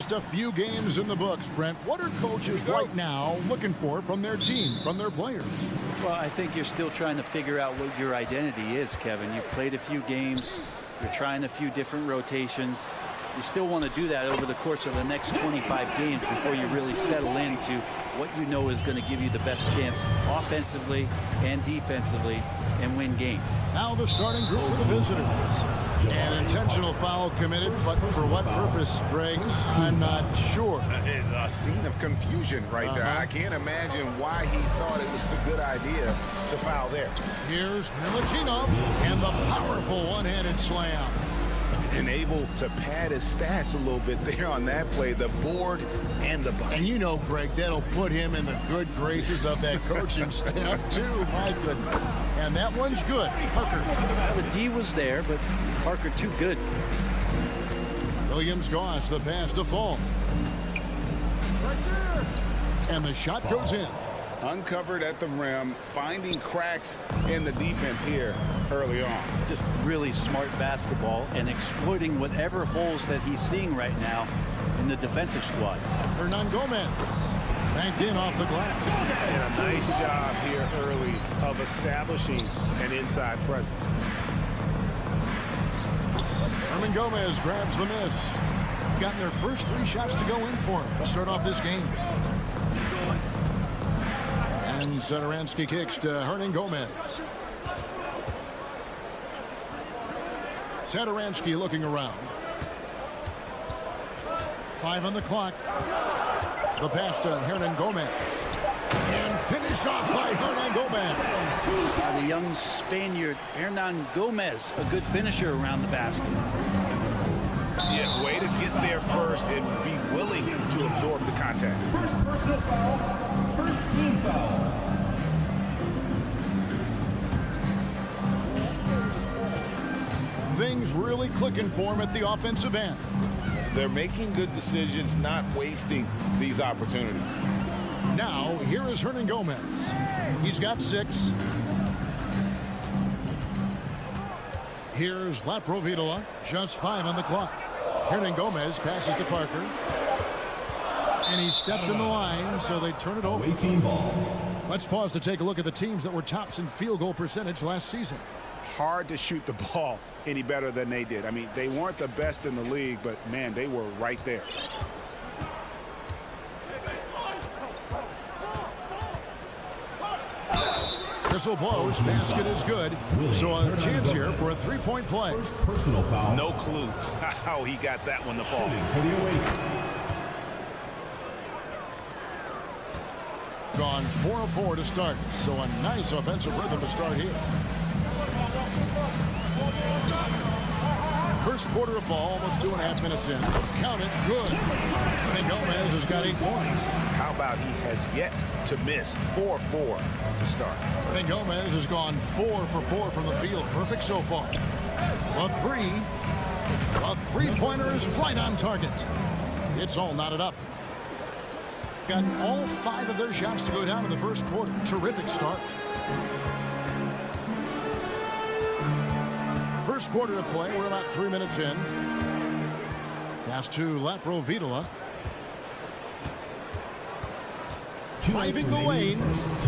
Just a few games in the books, Brent. What are coaches right now looking for from their team, from their players? Well, I think you're still trying to figure out what your identity is, Kevin. You've played a few games. You're trying a few different rotations. You still want to do that over the course of the next 25 games before you really settle into what you know is going to give you the best chance offensively and defensively and win games. Now the starting group for the visitors. An intentional foul committed, but for what purpose, Greg? I'm not sure. A scene of confusion right there. I can't imagine why he thought it was a good idea to foul there. Here's Milutinov and the powerful one-handed slam. And able to pad his stats a little bit there on that play, the board and the bucket. And you know, Greg, that'll put him in the good graces of that coaching staff, too. My goodness. And that one's good. Parker. The D was there, but Parker too good. Williams-Goss, the pass to Fall. And the shot goes in. Uncovered at the rim, finding cracks in the defense here early on. Just really smart basketball and exploiting whatever holes that he's seeing right now in the defensive squad. Hernan Gomez banked in off the glass. And a nice job here early of establishing an inside presence. Hernan Gomez grabs the miss. Gotten their first 3 shots to go in for him to start off this game. And Satoransky kicks to Hernan Gomez. Satoransky looking around. 5 on the clock. The pass to Hernan Gomez. And finished off by Hernan Gomez. The young Spaniard, Hernan Gomez, a good finisher around the basket. Yeah, way to get there first and be willing to absorb the contact. First personal foul, first team foul. Things really clicking for him at the offensive end. They're making good decisions, not wasting these opportunities. Now, here is Hernan Gomez. He's got 6. Here's Laprovitola, just 5 on the clock. Hernan Gomez passes to Parker. And he stepped in the line, so they turn it over. Team ball. Let's pause to take a look at the teams that were tops in field goal percentage last season. Hard to shoot the ball any better than they did. I mean, they weren't the best in the league, but, man, they were right there. Whistle blows, basket is good. So a chance here for a 3-point play. First personal foul. No clue how he got that one to fall. For the away. Gone 4 of 4 to start. So a nice offensive rhythm to start here. First quarter of ball, almost 2.5 minutes in. Count it, good. And Gomez has got 8 points. How about he has yet to miss 4 of 4 to start? And Gomez has gone 4 for 4 from the field. Perfect so far. A three-pointer is right on target. It's all knotted up. Got all 5 of their shots to go down in the first quarter. Terrific start. First quarter of play, we're about 3 minutes in. Pass to Laprovitola. Driving the lane,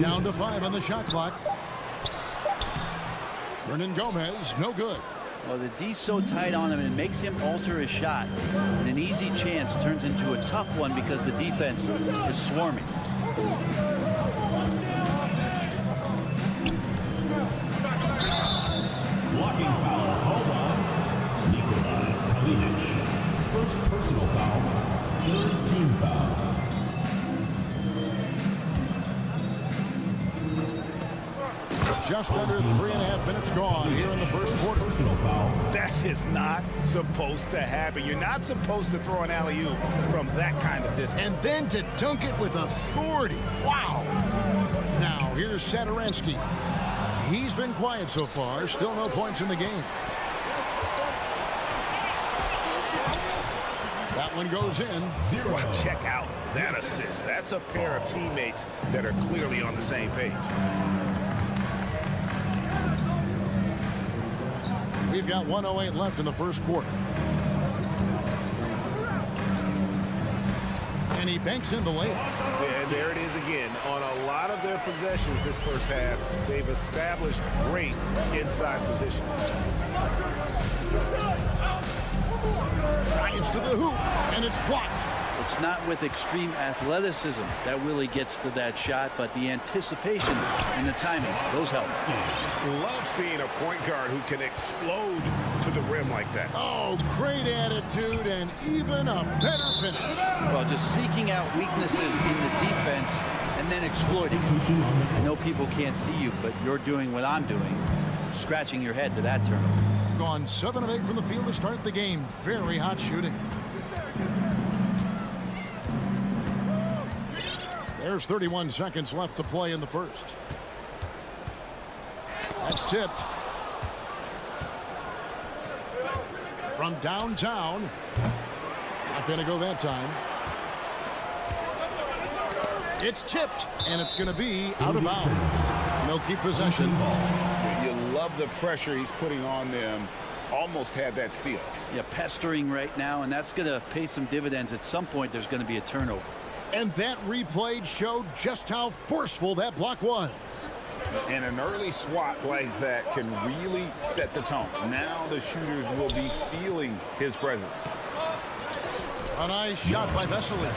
down to 5 on the shot clock. Hernan Gomez, no good. Well, the D's so tight on him, and it makes him alter his shot. And an easy chance turns into a tough one because the defense is swarming. Blocking foul called on Nikolai Kalinic. First personal foul, third team foul. Just under 3.5 minutes gone here in the first quarter. Personal foul. That is not supposed to happen. You're not supposed to throw an alley-oop from that kind of distance. And then to dunk it with authority. Wow. Now, here's Satoransky. He's been quiet so far. Still no points in the game. That one goes in. Well, check out that assist. That's a pair of teammates that are clearly on the same page. We've got 1:08 left in the first quarter. And he banks in the layup. And there it is again. On a lot of their possessions this first half, they've established great inside position. Drives to the hoop, and it's blocked. It's not with extreme athleticism that really gets to that shot, but the anticipation and the timing, those help. Love seeing a point guard who can explode to the rim like that. Oh, great attitude and even a better finish. Well, just seeking out weaknesses in the defense and then exploiting. I know people can't see you, but you're doing what I'm doing, scratching your head to that turnover. Gone 7 of 8 from the field to start the game. Very hot shooting. There's 31 seconds left to play in the first. That's tipped. From downtown. Not going to go that time. It's tipped, and it's going to be out of bounds. They'll keep possession. You love the pressure he's putting on them. Almost had that steal. Yeah, pestering right now, and that's going to pay some dividends. At some point, there's going to be a turnover. And that replay showed just how forceful that block was. And an early swat like that can really set the tone. Now the shooters will be feeling his presence. A nice shot by Vesely.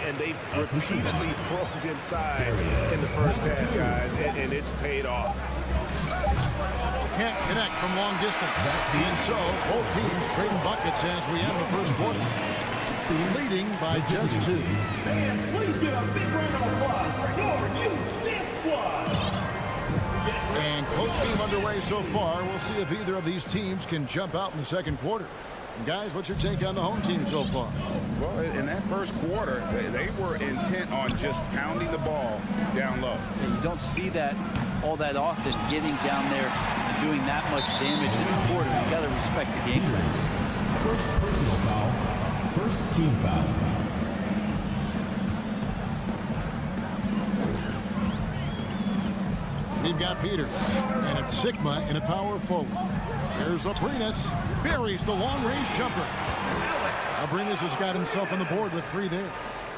And they've repeatedly probed inside in the first half, guys, and it's paid off. Can't connect from long distance. And so, both teams trading buckets as we end the first quarter. Leading by just 2. Fans, please give a big round of applause for your new dance squad. And close game underway so far. We'll see if either of these teams can jump out in the second quarter. And guys, what's your take on the home team so far? Well, in that first quarter, they were intent on just pounding the ball down low. And you don't see that all that often, getting down there and doing that much damage in a quarter. You've got to respect the game plan. First personal foul. First team foul. We've got Peters, and it's Sigma in a power forward. Here's Abrinas, buries the long-range jumper. Abrinas has got himself on the board with 3 there.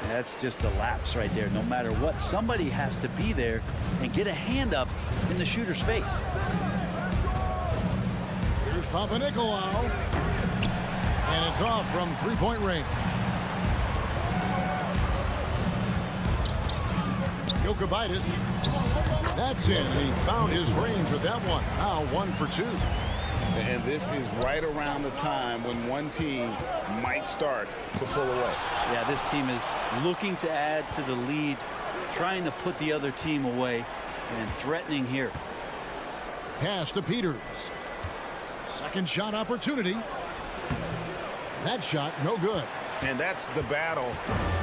That's just a lapse right there. No matter what, somebody has to be there and get a hand up in the shooter's face. Here's Papanikolaou, and it's off from 3-point range. Jokic, that's in, and he found his range with that one. Now 1 for 2. And this is right around the time when one team might start to pull away. Yeah, this team is looking to add to the lead, trying to put the other team away, and threatening here. Pass to Peters. Second shot opportunity. That shot no good. And that's the battle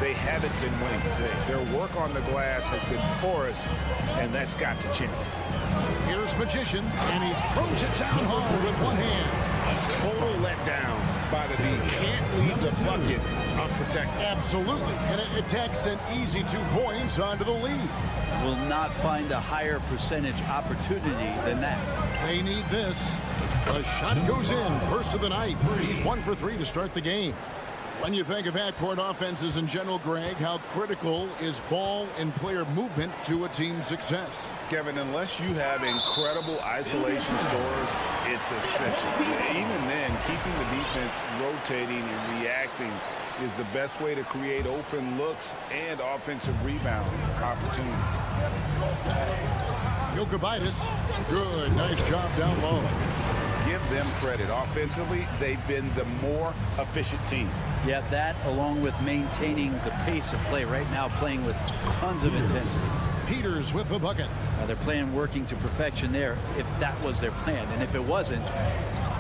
they haven't been winning today. Their work on the glass has been porous, and that's got to change. Here's Magician, and he throws it down hard with one hand. A total letdown by the D. Can't leave the bucket unprotected. Absolutely, and it takes an easy 2 points onto the lead. Will not find a higher percentage opportunity than that. They need this. The shot goes in, first of the night. He's 1 for 3 to start the game. When you think of half-court offenses in general, Greg, how critical is ball and player movement to a team's success? Kevin, unless you have incredible isolation scores, it's essential. Even then, keeping the defense rotating and reacting is the best way to create open looks and offensive rebound opportunities. Jokic, good, nice job down low. Give them credit. Offensively, they've been the more efficient team. Yeah, that along with maintaining the pace of play right now, playing with tons of intensity. Peters with the bucket. They're playing working to perfection there, if that was their plan. And if it wasn't,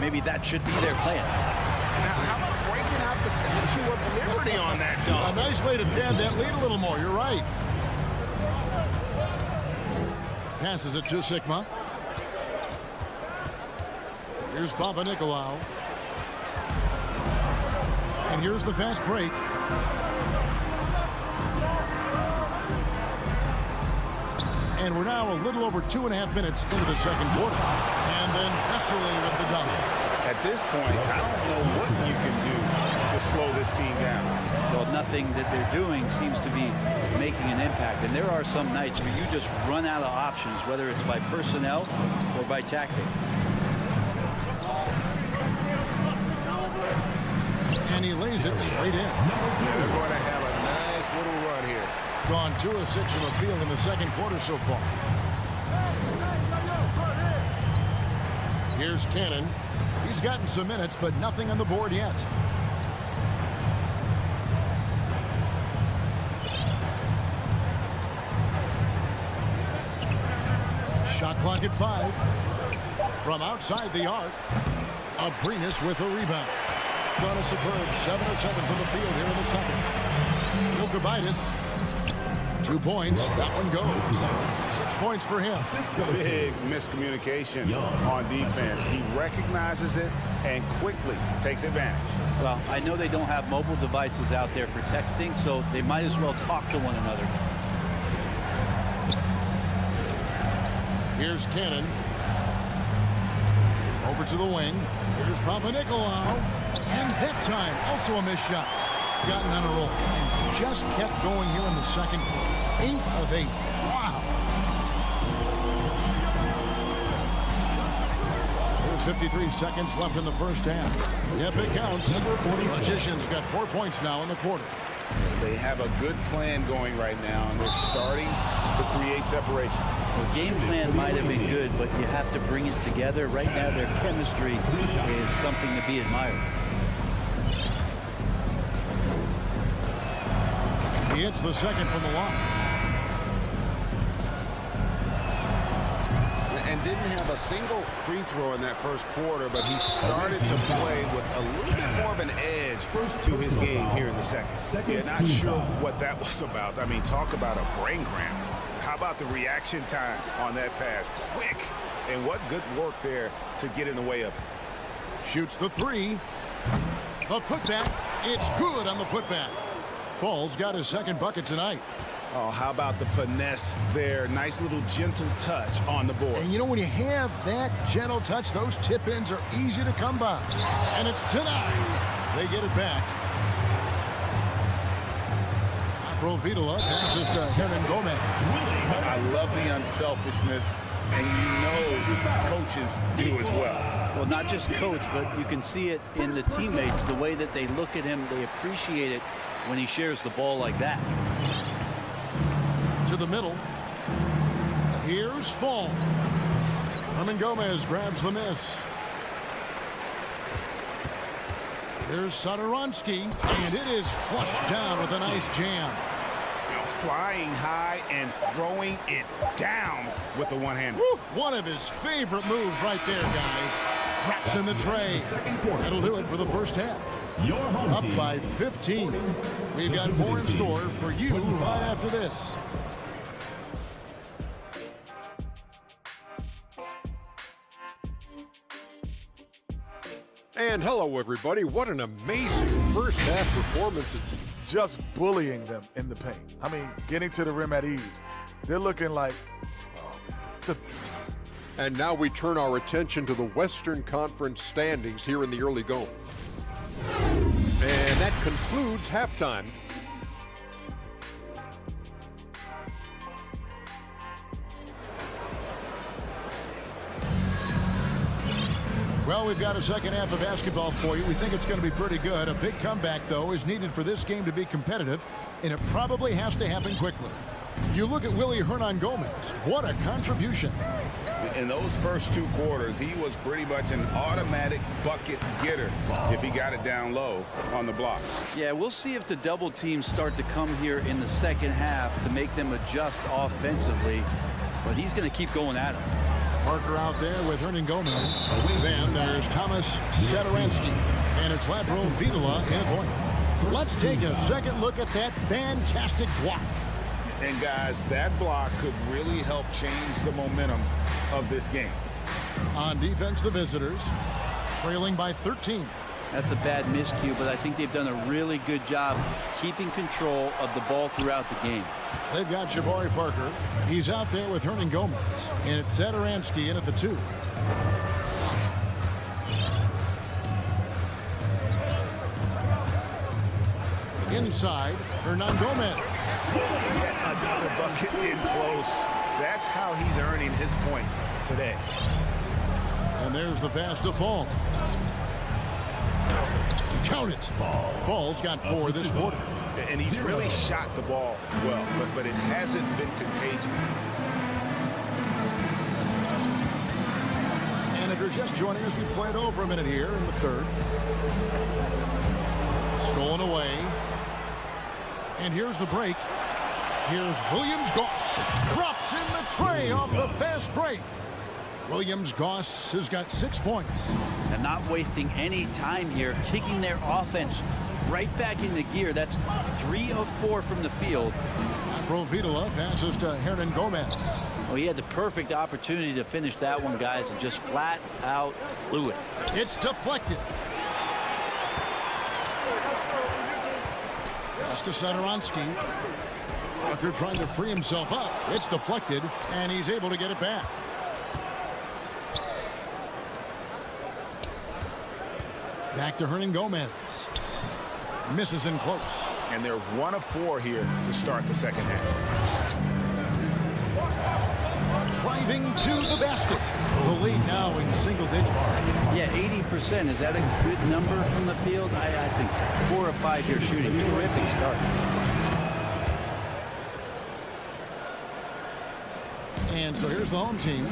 maybe that should be their plan. Now, how about breaking out the Statue of Liberty on that dunk? A nice way to pad that lead a little more. You're right. Passes it to Sigma. Here's Papanikolaou. And here's the fast break. And we're now a little over 2.5 minutes into the second quarter. And then Vesely with the dunk. At this point, I don't know what you can do to to slow this team down? Well, nothing that they're doing seems to be making an impact. And there are some nights where you just run out of options, whether it's by personnel or by tactic. And he lays it straight in. They're going to have a nice little run here. Gone 2 of 6 from the field in the second quarter so far. Here's Cannon. He's gotten some minutes, but nothing on the board yet. Shot clock at 5. From outside the arc, Abrinas with a rebound. Got a superb 7 of 7 from the field here in the second. Vukovitis, 2 points. That one goes. 6 points for him. Big miscommunication on defense. He recognizes it and quickly takes advantage. Well, I know they don't have mobile devices out there for texting, so they might as well talk to one another. Here's Cannon. Over to the wing. Here's Papanikolaou. And that time, also a missed shot. Gotten on a roll and just kept going here in the second quarter. 8 of 8. Wow. There's 53 seconds left in the first half. Yep, it counts. Magicians got 4 points now in the quarter. They have a good plan going right now, and they're starting to create separation. The game plan might have been good, but you have to bring it together. Right now, their chemistry is something to be admired. He hits the second from the line. And didn't have a single free throw in that first quarter, but he started to play with a little bit more of an edge to his game here in the second. Yeah, not sure what that was about. I mean, talk about a brain cramp. How about the reaction time on that pass? Quick, and what good work there to get in the way of it. Shoots the 3. The putback. It's good on the putback. Fall's got his second bucket tonight. Oh, how about the finesse there? Nice little gentle touch on the board. And you know, when you have that gentle touch, those tip-ins are easy to come by. And it's denied. They get it back. Vidala passes to Hernan Gomez. I love the unselfishness, and you know coaches do as well. Well, not just coach, but you can see it in the teammates, the way that they look at him. They appreciate it when he shares the ball like that. To the middle. Here's Fall. Hernan Gomez grabs the miss. Here's Satoransky, and it is flushed down with a nice jam. Flying high and throwing it down with the one-hander. One of his favorite moves right there, guys. Drops in the tray. That'll do it for the first half. Up by 15. We've got more in store for you right after this. And hello, everybody. What an amazing first half performance. Just bullying them in the paint. I mean, getting to the rim at ease. They're looking like... And now we turn our attention to the Western Conference standings here in the early going. And that concludes halftime. Well, we've got a second half of basketball for you. We think it's going to be pretty good. A big comeback, though, is needed for this game to be competitive, and it probably has to happen quickly. You look at Willie Hernan Gomez. What a contribution. In those first 2 quarters, he was pretty much an automatic bucket getter if he got it down low on the block. Yeah, we'll see if the double teams start to come here in the second half to make them adjust offensively, but he's going to keep going at him. Parker out there with Hernan Gomez. Then there's Thomas Satoransky, and it's Ladro Vidala in a point. Let's take a second look at that fantastic block. And guys, that block could really help change the momentum of this game. On defense, the visitors trailing by 13. That's a bad miscue, but I think they've done a really good job keeping control of the ball throughout the game. They've got Jabari Parker. He's out there with Hernan Gomez, and it's Satoransky in at the 2. Inside, Hernan Gomez. Yet another bucket in close. That's how he's earning his points today. And there's the pass to Fall. Count it. Fall's got 4 this quarter. And he's really shot the ball well, but it hasn't been contagious. And if you're just joining us, we played over a minute here in the third. Stolen away. And here's the break. Here's Williams-Goss. Drops in the tray off the fast break. Williams-Goss has got 6 points. And not wasting any time here, kicking their offense right back into gear. That's 3 of 4 from the field. Provitola passes to Hernan Gomez. Well, he had the perfect opportunity to finish that one, guys, and just flat out blew it. It's deflected. Pass to Satoransky. Parker trying to free himself up. It's deflected, and he's able to get it back. Back to Hernan Gomez. Misses in close. And they're 1 of 4 here to start the second half. Driving to the basket. The lead now in single digits. Yeah, 80%. Is that a good number from the field? I think so. 4 of 5 here shooting. Terrific start. And so here's the home team.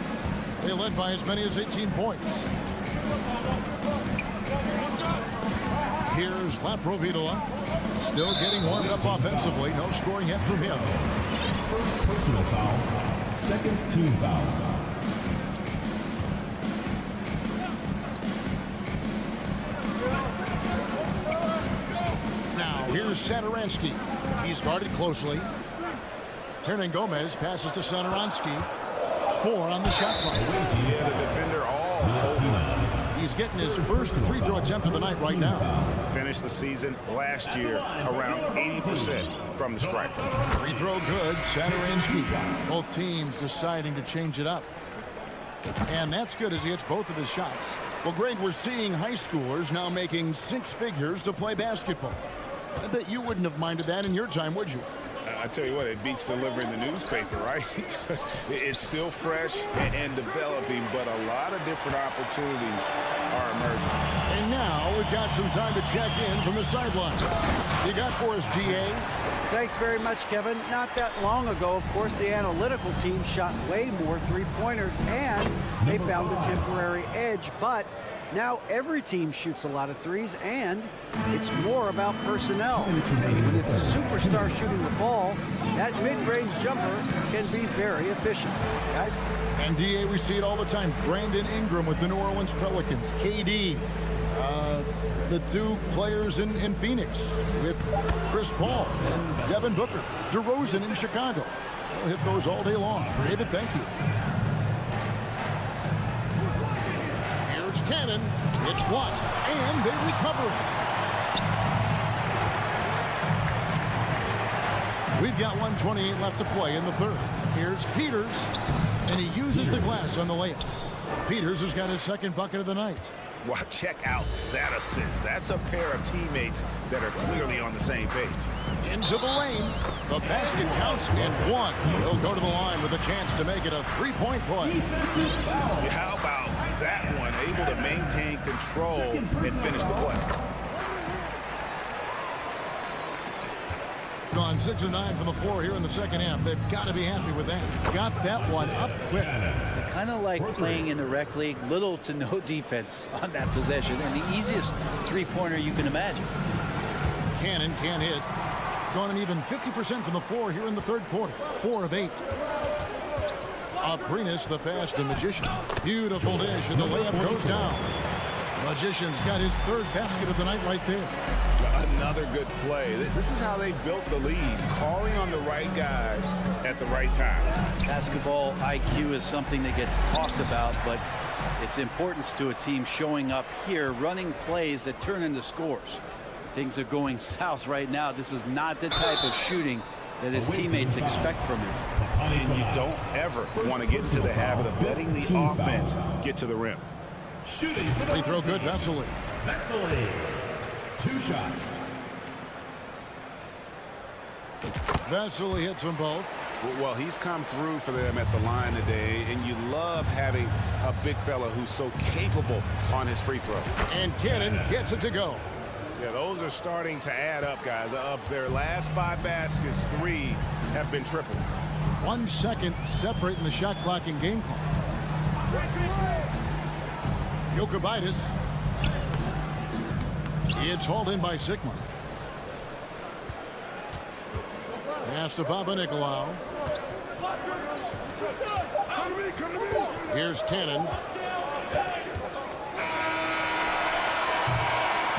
They led by as many as 18 points. Here's Provitola. Still getting warmed up offensively. No scoring yet from him. First personal foul. Second team foul. Now here's Satoransky. He's guarded closely. Hernan Gomez passes to Satoransky. 4 on the shot clock. Yeah, the defender all over. He's getting his first free throw attempt of the night right now. Finished the season last year around 80% from the stripe. Free throw good. Satoransky. Both teams deciding to change it up. And that's good as he hits both of his shots. Well, Greg, we're seeing high schoolers now making 6 figures to play basketball. I bet you wouldn't have minded that in your time, would you? I tell you what, it beats delivering the newspaper, right? It's still fresh and developing, but a lot of different opportunities are emerging. And now we've got some time to check in from the sidelines. You got for us, GA? Thanks very much, Kevin. Not that long ago, of course, the analytical team shot way more three-pointers, and they found a temporary edge, but now every team shoots a lot of threes, and it's more about personnel. When it's a superstar shooting the ball, that mid-range jumper can be very efficient. Guys? And DA, we see it all the time. Brandon Ingram with the New Orleans Pelicans. KD, the 2 players in Phoenix with Chris Paul and Devin Booker. DeRozan in Chicago. We'll hit those all day long. David, thank you. Here's Cannon. It's blocked, and they recover it. We've got 1:28 left to play in the third. Here's Peters, and he uses the glass on the layup. Peters has got his second bucket of the night. Well, check out that assist. That's a pair of teammates that are clearly on the same page. Into the lane. The basket counts and 1. He'll go to the line with a chance to make it a 3-point play. How about that one? Able to maintain control and finish the play. Gone 6 of 9 from the floor here in the second half. They've got to be happy with that. Got that one up quick. Kind of like playing in the rec league, little to no defense on that possession, and the easiest three-pointer you can imagine. Cannon can't hit. Gone an even 50% from the floor here in the third quarter. 4 of 8. Aprinas the pass to Magician. Beautiful dish, and the layup goes down. Magician's got his third basket of the night right there. Another good play. This is how they built the lead, calling on the right guys at the right time. Basketball IQ is something that gets talked about, but its importance to a team showing up here, running plays that turn into scores. Things are going south right now. This is not the type of shooting that his teammates expect from him. And you don't ever want to get into the habit of letting the offense get to the rim. Shooting. Free throw good, Vesely. Vesely. 2 shots. Vesely hits them both. Well, he's come through for them at the line today, and you love having a big fella who's so capable on his free throw. And Cannon gets it to go. Yeah, those are starting to add up, guys. Of their last 5 baskets, 3 have been triples. 1 second separating the shot clock and game clock. Jokic. It's hauled in by Sigma. Pass to Papanikolaou. Here's Cannon.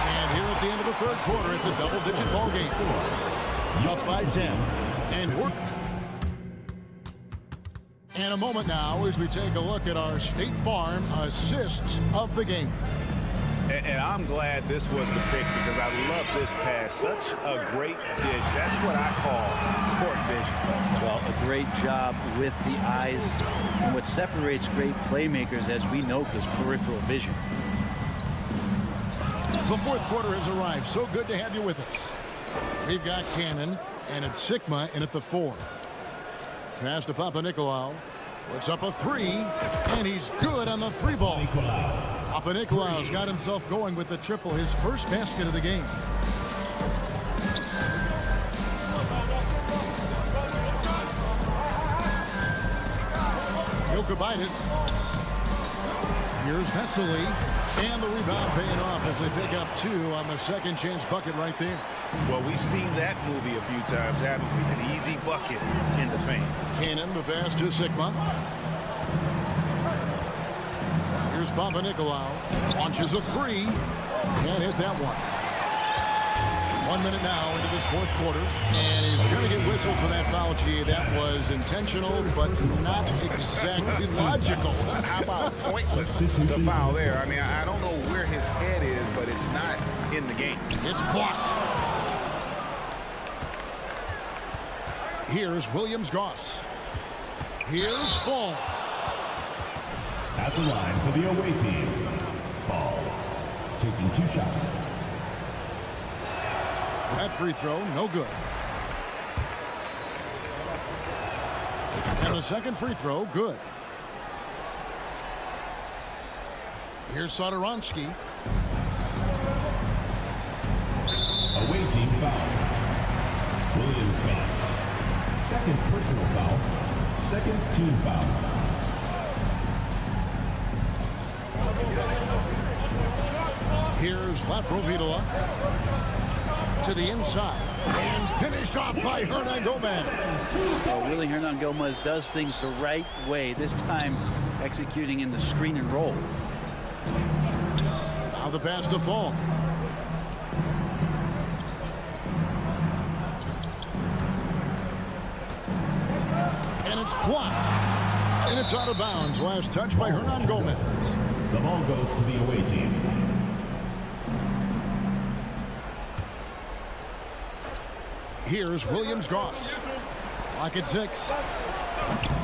And here at the end of the third quarter, it's a double-digit ball game. Up by 10. And we're... And a moment now as we take a look at our State Farm assists of the game. And I'm glad this was the pick because I love this pass. Such a great dish. That's what I call court vision. Well, a great job with the eyes. And what separates great playmakers, as we know, is peripheral vision. The fourth quarter has arrived. So good to have you with us. We've got Cannon, and it's Sigma in at the 4. Pass to Papanikolaou. Puts up a 3, and he's good on the 3 ball. Papanikolaou's got himself going with the triple, his first basket of the game. Jokic. Here's Vesely, and the rebound paying off as they pick up 2 on the second chance bucket right there. Well, we've seen that movie a few times, haven't we? An easy bucket in the paint. Cannon, the pass to Sigma. Here's Papanikolaou. Launches a 3. Can't hit that one. 1 minute now into this fourth quarter. And he's going to get whistled for that foul, G. That was intentional, but not exactly logical. How about pointless to foul there? I mean, I don't know where his head is, but it's not in the game. It's blocked. Here's Williams-Goss. Here's Fall. At the line for the away team, Fall, taking 2 shots. That free throw, no good. And the second free throw, good. Here's Satoransky. Away team foul. Williams-Goss. Second personal foul. Second team foul. Here's Laprovitola to the inside and finished off by Hernangomez. Well, Willie Hernangomez does things the right way, this time executing in the screen and roll. Now the pass to Fall. And it's blocked. And it's out of bounds. Last touch by Hernangomez. The ball goes to the away team. Here's Williams-Goss. Lock at 6.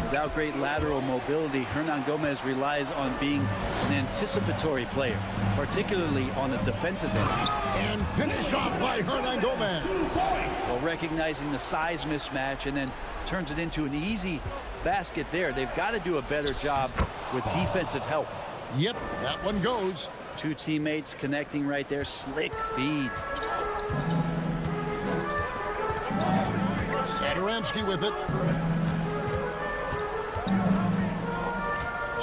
Without great lateral mobility, Hernangomez relies on being an anticipatory player, particularly on the defensive end. And finished off by Hernangomez. Well, recognizing the size mismatch and then turns it into an easy basket there. They've got to do a better job with defensive help. Yep, that one goes. 2 teammates connecting right there. Slick feed. Satoransky with it.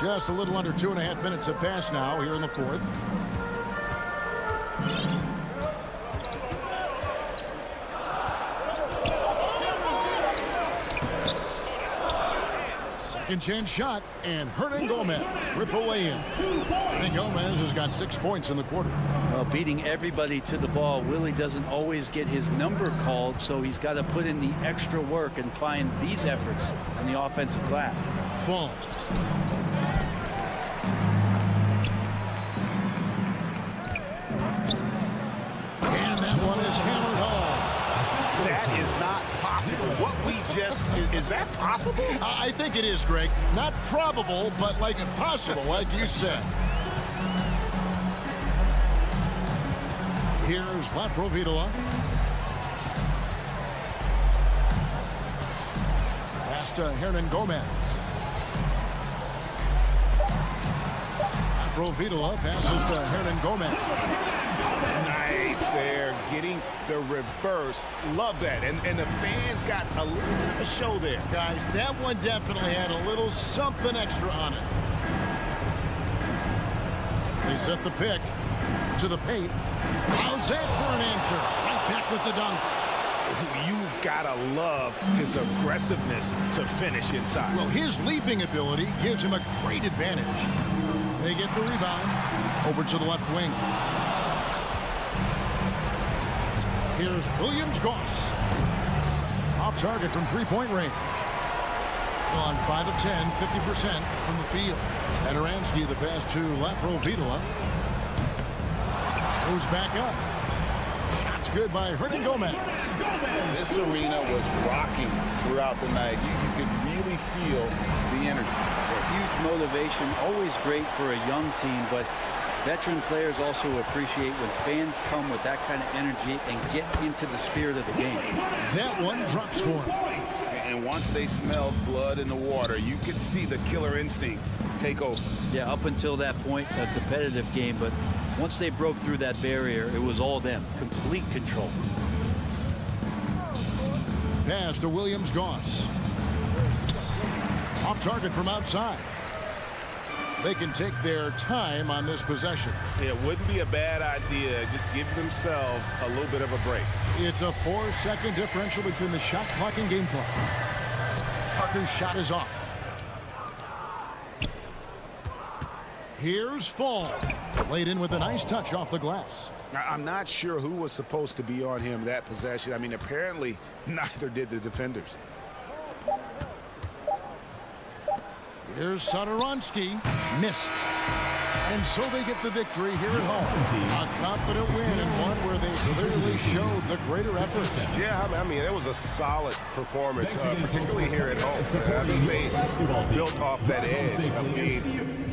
Just a little under 2.5 minutes have passed now here in the fourth. Second chance shot, and Hernangomez with the lay-in. Hernangomez has got 6 points in the quarter. Well, beating everybody to the ball, Willie doesn't always get his number called, so he's got to put in the extra work and find these efforts on the offensive glass. Fall. And that one is hammered home. That is not possible. What we just, is that possible? I think it is, Greg. Not probable, but like possible, like you said. Here's Laprovitola. Pass to Hernan Gomez. Provitola passes to Hernan Gomez. Nice there, getting the reverse. Love that. And the fans got a little bit of a show there. Guys, that one definitely had a little something extra on it. They set the pick to the paint. How's that for an answer? Right back with the dunk. You've got to love his aggressiveness to finish inside. Well, his leaping ability gives him a great advantage. They get the rebound over to the left wing. Here's Williams-Goss. Off target from three-point range. On 5 of 10, 50% from the field. Adoransky the pass to Laprovitola. Moves back up. Shot's good by Hernan Gomez. This arena was rocking throughout the night. You could really feel the energy. A huge motivation, always great for a young team, but veteran players also appreciate when fans come with that kind of energy and get into the spirit of the game. That one drops for him. And once they smelled blood in the water, you could see the killer instinct take over. Yeah, up until that point, a competitive game, but once they broke through that barrier, it was all them. Complete control. Pass to Williams-Goss. Off target from outside. They can take their time on this possession. It wouldn't be a bad idea. Just give themselves a little bit of a break. It's a 4-second differential between the shot clock and game clock. Parker's shot is off. Here's Fall. Laid in with a nice touch off the glass. Now, I'm not sure who was supposed to be on him that possession. I mean, apparently neither did the defenders. Here's Satoransky. Missed. And so they get the victory here at home. A confident win and one where they clearly showed the greater effort. Yeah, I mean, it was a solid performance, particularly here at home. I mean, they built off that edge. I mean,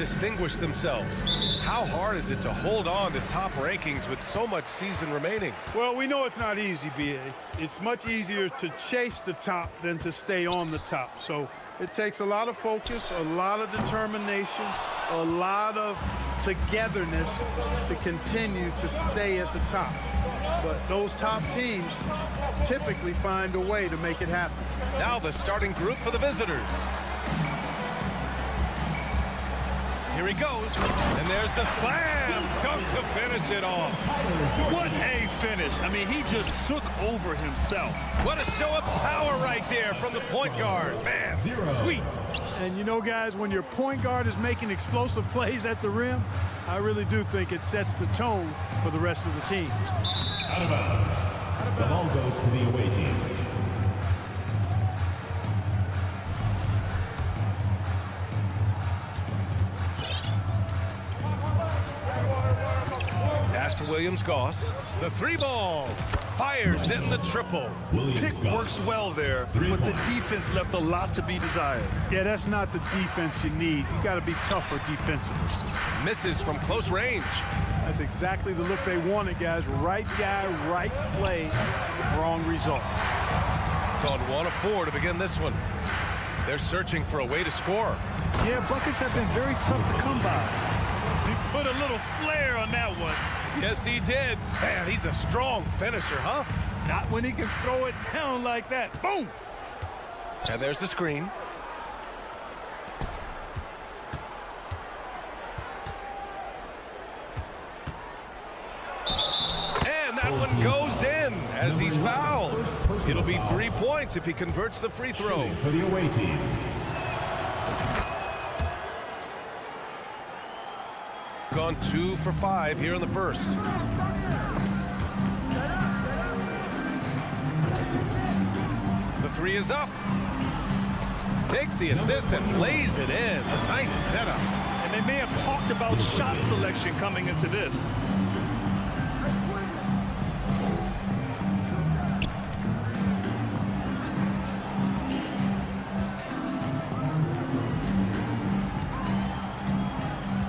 distinguished themselves. How hard is it to hold on to top rankings with so much season remaining? Well, we know it's not easy, B.A. It's much easier to chase the top than to stay on the top. So it takes a lot of focus, a lot of determination, a lot of togetherness to continue to stay at the top. But those top teams typically find a way to make it happen. Now the starting group for the visitors. Here he goes, and there's the slam dunk to finish it off. What a finish. I mean, he just took over himself. What a show of power right there from the point guard. Man, sweet. And you know, guys, when your point guard is making explosive plays at the rim, I really do think it sets the tone for the rest of the team. Out of bounds. The ball goes to the away team. Pass to Williams-Goss. The three ball. Fires in the triple. Pick works well there, but the defense left a lot to be desired. Yeah, that's not the defense you need. You got to be tougher defensively. Misses from close range. That's exactly the look they wanted, guys. Right guy, right play, wrong result. Gone 1 of 4 to begin this one. They're searching for a way to score. Yeah, buckets have been very tough to come by. He put a little flair on that one. Yes, he did. Man, he's a strong finisher, huh? Not when he can throw it down like that. Boom! And there's the screen. And that one goes in as he's fouled. It'll be 3 points if he converts the free throw. For the away team. Gone 2 for 5 here in the first. The three is up. Takes the assist and lays it in. A nice setup. And they may have talked about shot selection coming into this.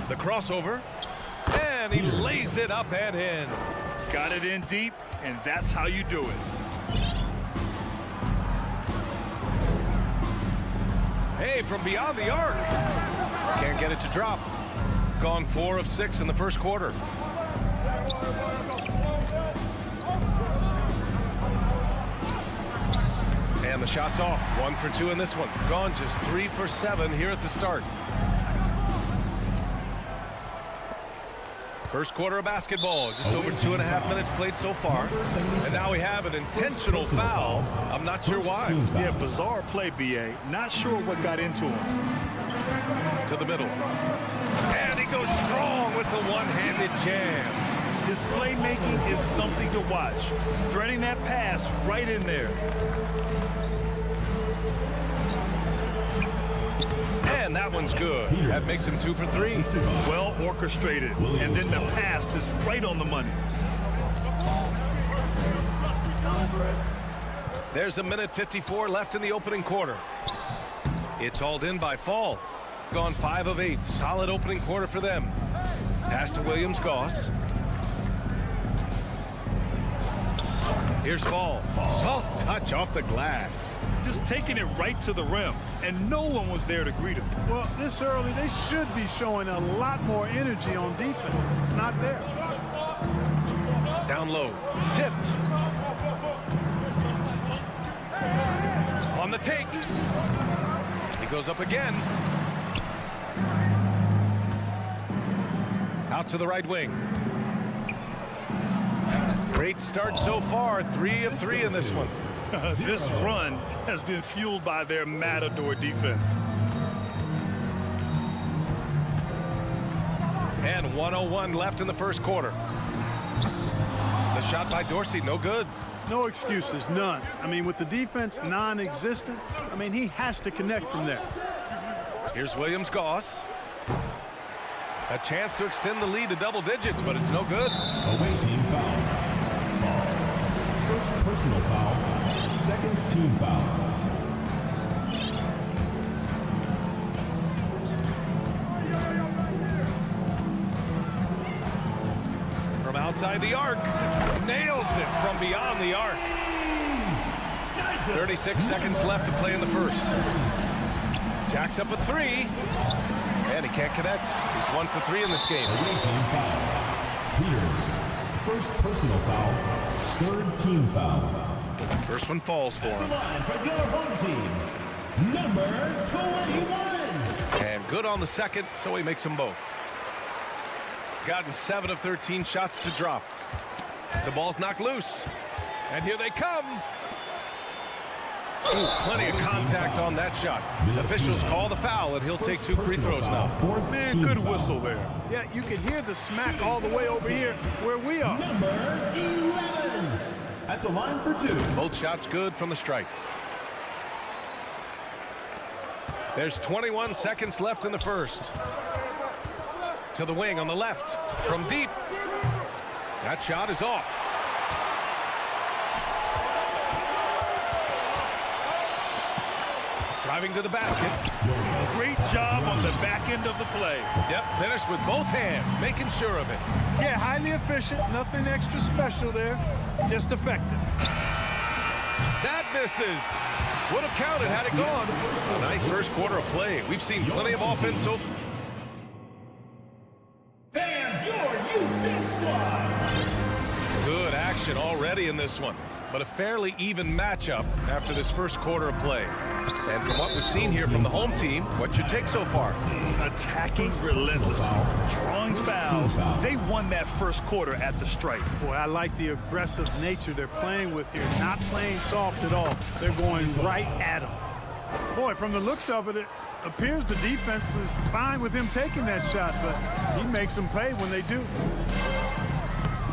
The crossover. And he lays it up and in. Got it in deep, and that's how you do it. Hey, from beyond the arc. Can't get it to drop. Gone 4 of 6 in the first quarter. And the shot's off. 1 for 2 in this one. Gone just 3 for 7 here at the start. First quarter of basketball, just over 2.5 minutes played so far. And now we have an intentional foul. I'm not sure why. Yeah, bizarre play, B.A. Not sure what got into him. To the middle. And he goes strong with the one-handed jam. His playmaking is something to watch. Threading that pass right in there. And that one's good. That makes him 2 for 3. Well orchestrated. And then the pass is right on the money. There's 1:54 left in the opening quarter. It's hauled in by Fall. Gone 5 of 8. Solid opening quarter for them. Pass to Williams-Goss. Here's Fall. Soft touch off the glass. Just taking it right to the rim, and no one was there to greet him. Well, this early, they should be showing a lot more energy on defense. It's not there. Down low. Tipped. On the take. He goes up again. Out to the right wing. Great start so far. 3 of 3 in this one. This run has been fueled by their Matador defense. And 1:01 left in the first quarter. The shot by Dorsey, no good. No excuses, none. I mean, with the defense non-existent, I mean, he has to connect from there. Here's Williams-Goss. A chance to extend the lead to double digits, but it's no good. Away team foul. First personal foul. Second team foul. outside the arc. Nails it from beyond the arc. 36 seconds left to play in the first. Jacks up a three. And he can't connect. He's 1 for 3 in this game. Away team foul. Peters. First personal foul. Third team foul. First one falls for him. Line for your home team. Number 21. And good on the second, so he makes them both. Gotten 7 of 13 shots to drop. The ball's knocked loose. And here they come. Ooh, plenty of contact on that shot. Officials call the foul, and he'll take 2 free throws now. Man, good whistle there. Yeah, you can hear the smack all the way over here where we are. Number 11. At the line for 2. Both shots good from the stripe. There's 21 seconds left in the first. To the wing on the left. From deep. That shot is off. Driving to the basket. Great job on the back end of the play. Yep, finished with both hands, making sure of it. Yeah, highly efficient. Nothing extra special there. Just effective. That misses. Would have counted had it gone. A nice first quarter of play. We've seen plenty of offense so far. Good action already in this one, but a fairly even matchup after this first quarter of play. And from what we've seen here from the home team, what's your take so far? Attacking relentlessly, drawing fouls. They won that first quarter at the stripe. Boy, I like the aggressive nature they're playing with here. Not playing soft at all. They're going right at them. Boy, from the looks of it, it appears the defense is fine with him taking that shot, but he makes them pay when they do.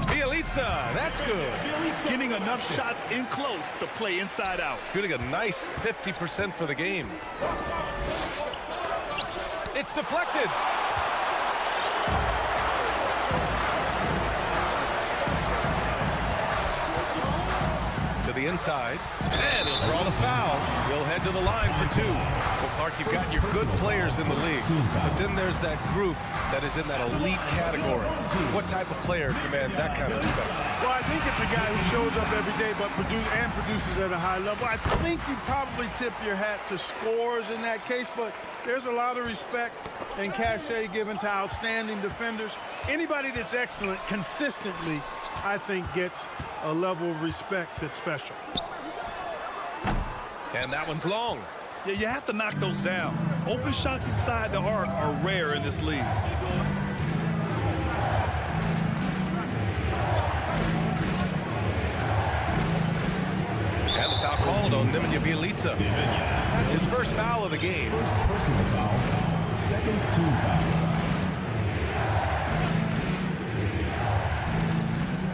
Bielitsa, that's good. Getting enough shots in close to play inside out. Shooting a nice 50% for the game. It's deflected. To the inside, and he'll draw the foul. He'll head to the line for 2. Well, Clark, you've got your good players in the league, but then there's that group that is in that elite category. What type of player commands that kind of respect? Well, I think it's a guy who shows up every day but produces at a high level. I think you probably tip your hat to scores in that case, but there's a lot of respect and cachet given to outstanding defenders. Anybody that's excellent consistently, I think, gets a level of respect that's special. And that one's long. Yeah, you have to knock those down. Open shots inside the arc are rare in this league. And the foul called on Nemanja Bielitsa. That's his first foul of the game. First personal foul. Second team foul.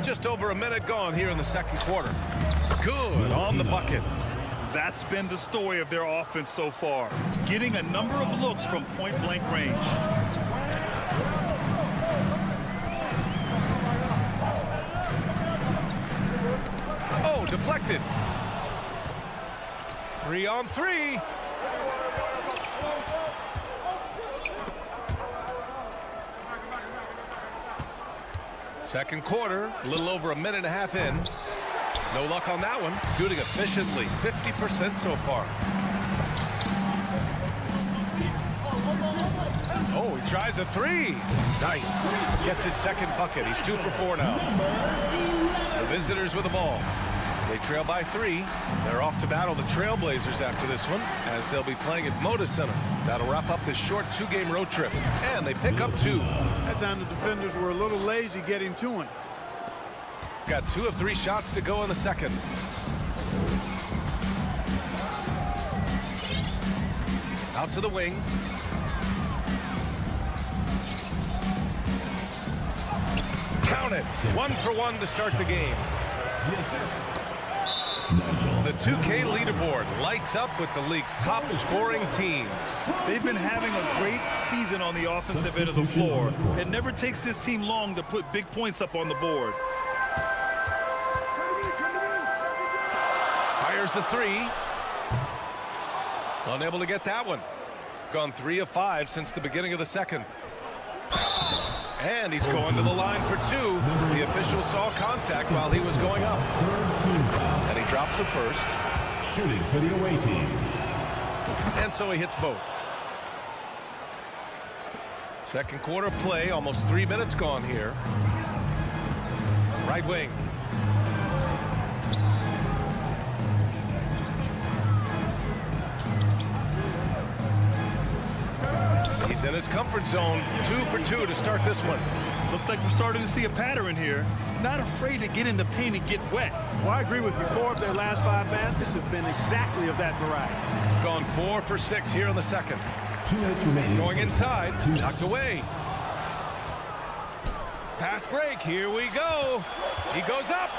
Just over a minute gone here in the second quarter. Good on the bucket. That's been the story of their offense so far, getting a number of looks from point-blank range. Oh, deflected. 3 on 3. Second quarter, a little over a minute and a half in. No luck on that one. Shooting efficiently, 50% so far. Oh, he tries a 3. Nice. Gets his second bucket. He's 2 for 4 now. The visitors with the ball. They trail by 3. They're off to battle the Trailblazers after this one, as they'll be playing at Moda Center. That'll wrap up this short 2-game road trip. And they pick up 2. That time the defenders were a little lazy getting to him. Got 2 of 3 shots to go in the second. Out to the wing. Count it. 1 for 1 to start the game. The 2K leaderboard lights up with the league's top scoring teams. They've been having a great season on the offensive end of the floor. It never takes this team long to put big points up on the board. Fires the 3. Unable to get that one. Gone 3 of 5 since the beginning of the second. And he's going to the line for two. The official saw contact while he was going up. And he drops it first. Shooting for the away team. And so he hits both. Second quarter play, almost 3 minutes gone here. Right wing. He's in his comfort zone. 2 for 2 to start this one. Looks like we're starting to see a pattern here. Not afraid to get in the paint and get wet. Well, I agree with you. 4 of their last 5 baskets have been exactly of that variety. Gone 4 for 6 here in the second. 2 minutes remaining. Going inside. Knocked away. Fast break. Here we go. He goes up.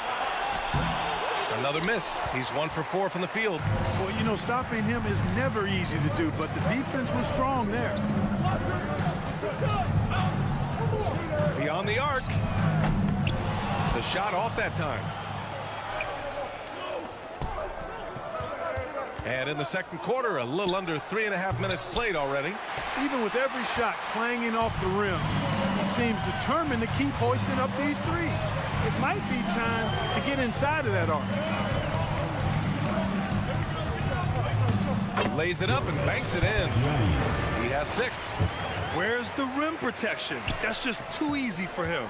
Another miss. He's 1 for 4 from the field. Well, you know, stopping him is never easy to do, but the defense was strong there. Beyond the arc. The shot off that time. And in the second quarter, a little under 3.5 minutes played already. Even with every shot clanging off the rim, he seems determined to keep hoisting up these threes. It might be time to get inside of that arc. Lays it up and banks it in. He has 6. Where's the rim protection? That's just too easy for him.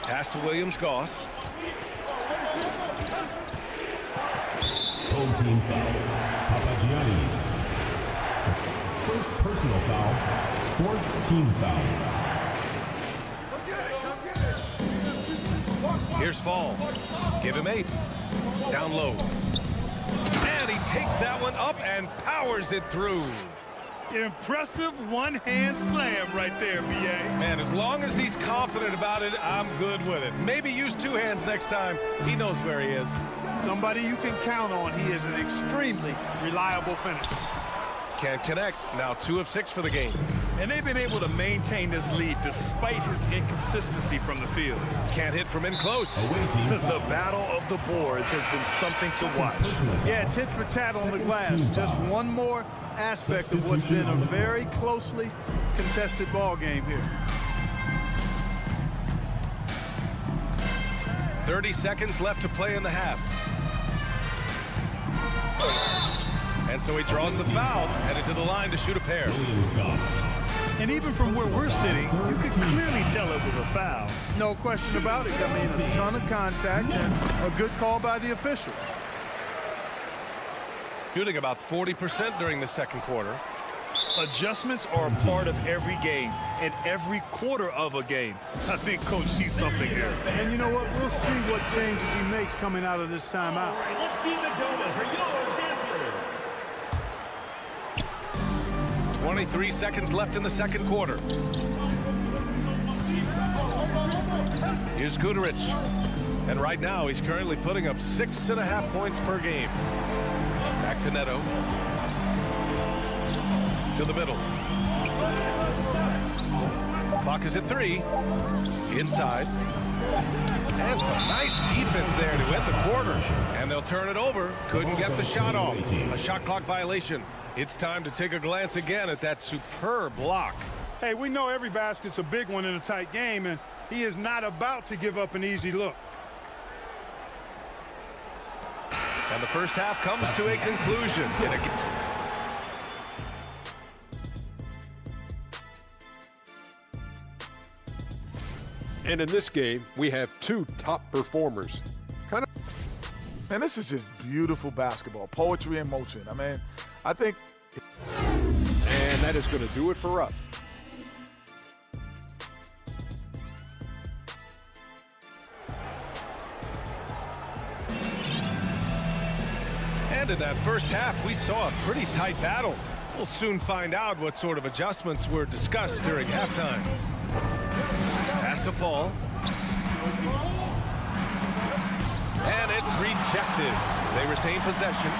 Pass to Williams-Goss. Home team foul. Papagiannis. First personal foul. 4th team foul. Here's Fall. Give him 8. Down low. And he takes that one up and powers it through. Impressive one-hand slam right there, B.A. Man, as long as he's confident about it, I'm good with it. Maybe use 2 hands next time. He knows where he is. Somebody you can count on. He is an extremely reliable finisher. Can't connect. Now 2 of 6 for the game. And they've been able to maintain this lead despite his inconsistency from the field. Can't hit from in close. The battle of the boards has been something to watch. Yeah, tit for tat on the glass. Just one more aspect of what's been a very closely contested ball game here. 30 seconds left to play in the half. And so he draws the foul, headed to the line to shoot a pair. And even from where we're sitting, you could clearly tell it was a foul. No question about it. I mean, a ton of contact and a good call by the official. Shooting about 40% during the second quarter. Adjustments are a part of every game and every quarter of a game. I think Coach sees something here. And you know what? We'll see what changes he makes coming out of this timeout. Let's keep it going for your dancers. 23 seconds left in the second quarter. Here's Guterich. And right now, he's currently putting up 6.5 points per game. Back to Neto. To the middle. Clock is at 3. Inside. And some nice defense there to end the quarter. And they'll turn it over. Couldn't get the shot off. A shot clock violation. It's time to take a glance again at that superb block. Hey, we know every basket's a big one in a tight game, and he is not about to give up an easy look. And the first half comes to a conclusion. And in this game, we have 2 top performers. Man, this is just beautiful basketball, poetry in motion. I mean, I think. And that is going to do it for us. And in that first half, we saw a pretty tight battle. We'll soon find out what sort of adjustments were discussed during halftime. Pass to Fall. And it's rejected. They retain possession.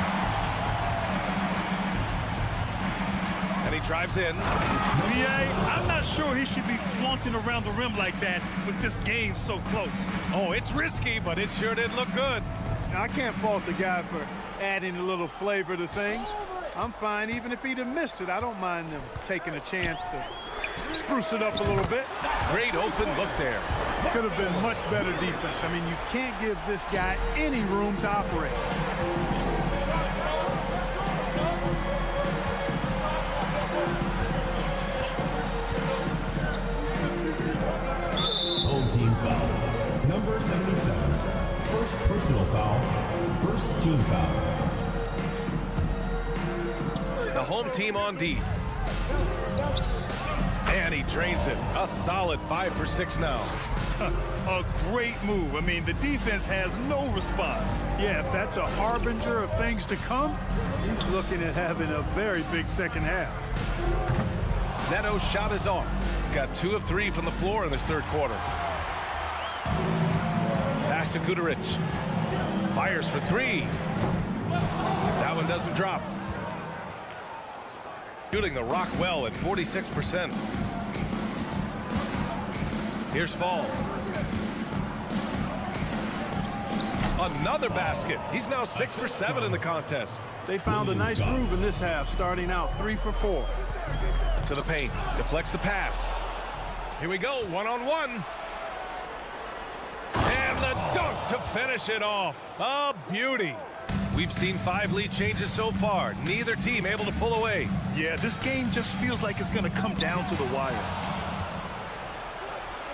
And he drives in. I'm not sure he should be flaunting around the rim like that with this game so close. Oh, it's risky, but it sure did look good. Now, I can't fault the guy for adding a little flavor to things. I'm fine even if he'd have missed it. I don't mind them taking a chance to spruce it up a little bit. Great open look there. Could have been much better defense. I mean, you can't give this guy any room to operate. Home team foul. Number 77. First personal foul. First team foul. The home team on D. And he drains it. A solid 5 for 6 now. A great move. I mean, the defense has no response. Yeah, if that's a harbinger of things to come, he's looking at having a very big second half. Neto's shot is off. Got 2 of 3 from the floor in this third quarter. Pass to Guduric. Fires for 3. That one doesn't drop. Shooting the rock well at 46%. Here's Fall. Another basket. He's now 6 for 7 in the contest. They found a nice groove in this half, starting out 3 for 4. To the paint. Deflects the pass. Here we go. 1-on-1. And the dunk to finish it off. A beauty. We've seen 5 lead changes so far. Neither team able to pull away. Yeah, this game just feels like it's going to come down to the wire.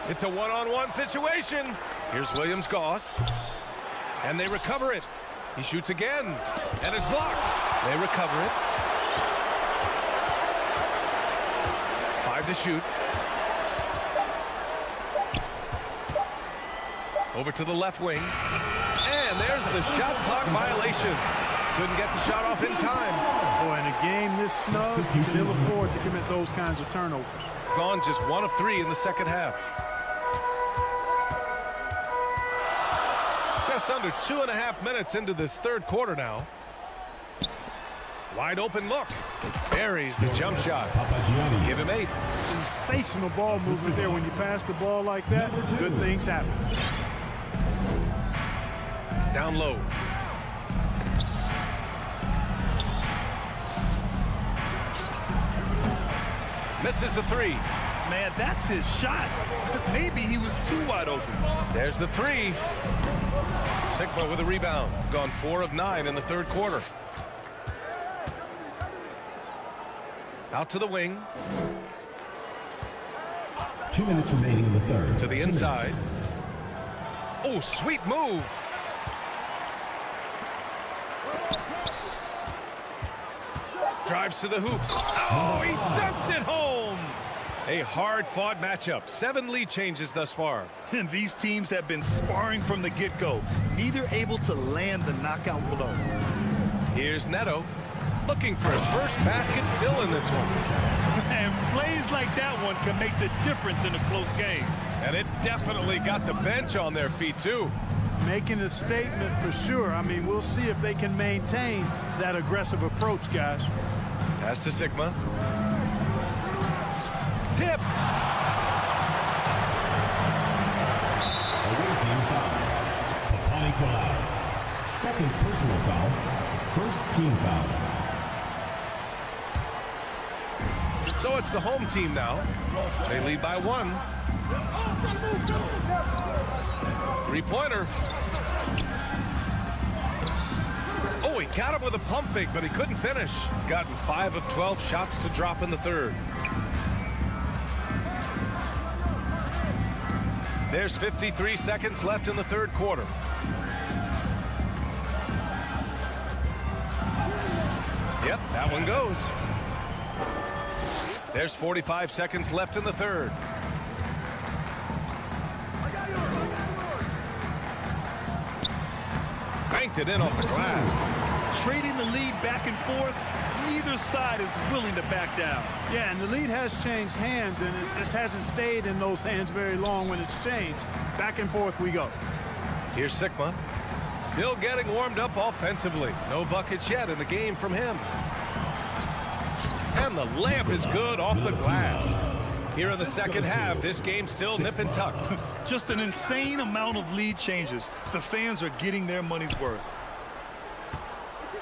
It's a 1-on-1 situation. Here's Williams-Goss. And they recover it. He shoots again. And it's blocked. They recover it. 5 to shoot. Over to the left wing. And there's the shot clock violation. Couldn't get the shot off in time. Boy, in a game this snug, you can ill afford to commit those kinds of turnovers. Gone just 1 of 3 in the second half. Just under 2.5 minutes into this third quarter now. Wide open look. Buries the jump shot. Give him 8. Sensational ball movement there. When you pass the ball like that, good things happen. Down low. Misses the 3. Man, that's his shot. Maybe he was too wide open. There's the 3. Sigma with a rebound. Gone 4 of 9 in the third quarter. Out to the wing. 2 minutes remaining in the third. To the inside. Oh, sweet move. Drives to the hoop. Oh, he dunks it home. A hard-fought matchup. 7 lead changes thus far. And these teams have been sparring from the get-go. Neither able to land the knockout blow. Here's Neto. Looking for his first basket still in this one. And plays like that one can make the difference in a close game. And it definitely got the bench on their feet, too. Making a statement for sure. I mean, we'll see if they can maintain that aggressive approach, guys. Pass to Sigma. Tipped. Away team foul. Papani Colau. Second personal foul. First team foul. So it's the home team now. They lead by 1. 3-pointer. Oh, he got him with a pump fake, but he couldn't finish. Gotten 5 of 12 shots to drop in the third. There's 53 seconds left in the third quarter. Yep, that one goes. There's 45 seconds left in the third. Banked it in off the glass. Trading the lead back and forth, neither side is willing to back down. Yeah, and the lead has changed hands, and it just hasn't stayed in those hands very long when it's changed. Back and forth we go. Here's Sigma. Still getting warmed up offensively. No buckets yet in the game from him. And the layup is good off the glass. Here in the second half, this game's still nip and tuck. Just an insane amount of lead changes. The fans are getting their money's worth.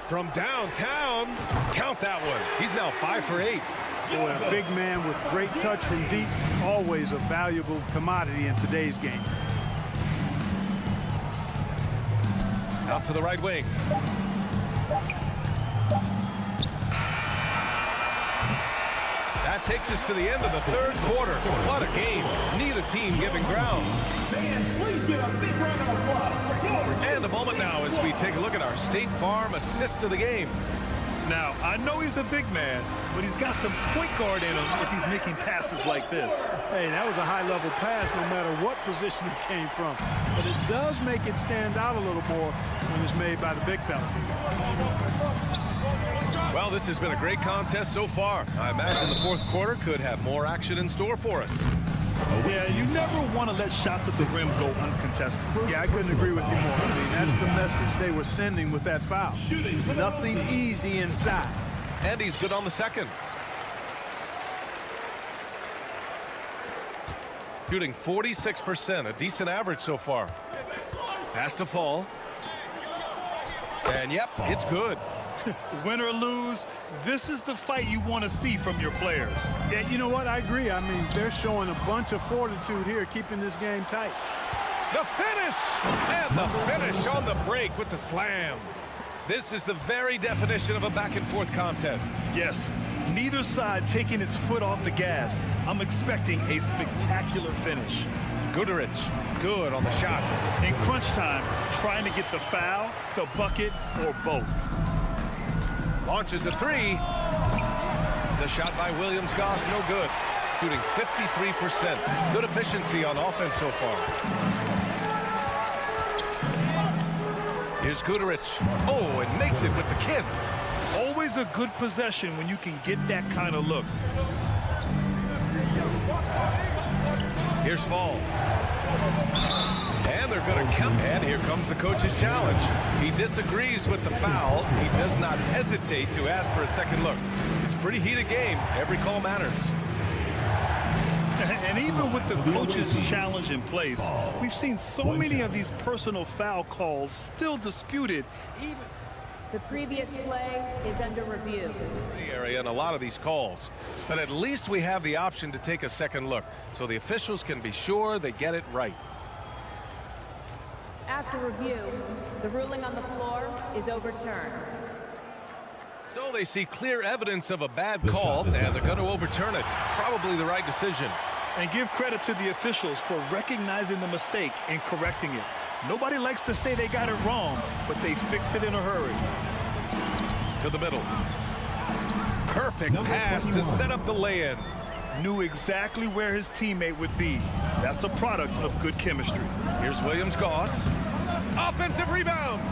From downtown, count that one. He's now 5 for 8. Boy, a big man with great touch from deep, always a valuable commodity in today's game. Out to the right wing. That takes us to the end of the third quarter. What a game. Neither team giving ground. Please give a big round of applause for yours. And a moment now as we take a look at our State Farm assist of the game. Now, I know he's a big man, but he's got some point guard in him if he's making passes like this. Hey, that was a high-level pass no matter what position it came from. But it does make it stand out a little more when it's made by the big fella. Well, this has been a great contest so far. I imagine the fourth quarter could have more action in store for us. Yeah, you never want to let shots at the rim go uncontested. Yeah, I couldn't agree with you more. I mean, that's the message they were sending with that foul. Nothing easy inside. And he's good on the second. Shooting 46%, a decent average so far. Pass to Fall. And yep, it's good. Win or lose, this is the fight you want to see from your players. Yeah, you know what? I agree. I mean, they're showing a bunch of fortitude here, keeping this game tight. The finish! And the finish on the break with the slam. This is the very definition of a back-and-forth contest. Yes, neither side taking its foot off the gas. I'm expecting a spectacular finish. Guduric, good on the shot. In crunch time, trying to get the foul, the bucket, or both. Launches a three. The shot by Williams-Goss, no good. Shooting 53%. Good efficiency on offense so far. Here's Guduric. Oh, and makes it with the kiss. Always a good possession when you can get that kind of look. Here's Fall. And they're going to count. And here comes the coach's challenge. He disagrees with the foul. He does not hesitate to ask for a second look. It's a pretty heated game. Every call matters. And even with the coach's challenge in place, we've seen so many of these personal foul calls still disputed. The previous play is under review. The area and a lot of these calls. But at least we have the option to take a second look, so the officials can be sure they get it right. After review, the ruling on the floor is overturned. So they see clear evidence of a bad call, and they're going to overturn it. Probably the right decision. And give credit to the officials for recognizing the mistake and correcting it. Nobody likes to say they got it wrong, but they fixed it in a hurry. To the middle. Perfect pass to set up the lay-in. Knew exactly where his teammate would be. That's a product of good chemistry. Here's Williams-Goss. Offensive rebound.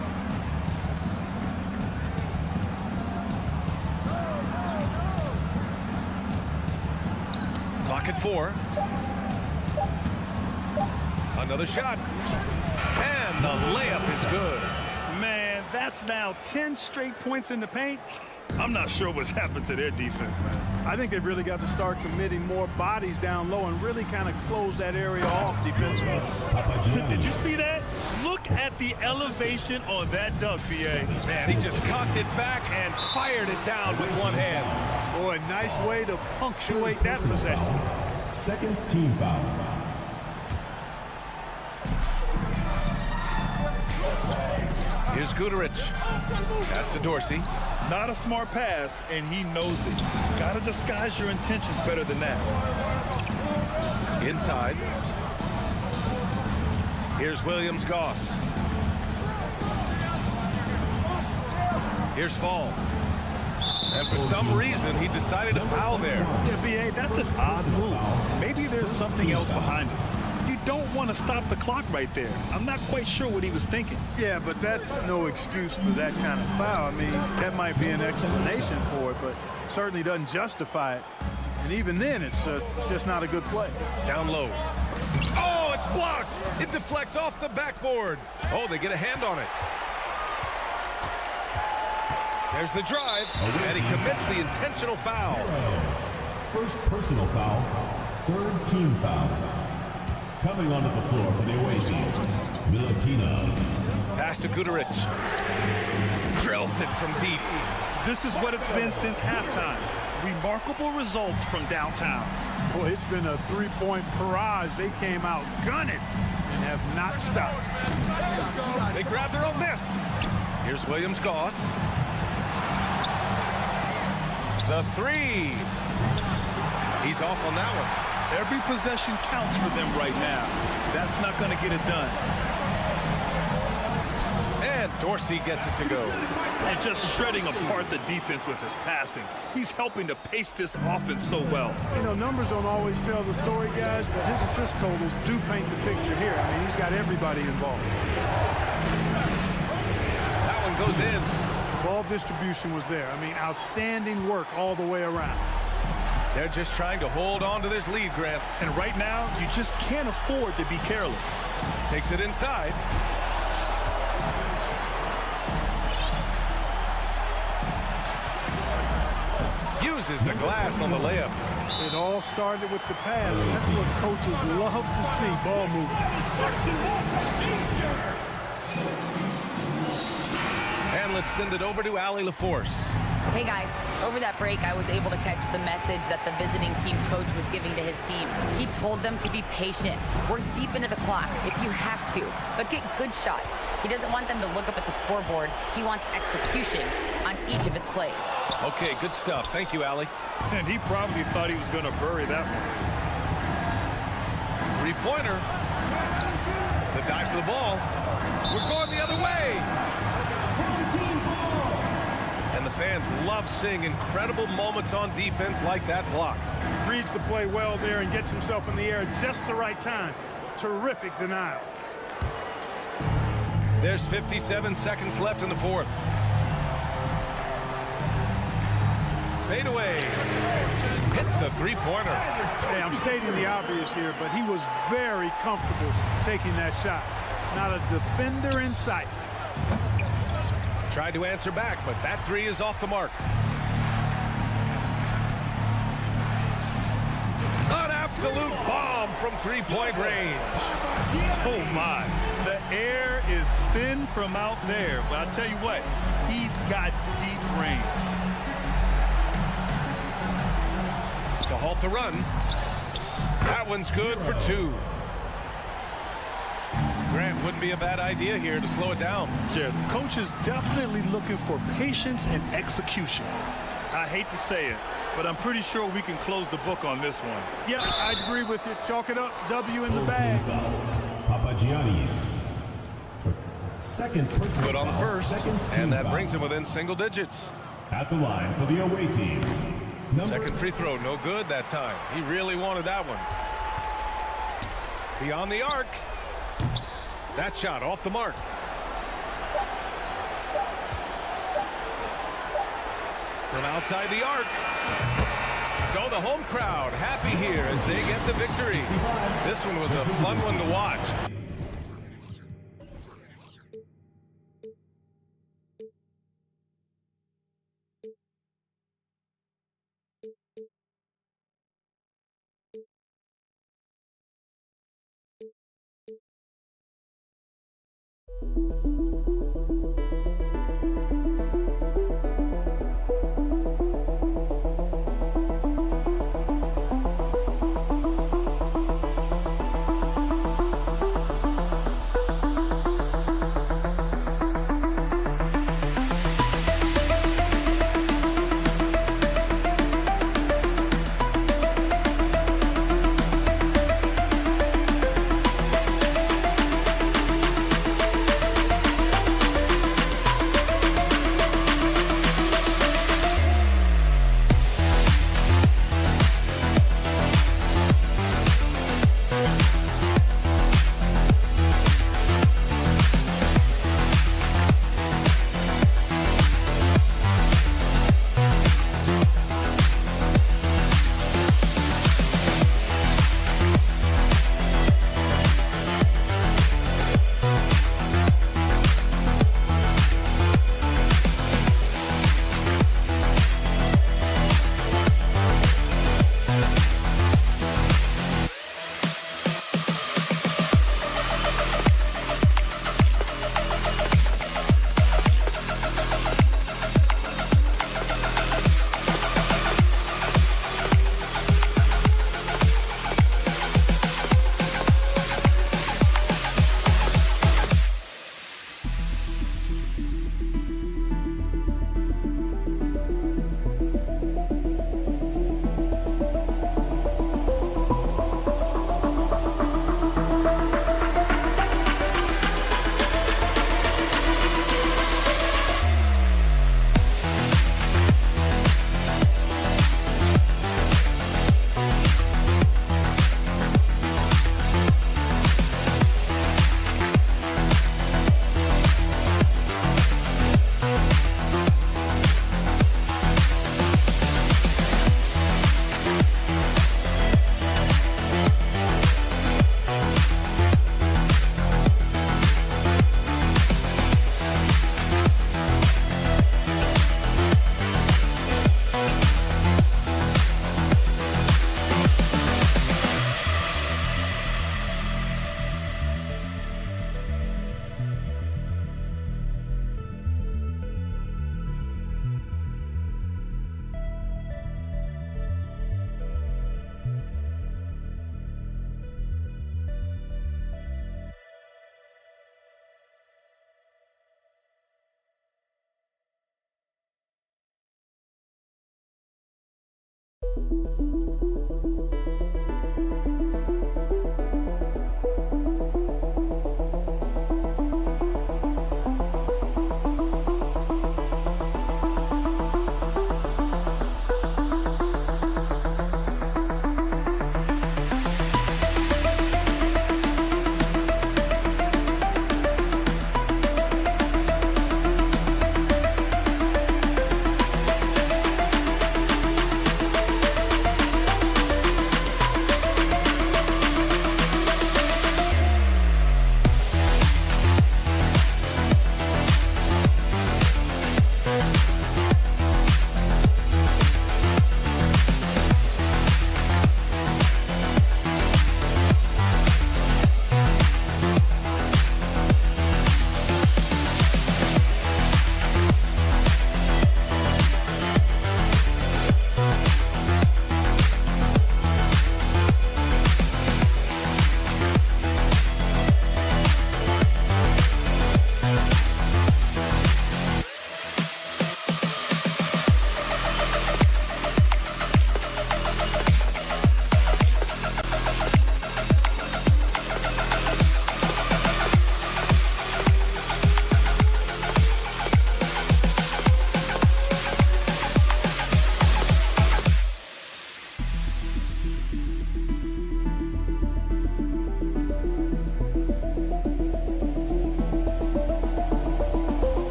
Clock at 4. Another shot. And the layup is good. Man, that's now 10 straight points in the paint. I'm not sure what's happened to their defense, man. I think they've really got to start committing more bodies down low and really kind of close that area off defensively. Did you see that? Look at the elevation on that dunk, B.A. Man, he just cocked it back and fired it down with one hand. Boy, nice way to punctuate that possession. Second team foul. Here's Guduric. Pass to Dorsey. Not a smart pass, and he knows it. Got to disguise your intentions better than that. Inside. Here's Williams-Goss. Here's Fall. And for some reason, he decided to foul there. Yeah, B.A., that's an odd move. Maybe there's something else behind it. You don't want to stop the clock right there. I'm not quite sure what he was thinking. Yeah, but that's no excuse for that kind of foul. I mean, that might be an explanation for it, but certainly doesn't justify it. And even then, it's just not a good play. Down low. Oh, it's blocked. It deflects off the backboard. Oh, they get a hand on it. There's the drive, and he commits the intentional foul. First personal foul, third team foul. Coming onto the floor for the away team, Milutinov. Pass to Guduric. Drills it from deep. This is what it's been since halftime. Remarkable results from downtown. Boy, it's been a three-point barrage. They came out gunning and have not stopped. They grab their own miss. Here's Williams-Goss. The three. He's off on that one. Every possession counts for them right now. That's not going to get it done. And Dorsey gets it to go. And just shredding apart the defense with his passing. He's helping to pace this offense so well. You know, numbers don't always tell the story, guys, but his assist totals do paint the picture here. I mean, he's got everybody involved. That one goes in. Ball distribution was there. I mean, outstanding work all the way around. They're just trying to hold on to this lead, Grant. And right now, you just can't afford to be careless. Takes it inside. Uses the glass on the layup. It all started with the pass. That's what coaches love to see, ball movement. And let's send it over to Allie LaForce. Hey guys, over that break I was able to catch the message that the visiting team coach was giving to his team. He told them to be patient, work deep into the clock if you have to, but get good shots. He doesn't want them to look up at the scoreboard. He wants execution on each of its plays. Okay, good stuff. Thank you, Allie. And he probably thought he was going to bury that one. Three-pointer. The dive for the ball. We're going the other way. And the fans love seeing incredible moments on defense like that block. Reads the play well there and gets himself in the air at just the right time. Terrific denial. There's 57 seconds left in the fourth. Fade away. Hits the three-pointer. Hey, I'm stating the obvious here, but he was very comfortable taking that shot. Not a defender in sight. Tried to answer back, but that three is off the mark. An absolute bomb from three-point range. Oh, my. The air is thin from out there. But I'll tell you what, he's got deep range. To halt the run. That one's good for two. Grant, wouldn't be a bad idea here to slow it down. Yeah, the coach is definitely looking for patience and execution. I hate to say it, but I'm pretty sure we can close the book on this one. Yeah, I agree with you. Chalk it up. W in the bag. Papagiannis. Second personal Good on the foul, first, and that brings him within single digits. At the line for the away team. Second free throw, no good that time. He really wanted that one. Beyond the arc. That shot off the mark. From outside the arc. So the home crowd happy here as they get the victory. This one was a fun one to watch.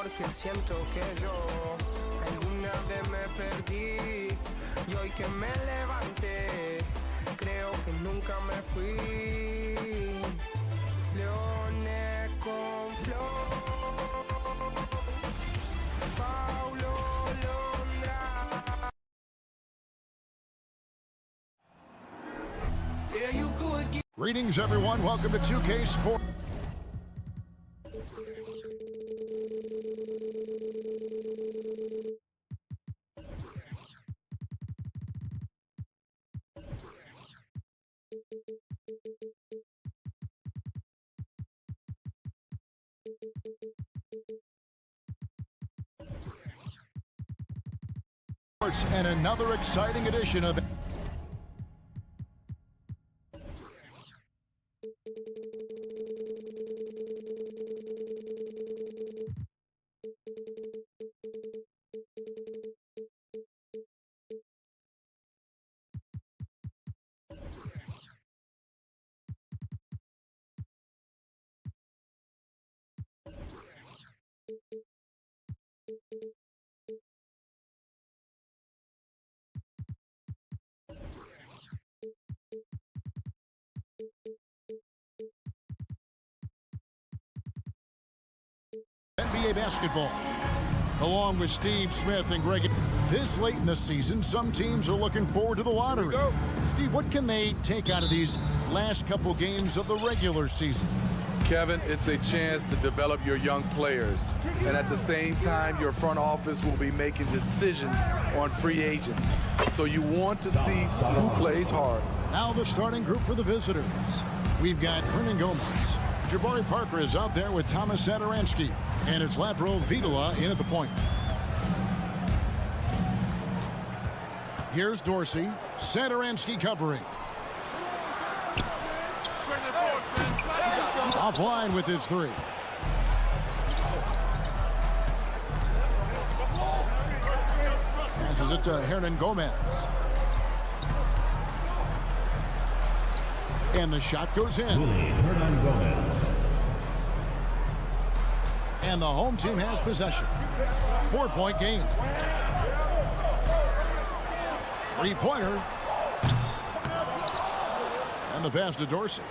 porque siento que yo alguna vez me perdí y hoy que me levanté creo que nunca me fui. Leones con flor, Paulo Londra. There you go again. Greetings, everyone. Welcome to 2K Sports. And another exciting edition of NBA basketball. Along with Steve Smith and Greg, this late in the season, some teams are looking forward to the lottery. Steve, what can they take out of these last couple games of the regular season? Kevin, it's a chance to develop your young players. And at the same time, your front office will be making decisions on free agents. So you want to see who plays hard. Now the starting group for the visitors. We've got Hernan Gomez. Jabari Parker is out there with Thomas Satoransky. And it's Lapro Vitola in at the point. Here's Dorsey. Satoransky covering. Offline with his three. Passes it to Hernan Gomez. And the shot goes in. Hernan Gomez. And the home team has possession. 4-point game. Three-pointer. And the pass to Dorsey.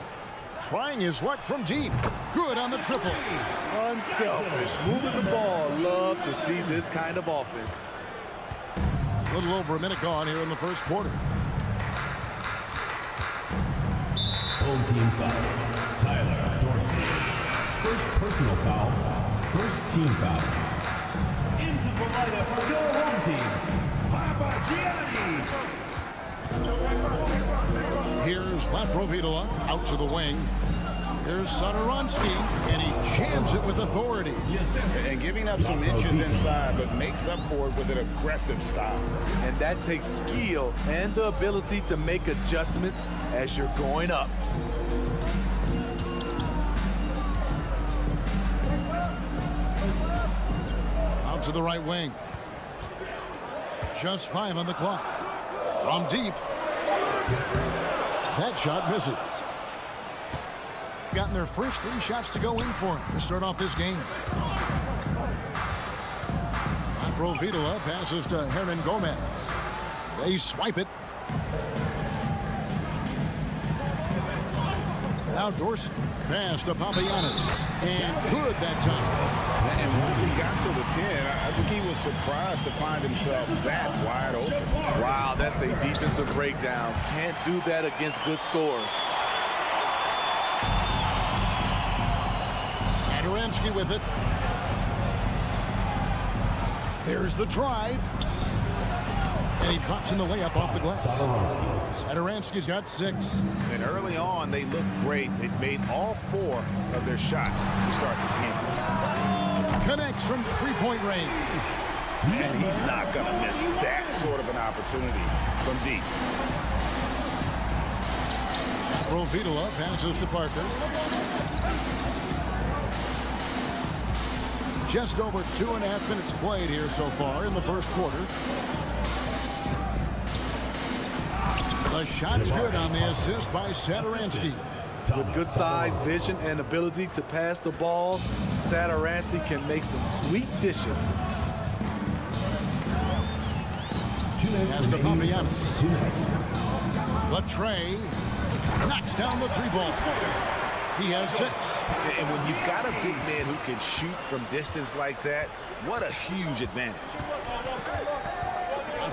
Trying his luck from deep. Good on the triple. Unselfish. Moving the ball. Love to see this kind of offense. A little over a minute gone here in the first quarter. Home team foul. Tyler Dorsey. First personal foul. First team foul. Into the lineup for your home team. Papa Giannis. Here's Lapro Vitola out to the wing. Here's Satoransky, and he jams it with authority. And giving up some inches inside, but makes up for it with an aggressive style. And that takes skill and the ability to make adjustments as you're going up. Out to the right wing. Just 5 on the clock. From deep. That shot misses. Gotten their first 3 shots to go in for him to start off this game. Lapro Vitola passes to Hernan Gomez. They swipe it. Now Dorsey. Pass to Papagiannis. And good that time. And once he got to the 10, I think he was surprised to find himself that wide open. Wow, that's a defensive breakdown. Can't do that against good scores. Satoransky with it. There's the drive. And he drops in the layup off the glass. Satoransky's got 6. And early on, they looked great. They made all 4 of their shots to start this game. Connects from 3-point range. And he's not going to miss that sort of an opportunity from deep. Lapro Vitola passes to Parker. Just over 2.5 minutes played here so far in the first quarter. The shot's good on the assist by Satoransky. With good size, vision, and ability to pass the ball, Satoransky can make some sweet dishes. As to Papagiannis. The tray knocks down the three ball. He has 6. And when you've got a big man who can shoot from distance like that, what a huge advantage.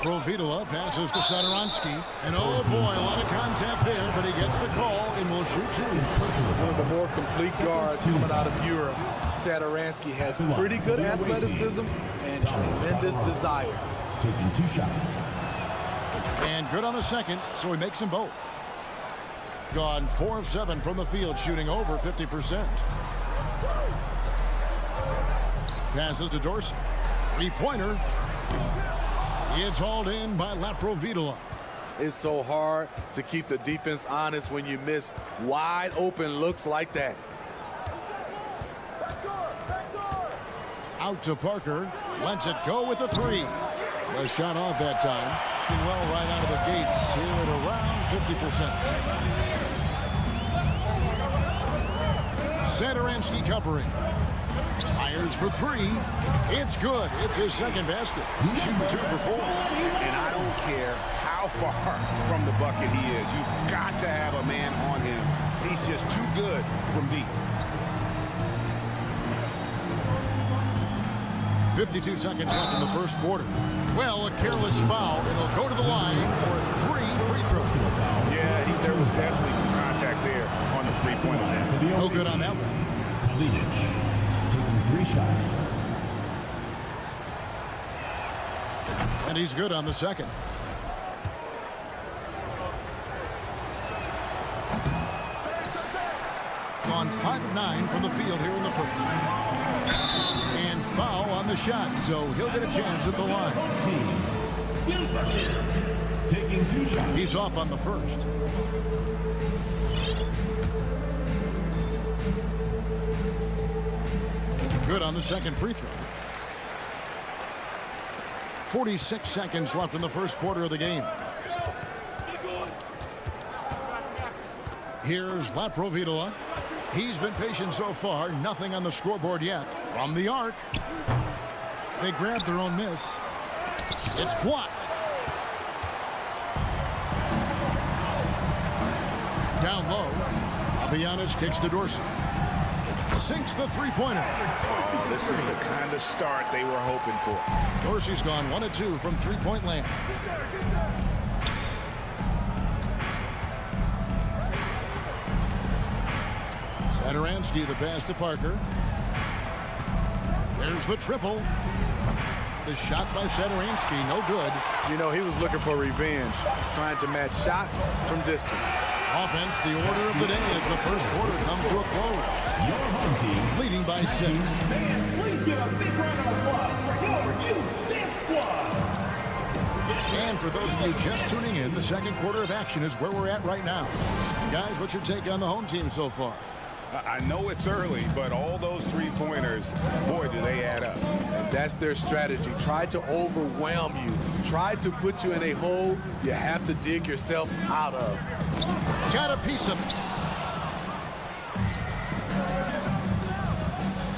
Provitola passes to Satoransky. And oh boy, a lot of contact there, but he gets the call and will shoot 2. One of the more complete guards coming out of Europe. Satoransky has pretty good athleticism and tremendous desire. Taking 2 shots. And good on the second, so he makes them both. Gone 4 of 7 from the field, shooting over 50%. Passes to Dorsey. 3-pointer. It's hauled in by Laprovitola. It's so hard to keep the defense honest when you miss wide open looks like that. Out to Parker. Lets it go with a 3. The shot off that time. Well, right out of the gates here at around 50%. Satoransky covering. Fires for 3. It's good. It's his second basket. He's shooting 2 for 4. And I don't care how far from the bucket he is. You've got to have a man on him. He's just too good from deep. 52 seconds left in the first quarter. Well, a careless foul, and he'll go to the line for 3 free throws. Yeah, there was definitely some contact there on the three-point attempt. No good on that one. Kalinic taking 3 shots. And he's good on the second. Gone 5 of 9 from the field here in the first. And foul on the shot, so he'll get a chance at the line. Taking 2 shots. He's off on the first. Good on the second free throw. 46 seconds left in the first quarter of the game. Here's Laprovitola. He's been patient so far. Nothing on the scoreboard yet. From the arc. They grabbed their own miss. It's blocked. Down low. Papagiannis kicks to Dorsey. Sinks the three-pointer. This is the kind of start they were hoping for. Dorsey's gone 1 of 2 from three-point land. Satoransky, the pass to Parker. There's the triple. The shot by Satoransky, no good. You know, he was looking for revenge, trying to match shots from distance. Offense, the order of the day as the first quarter comes to a close. Your home team leading by 6. Please give a big round of applause for your youth dance squad. And for those of you just tuning in, the second quarter of action is where we're at right now. Guys, what's your take on the home team so far? I know it's early, but all those three-pointers, boy, do they add up. And that's their strategy. Try to overwhelm you. Try to put you in a hole you have to dig yourself out of. Got a piece of it.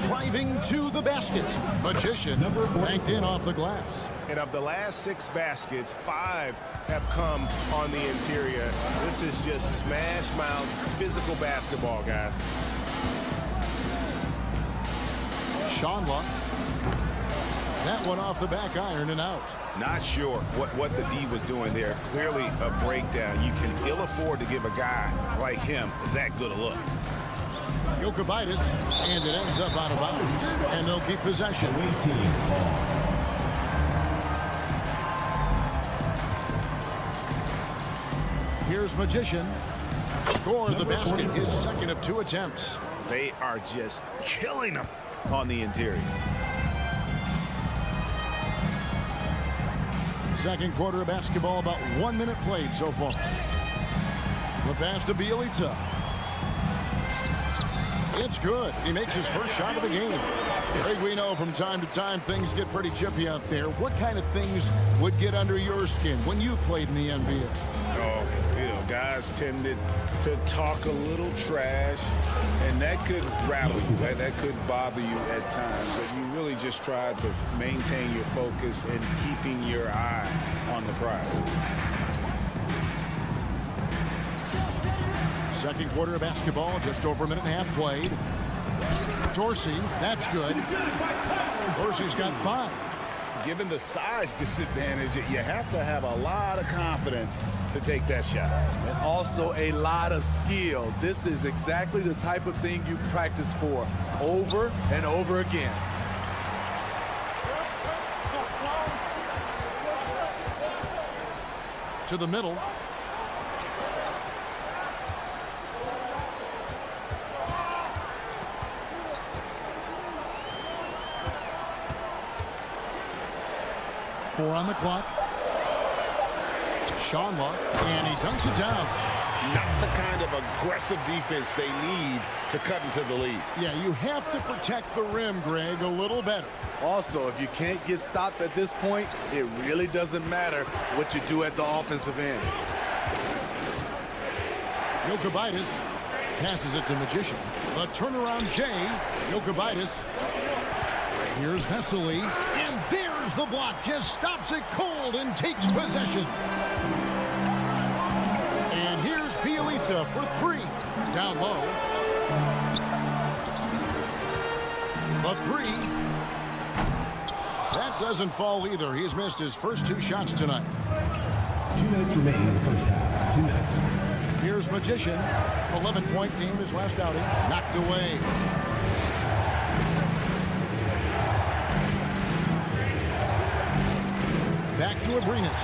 Driving to the basket. Magician banked in off the glass. And of the last 6 baskets, 5 have come on the interior. This is just smash mouth physical basketball, guys. Shanla. That one off the back iron and out. Not sure what the D was doing there. Clearly a breakdown. You can ill afford to give a guy like him that good a look. Jokubaitis, and it ends up out of bounds. And they'll keep possession. Here's Magician. Scored the basket, his second of 2 attempts. They are just killing him on the interior. Second quarter of basketball, about 1 minute played so far. The pass to Bielitsa. It's good. He makes his first shot of the game. Greg, we know from time to time things get pretty chippy out there. What kind of things would get under your skin when you played in the NBA? Oh, guys tended to talk a little trash, and that could rattle you. That could bother you at times. But you really just try to maintain your focus and keeping your eye on the prize. Second quarter of basketball, just over a minute and a half played. Dorsey, that's good. Dorsey's got 5. Given the size disadvantage, you have to have a lot of confidence to take that shot. And also a lot of skill. This is exactly the type of thing you practice for over and over again. To the middle. Four on the clock. Shanla, and he dunks it down. Not the kind of aggressive defense they need to cut into the lead. Yeah, you have to protect the rim, Greg, a little better. Also, if you can't get stops at this point, it really doesn't matter what you do at the offensive end. Jokubaitis passes it to Magician. The turnaround Jay. Jokubaitis. Here's Vesely. And there's the block. Just stops it cold and takes possession. And here's Bielitsa for 3. Down low. The 3. That doesn't fall either. He's missed his first 2 shots tonight. 2 minutes remaining in the first half. 2 minutes. Here's Magician. 11-point game his last outing. Knocked away. Back to Abrinas.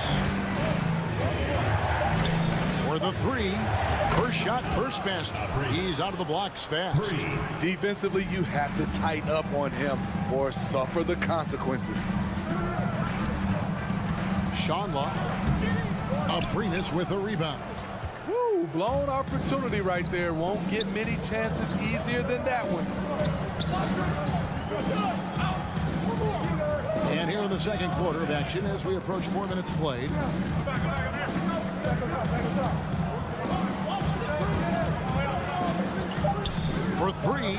For the 3. First shot, first basket. He's out of the blocks fast. Defensively, you have to tighten up on him or suffer the consequences. Shanla. Abrinas with a rebound. Woo, blown opportunity right there. Won't get many chances easier than that one. And here in the second quarter of action as we approach 4 minutes played. For 3.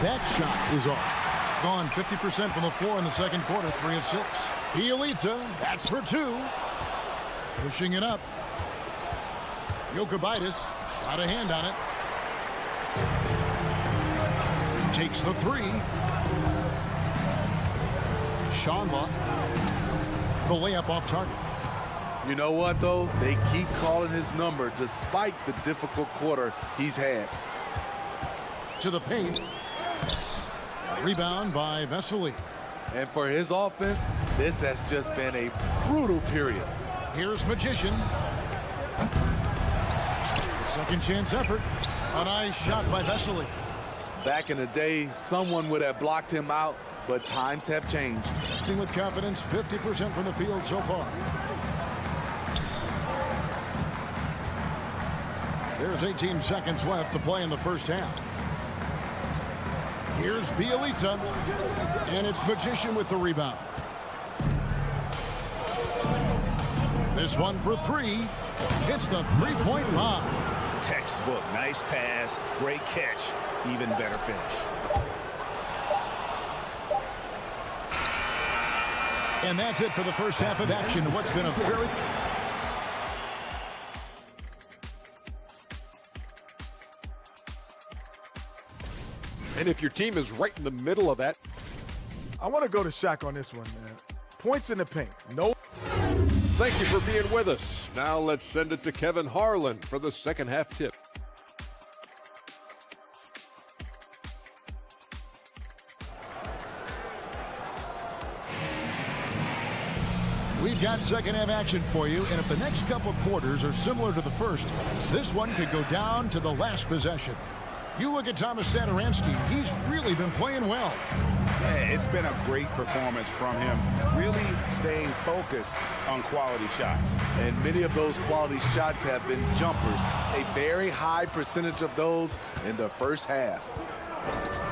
That shot is off. Gone 50% from the floor in the second quarter, 3 of 6. Bielitsa, that's for 2. Pushing it up. Jokubaitis got a hand on it. Takes the 3. Shanla, the layup off target. You know what, though? They keep calling his number despite the difficult quarter he's had. To the paint. Rebound by Vesely. And for his offense, this has just been a brutal period. Here's Magician. Second chance effort. A nice shot by Vesely. Back in the day, someone would have blocked him out, but times have changed. With confidence, 50% from the field so far. There's 18 seconds left to play in the first half. Here's Bielitsa, and it's Magician with the rebound. This one for 3. It's the 3-point line. Textbook, nice pass, great catch, even better finish. And that's it for the first half of action. What's been a very... And if your team is right in the middle of that. I want to go to Shaq on this one, man. Points in the paint. No. Thank you for being with us. Now let's send it to Kevin Harlan for the second half tip. We've got second half action for you, and if the next couple quarters are similar to the first, this one could go down to the last possession. You look at Thomas Satoransky, he's really been playing well. Yeah, it's been a great performance from him, really staying focused on quality shots. And many of those quality shots have been jumpers, a very high percentage of those in the first half.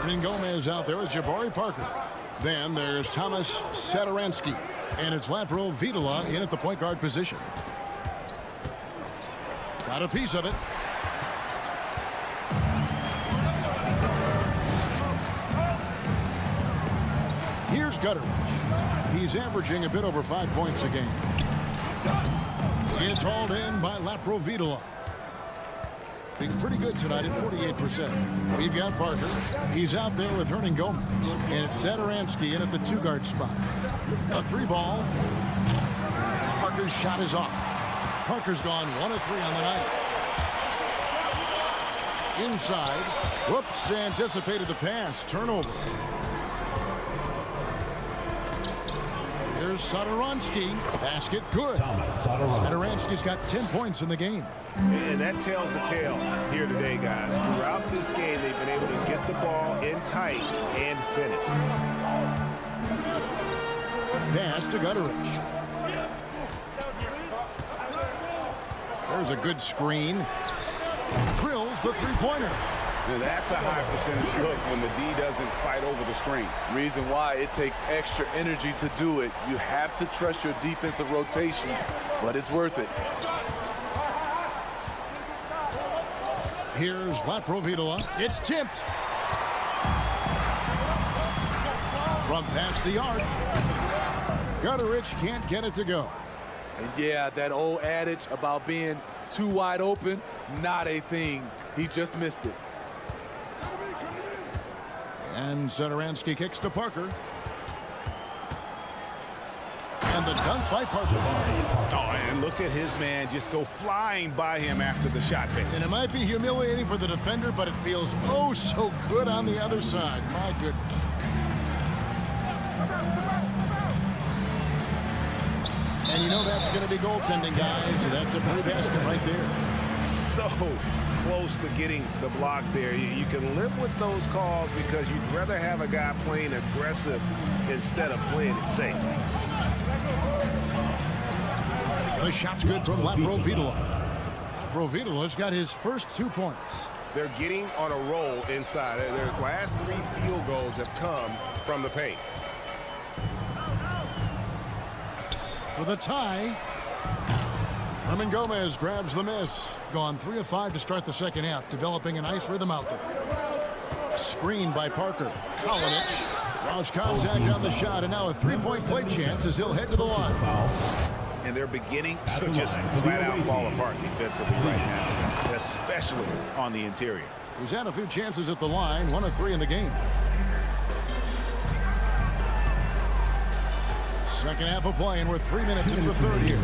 Hernan Gomez out there with Jabari Parker. Then there's Thomas Satoransky. And it's Lapro Vitola in at the point guard position. Got a piece of it. Here's Gutteridge. He's averaging a bit over 5 points a game. It's hauled in by Lapro Vitola. Being pretty good tonight at 48%. We've got Parker. He's out there with Hernan Gomez. And it's Satoransky in at the 2-guard spot. A 3-ball. Parker's shot is off. Parker's gone 1 of 3 on the night. Inside. Whoops, anticipated the pass. Turnover. Here's Satoransky. Basket good. Satoransky's got 10 points in the game. And that tells the tale here today, guys. Throughout this game, they've been able to get the ball in tight and finish. Pass to Gutteridge. There's a good screen. Drills the three-pointer. Now that's a high percentage look when the D doesn't fight over the screen. Reason why it takes extra energy to do it. You have to trust your defensive rotations, but it's worth it. Here's Lapro Vitola. It's tipped. From past the arc. Gutteridge can't get it to go. And yeah, that old adage about being too wide open, not a thing. He just missed it. And Satoransky kicks to Parker. And the dunk by Parker. Oh, and look at his man just go flying by him after the shot fake. And it might be humiliating for the defender, but it feels oh so good on the other side. My goodness. And you know that's going to be goaltending, guys. So that's a free basket right there. So close to getting the block there. You can live with those calls because you'd rather have a guy playing aggressive instead of playing it safe. The shot's good from Lapro Vitola. Lapro Vitola's got his first 2 points. They're getting on a roll inside. Their last 3 field goals have come from the paint. For the tie, Hernan Gomez grabs the miss. Gone 3 of 5 to start the second half, developing a nice rhythm out there. Screened by Parker. Kalinic draws contact on the shot, and now a 3-point play chance as he'll head to the line. And they're beginning to just flat out fall apart defensively right now, especially on the interior. He's had a few chances at the line, 1 of 3 in the game. Second half of play, and we're 3 minutes into the third here.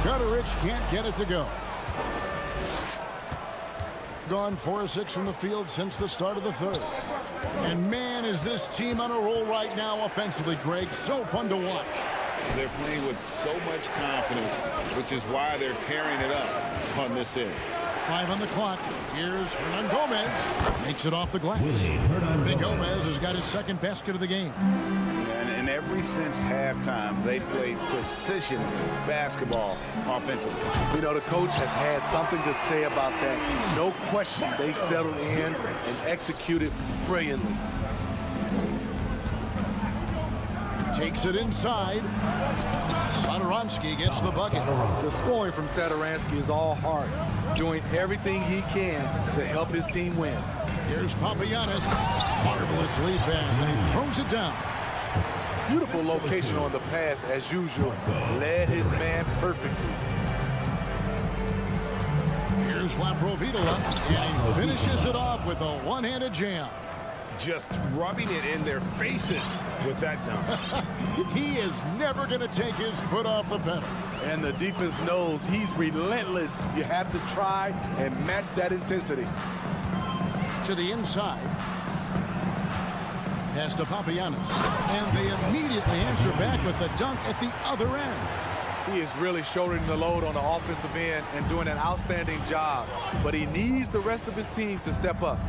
Gutteridge can't get it to go. Gone 4 of 6 from the field since the start of the third. And man, is this team on a roll right now offensively, Greg. So fun to watch. They're playing with so much confidence, which is why they're tearing it up on this end. 5 on the clock. Here's Hernan Gomez. Makes it off the glass. Hernan Gomez has got his second basket of the game. And ever since halftime, they played precision basketball offensively. You know, the coach has had something to say about that. No question, they've settled in and executed brilliantly. Takes it inside. Satoransky gets the bucket. The scoring from Satoransky is all heart, doing everything he can to help his team win. Here's Papagiannis. Marvelous lead pass, and he throws it down. Beautiful location on the pass, as usual. Led his man perfectly. Here's Lapro Vitola, and he finishes it off with a one-handed jam. Just rubbing it in their faces with that dunk. He is never going to take his foot off the pedal. And the defense knows he's relentless. You have to try and match that intensity. To the inside. Pass to Papagiannis. And they immediately answer back with the dunk at the other end. He is really shouldering the load on the offensive end and doing an outstanding job. But he needs the rest of his team to step up.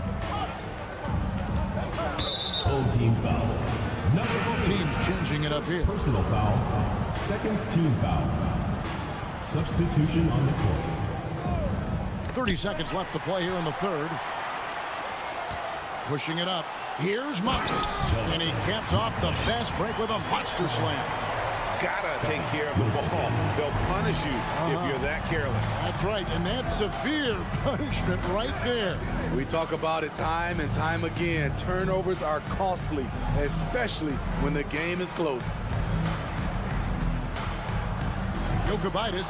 Old team foul. Both teams changing it up here. Personal foul. Second team foul. Substitution on the court. 30 seconds left to play here in the third. Pushing it up. Here's Mott. And he caps off the fast break with a monster slam. Gotta take care of the ball. They'll punish you if you're that careless. That's right, and that's severe punishment right there. We talk about it time and time again. Turnovers are costly, especially when the game is close. Jokubaitis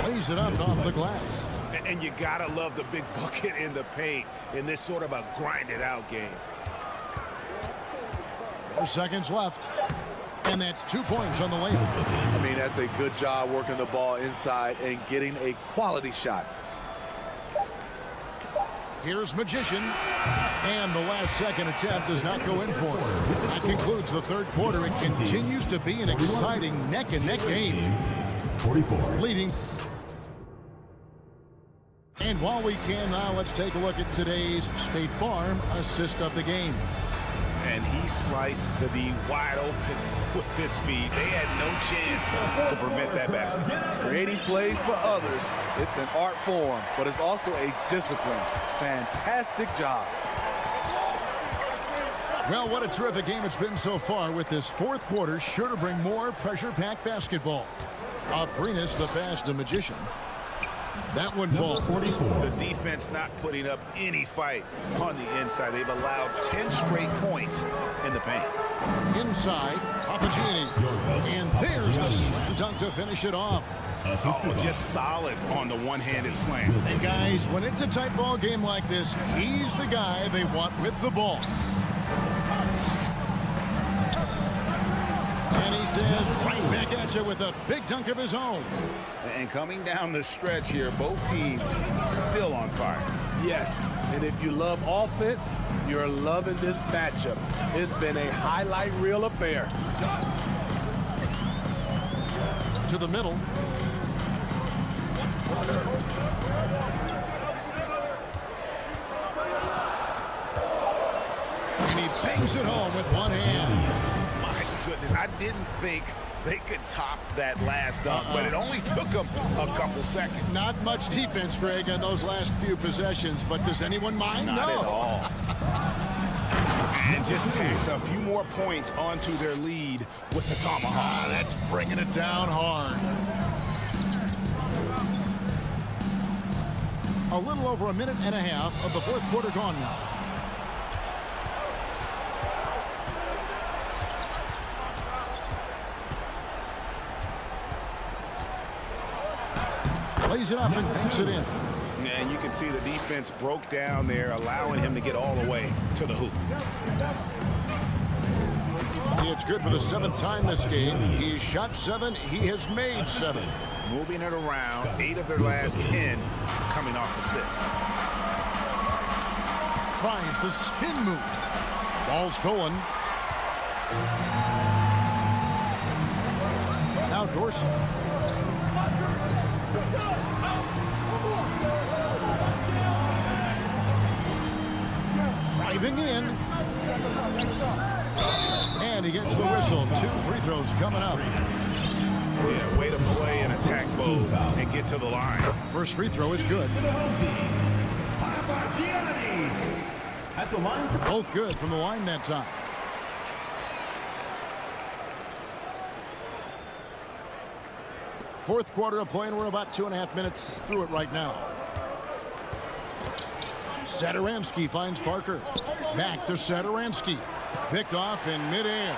lays it up off the glass. And you gotta love the big bucket in the paint in this sort of a grinded-out game. 4 seconds left. And that's 2 points on the layup. I mean, that's a good job working the ball inside and getting a quality shot. Here's Magician. And the last second attempt does not go in for him. That concludes the third quarter. It continues to be an exciting neck-and-neck game. 44. Leading. And while we can now, let's take a look at today's State Farm assist of the game. And he sliced the D wide open with his feet. They had no chance to prevent that basket. Creating plays for others, it's an art form, but it's also a discipline. Fantastic job. Well, what a terrific game it's been so far, with this fourth quarter sure to bring more pressure-packed basketball. Aprinas the pass to Magician. That one falls. The defense not putting up any fight on the inside. They've allowed 10 straight points in the paint. Inside, Papagianni. And there's the slam dunk to finish it off. Oh, just solid on the one-handed slam. And guys, when it's a tight ball game like this, he's the guy they want with the ball. And he says right back at you with a big dunk of his own. And coming down the stretch here, both teams still on fire. Yes, and if you love offense, you're loving this matchup. It's been a highlight reel affair. To the middle. And he bangs it home with one hand. Goodness, I didn't think they could top that last dunk, but it only took them a couple seconds. Not much defense, Greg, on those last few possessions, but does anyone mind? Not at all. And just takes a few more points onto their lead with the tomahawk. That's bringing it down hard. A little over a minute and a half of the fourth quarter gone now. Lays it up and banks it in. And you can see the defense broke down there, allowing him to get all the way to the hoop. It's good for the 7th time this game. He's shot 7. He has made 7. Moving it around, 8 of their last 10 coming off assists. Tries the spin move. Ball stolen. Now Dorsey. Driving in. And he gets the whistle. 2 free throws coming up. Yeah, way to play in attack mode and get to the line. First free throw is good. Both good from the line that time. Fourth quarter of play, and we're about 2.5 minutes through it right now. Satoransky finds Parker. Back to Satoransky. Picked off in midair.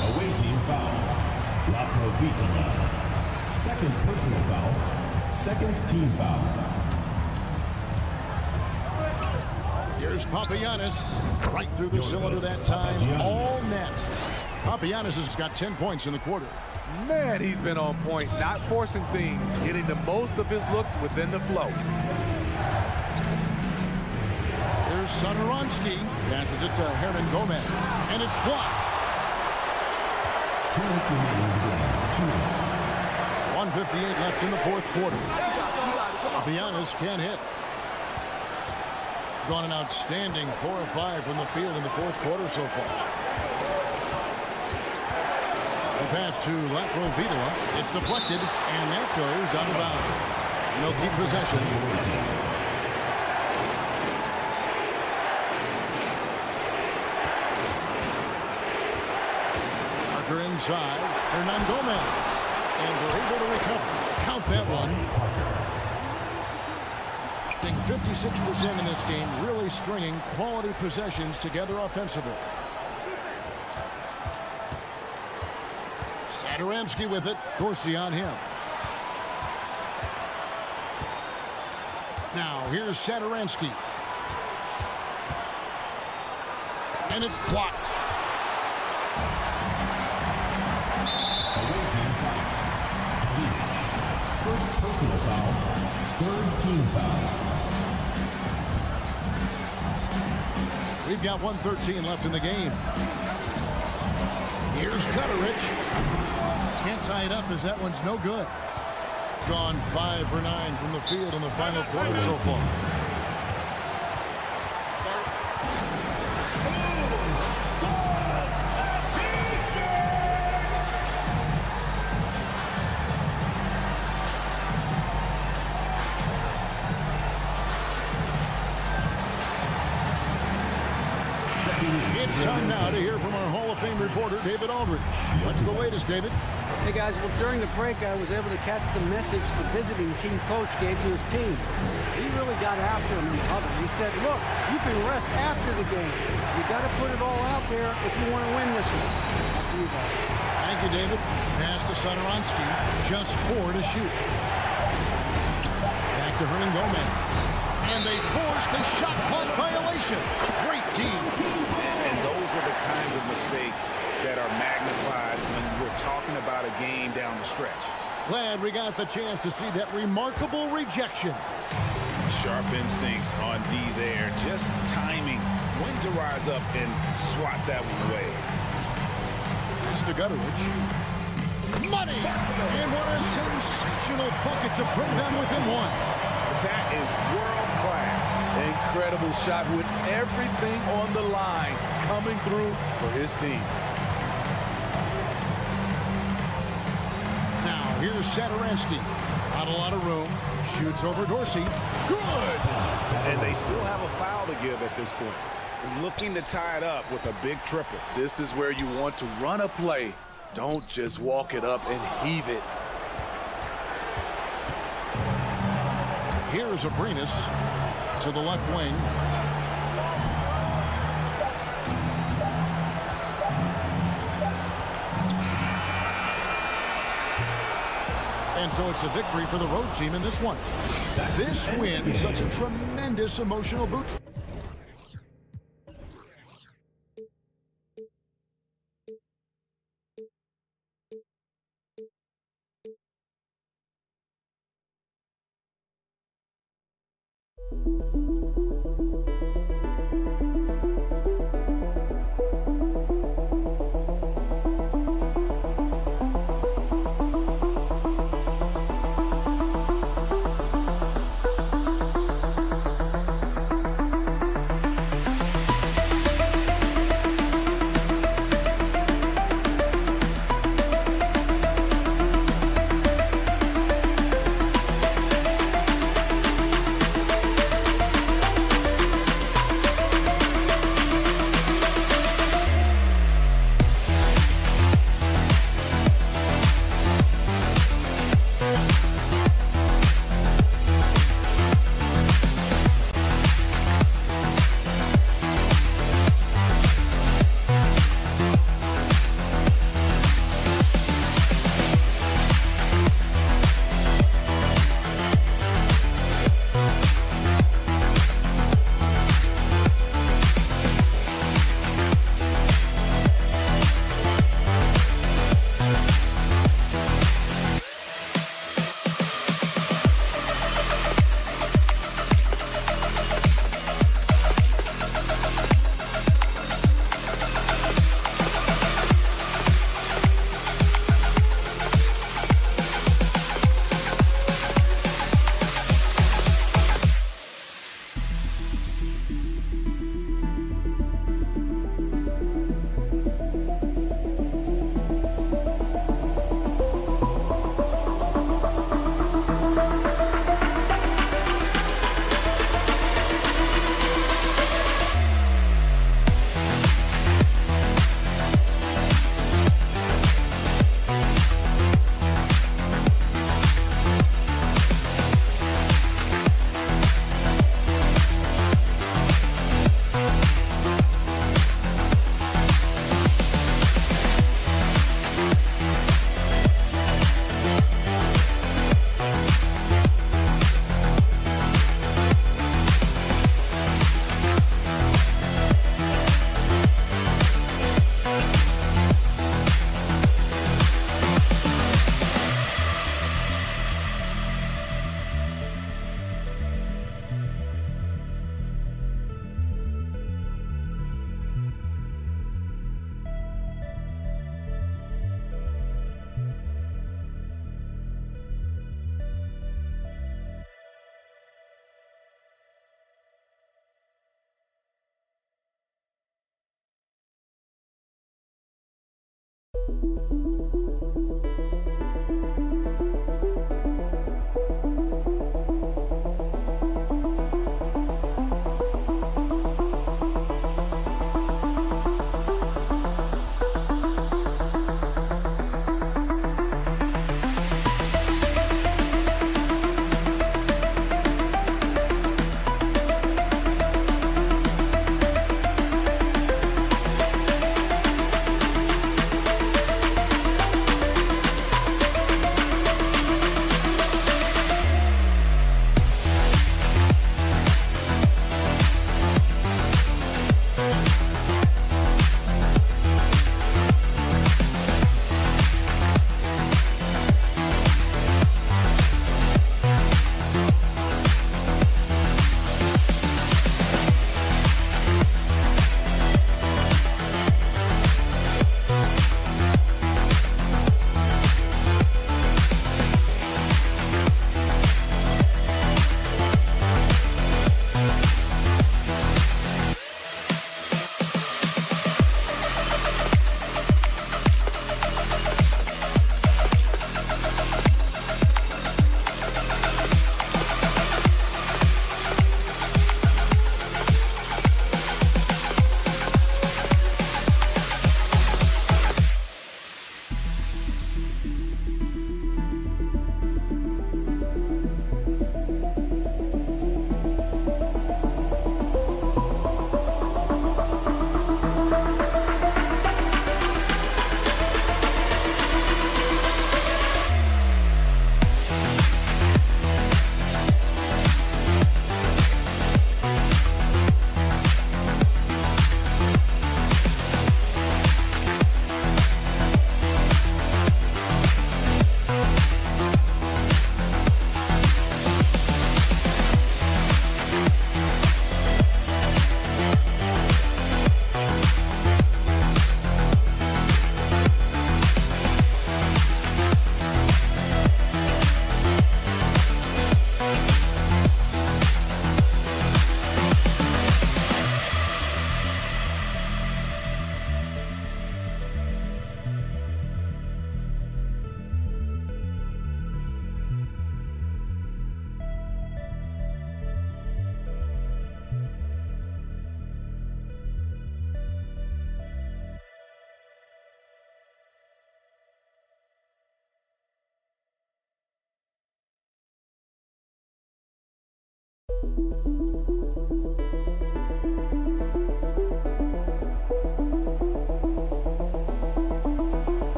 Away team foul. La Provitola. Second personal foul. Second team foul. Here's Papagiannis. Right through the cylinder that time. All net. Papagiannis has got 10 points in the quarter. Man, he's been on point, not forcing things, getting the most of his looks within the flow. Here's Satoransky. Passes it to Hernan Gomez. And it's blocked. 2 minutes remaining in the game. 2 minutes. 1:58 left in the fourth quarter. Papagiannis can't hit. Gone an outstanding 4 of 5 from the field in the fourth quarter so far. The pass to La Provitola. It's deflected, and that goes out of bounds. They'll keep possession. inside. Hernan Gomez. And they're able to recover. Count that one. Being 56% in this game, really stringing quality possessions together offensively. Satoransky with it. Dorsey on him. Now here's Satoransky. And it's blocked. First personal foul, third team foul. We've got 1:13 left in the game. Here's Gutterich. Can't tie it up as that one's no good. Gone 5 for 9 from the field in the final quarter so far. It's time now to hear from our Hall of Fame reporter, David Aldridge. What's the latest, David? Hey, guys, well, during the break, I was able to catch the message the visiting team coach gave to his team. He really got after him in public. He said, look, you can rest after the game. You got to put it all out there if you want to win this one. Up to you guys. Thank you, David. Pass to Satoransky. Just 4 to shoot. Back to Hernan Gomez. And they force the shot clock violation. Great team. And those are the kinds of mistakes that are magnified when we're talking about a game down the stretch. Glad we got the chance to see that remarkable rejection. Sharp instincts on D there. Just timing when to rise up and swat that one away. Pass to Gutterich. Money! And what a sensational bucket to bring them within one. That is world class. Incredible shot with everything on the line coming through for his team. Now here's Satoransky. Not a lot of room. Shoots over Dorsey. Good! And they still have a foul to give at this point. Looking to tie it up with a big triple. This is where you want to run a play. Don't just walk it up and heave it. Here's Abrinas to the left wing. And so it's a victory for the road team in this one. This win, such a tremendous emotional boost.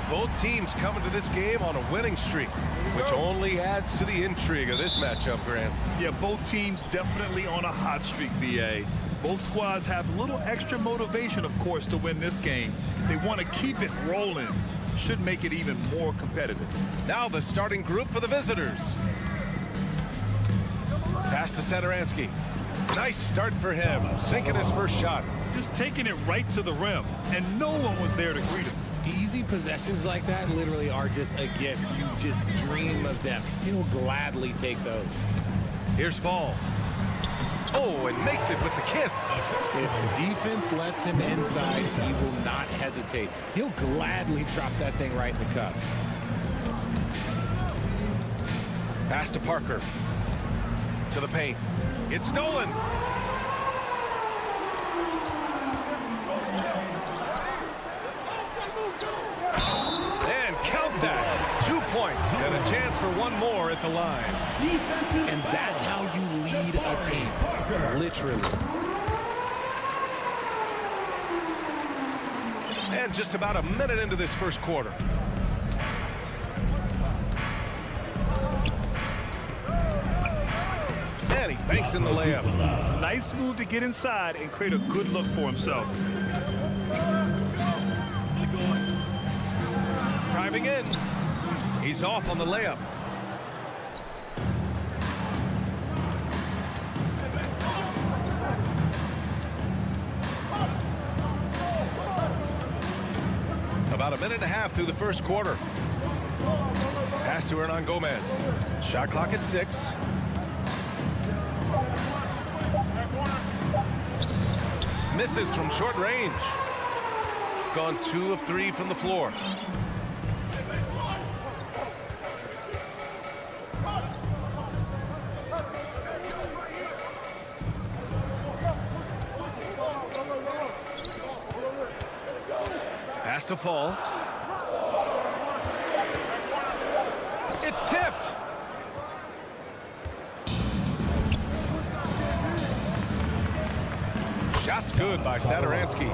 Both teams coming to this game on a winning streak, which only adds to the intrigue of this matchup, Grant. Yeah, both teams definitely on a hot streak, BA. Both squads have a little extra motivation, of course, to win this game. They want to keep it rolling. Should make it even more competitive. Now the starting group for the visitors. Pass to Satoransky. Nice start for him, sinking his first shot. Just taking it right to the rim, and no one was there to greet him. Easy possessions like that literally are just a gift. You just dream of them. He'll gladly take those. Here's Fall. Oh, and makes it with the kiss. If the defense lets him inside, he will not hesitate. He'll gladly drop that thing right in the cup. Pass to Parker. To the paint. It's stolen. And count that. 2 points and a chance for one more at the line. And that's how you lead a team. Literally. And just about a minute into this first quarter. And he banks in the layup. Nice move to get inside and create a good look for himself. Driving in. He's off on the layup. About a minute and a half through the first quarter. Pass to Hernan Gomez. Shot clock at 6. Misses from short range. Gone 2 of 3 from the floor. Pass to Fall. It's tipped. Shot's good by Satoransky.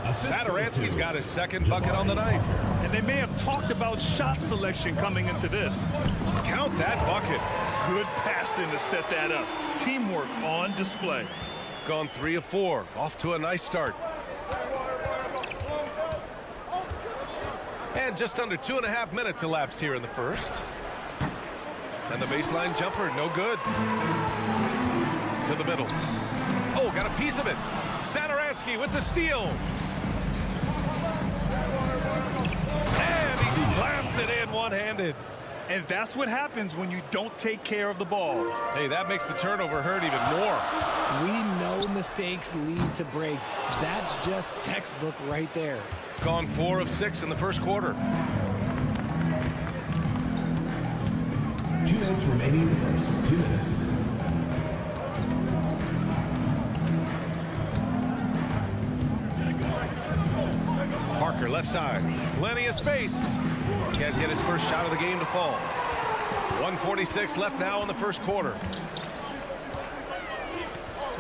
Satoransky's got his second bucket on the night. And they may have talked about shot selection coming into this. Count that bucket. Good passing to set that up. Teamwork on display. Gone 3 of 4. Off to a nice start. And just under 2.5 minutes elapsed here in the first. And the baseline jumper, no good. To the middle. Oh, got a piece of it. Satoransky with the steal. And he slams it in one-handed. And that's what happens when you don't take care of the ball. Hey, that makes the turnover hurt even more. We know mistakes lead to breaks. That's just textbook right there. Gone 4 of 6 in the first quarter. 2 minutes remaining in the first. 2 minutes. Parker left side. Plenty of space. Can't get his first shot of the game to fall. 1:46 left now in the first quarter.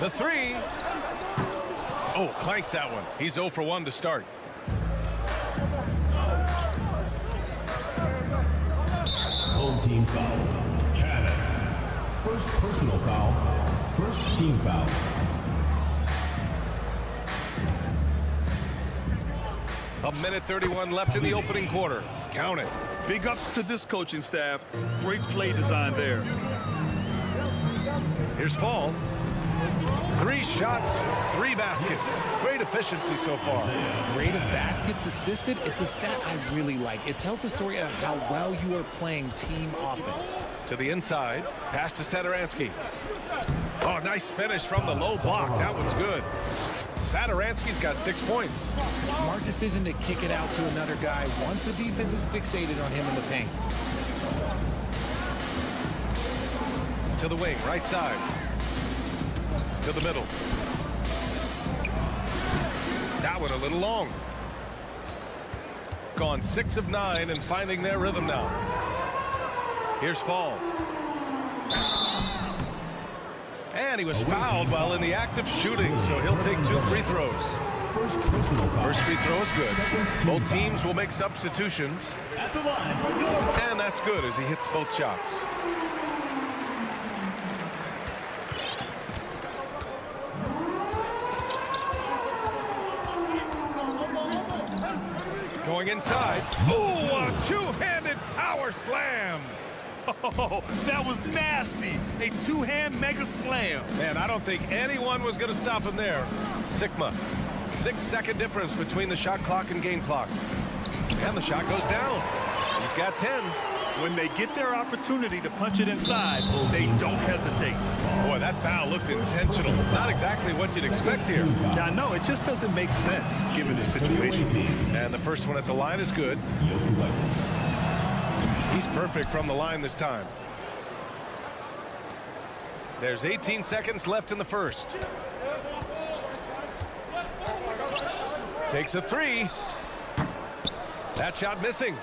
The 3. Oh, clanks that one. He's 0 for 1 to start. Home team foul. Cannon. First personal foul. First team foul. A minute 31 left in the opening quarter. Count it. Big ups to this coaching staff. Great play design there. Here's Fall. 3 shots, 3 baskets. Great efficiency so far. Rate of baskets assisted, it's a stat I really like. It tells the story of how well you are playing team offense. To the inside, pass to Satoransky. Oh, nice finish from the low block. That one's good. Satoransky's got 6 points. Smart decision to kick it out to another guy once the defense is fixated on him in the paint. To the wing, right side. To the middle. That one a little long. Gone 6 of 9 and finding their rhythm now. Here's Fall. And he was fouled while in the act of shooting, so he'll take 2 free throws. First free throw is good. Both teams will make substitutions. And that's good as he hits both shots. Going inside. Ooh, a two-handed power slam. Oh, that was nasty. A 2-hand mega slam. Man, I don't think anyone was going to stop him there. Sigma. 6-second difference between the shot clock and game clock. And the shot goes down. He's got 10. When they get their opportunity to punch it inside, they don't hesitate. Boy, that foul looked intentional. Not exactly what you'd expect here. I know, it just doesn't make sense given the situation. And the first one at the line is good. He's perfect from the line this time. There's 18 seconds left in the first. Takes a three. That shot missing.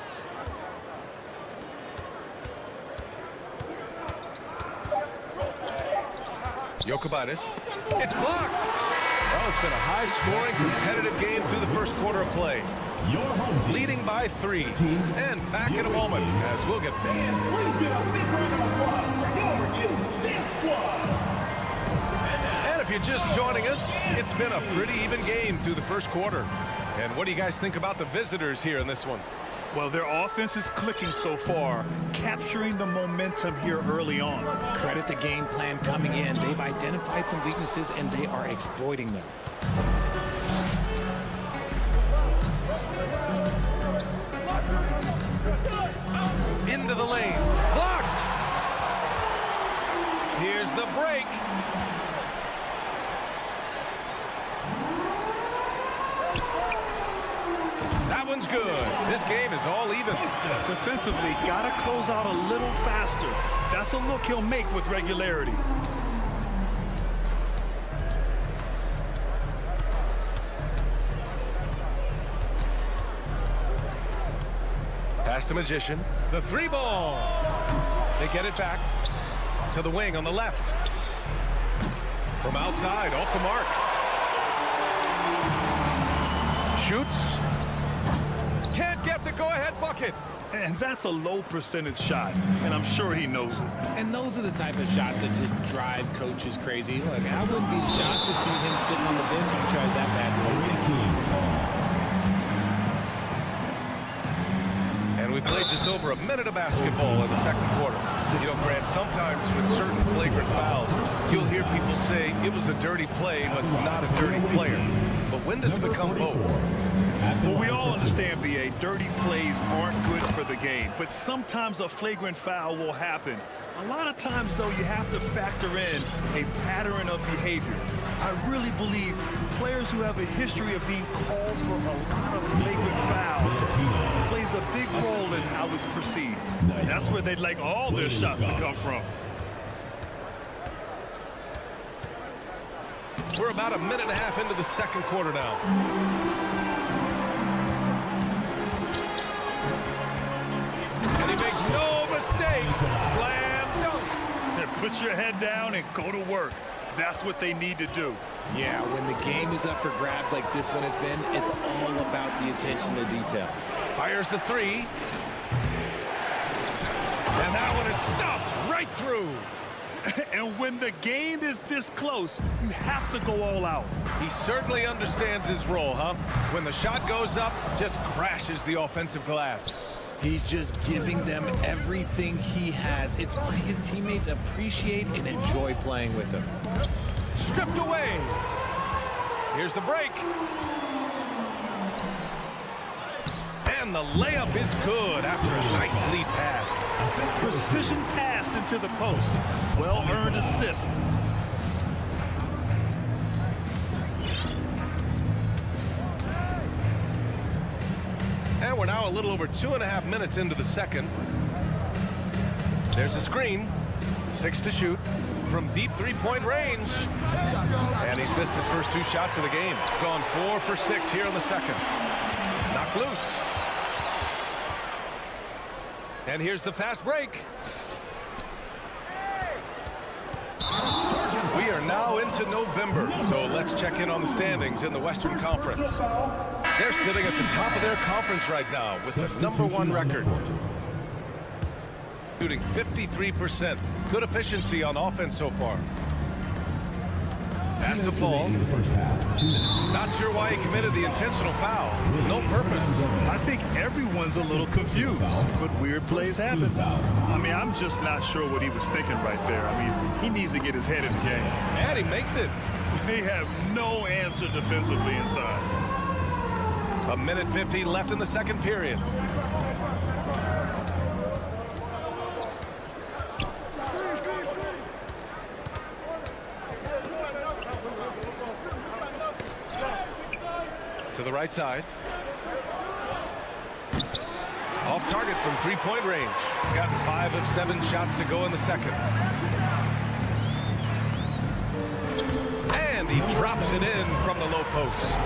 Jokic. It's blocked. Well, it's been a high-scoring, competitive game through the first quarter of play. Leading by 3. And back in a moment as we'll get back. And if you're just joining us, it's been a pretty even game through the first quarter. And what do you guys think about the visitors here in this one? Well, their offense is clicking so far, capturing the momentum here early on. Credit the game plan coming in. They've identified some weaknesses, and they are exploiting them. Into the lane. Blocked. Here's the break. That one's good. This game is all even. Defensively, gotta close out a little faster. That's a look he'll make with regularity. Pass to Magician. The 3-ball. They get it back to the wing on the left. From outside, off the mark. Shoots. Can't get the go-ahead bucket. And that's a low percentage shot, and I'm sure he knows it. And those are the type of shots that just drive coaches crazy. Look, I wouldn't be shocked to see him sitting on the bench and try that bad boy. And we played just over a minute of basketball in the second quarter. You know, Grant, sometimes with certain flagrant fouls, you'll hear people say it was a dirty play, but not a dirty player. But when does it become both? Well, we all understand, B.A., dirty plays aren't good for the game, but sometimes a flagrant foul will happen. A lot of times, though, you have to factor in a pattern of behavior. I really believe players who have a history of being called for a lot of flagrant fouls plays a big role in how it's perceived. That's where they'd like all their shots to come from. We're about a minute and a half into the second quarter now. And he makes no mistake. Slam dunk. And put your head down and go to work. That's what they need to do. Yeah, when the game is up for grabs like this one has been, it's all about the attention to detail. Fires the 3. And that one is stuffed right through. And when the game is this close, you have to go all out. He certainly understands his role, huh? When the shot goes up, just crashes the offensive glass. He's just giving them everything he has. It's why his teammates appreciate and enjoy playing with him. Stripped away. Here's the break. And the layup is good after a nice lead pass. Precision pass into the post. Well-earned assist. And we're now a little over 2.5 minutes into the second. There's a screen. 6 to shoot from deep three-point range. And he's missed his first 2 shots of the game. Gone 4 for 6 here in the second. Knocked loose. And here's the fast break. We are now into November, so let's check in on the standings in the Western Conference. They're sitting at the top of their conference right now with the #1 record. Shooting 53%. Good efficiency on offense so far. Has to fall. Not sure why he committed the intentional foul. No purpose. I think everyone's a little confused, but weird plays happen. I mean, I'm just not sure what he was thinking right there. I mean, he needs to get his head in the game. And he makes it. They have no answer defensively inside. A minute 50 left in the second period. To the right side. Off target from three-point range. Gotten 5 of 7 shots to go in the second. And he drops it in from the low post.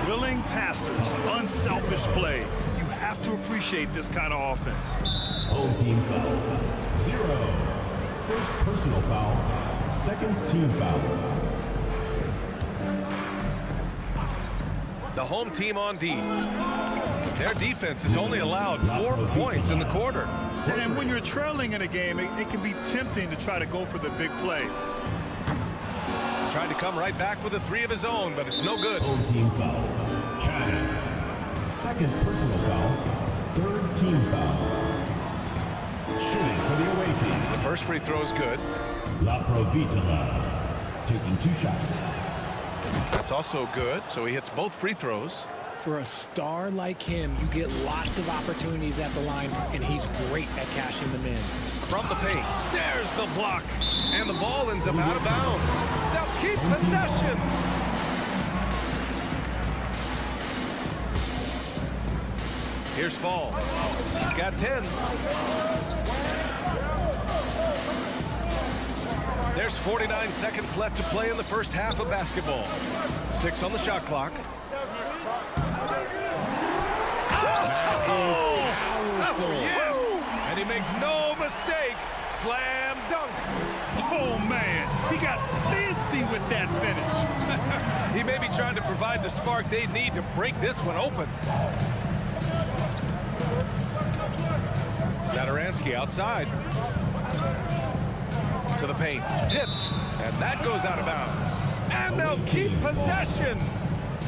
Willing passers, unselfish play. You have to appreciate this kind of offense. Home team foul. 0. First personal foul. Second team foul. The home team on D. Their defense has only allowed 4 points in the quarter. And when you're trailing in a game, it can be tempting to try to go for the big play. Tried to come right back with a 3 of his own, but it's no good. Home team foul. Cannon. Second personal foul. Third team foul. Shooting for the away team. The first free throw is good. La Provitola. Taking 2 shots. That's also good, so he hits both free throws. For a star like him, you get lots of opportunities at the line, and he's great at cashing them in. From the paint, there's the block, and the ball ends up out of bounds. They'll keep possession. Here's Fall. He's got 10. There's 49 seconds left to play in the first half of basketball. 6 on the shot clock. Yes! And he makes no mistake. Slam dunk. Oh, man. He got fancy with that finish. He may be trying to provide the spark they need to break this one open. Satoransky outside. To the paint. Tipped. And that goes out of bounds. And they'll keep possession.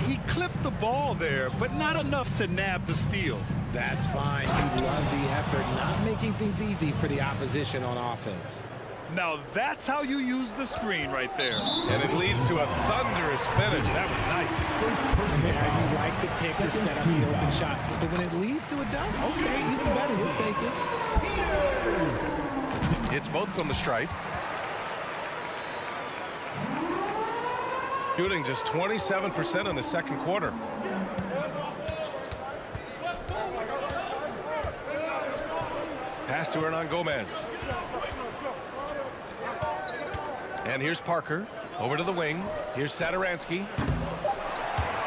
He clipped the ball there, but not enough to nab the steal. That's fine. You love the effort, not making things easy for the opposition on offense. Now that's how you use the screen right there. And it leads to a thunderous finish. That was nice. Yeah, you like the pick to set up the open shot. But when it leads to a dunk, okay, even better, we'll take it. It's both from the stripe. Shooting just 27% in the second quarter. Pass to Hernan Gomez. And here's Parker. Over to the wing. Here's Satoransky.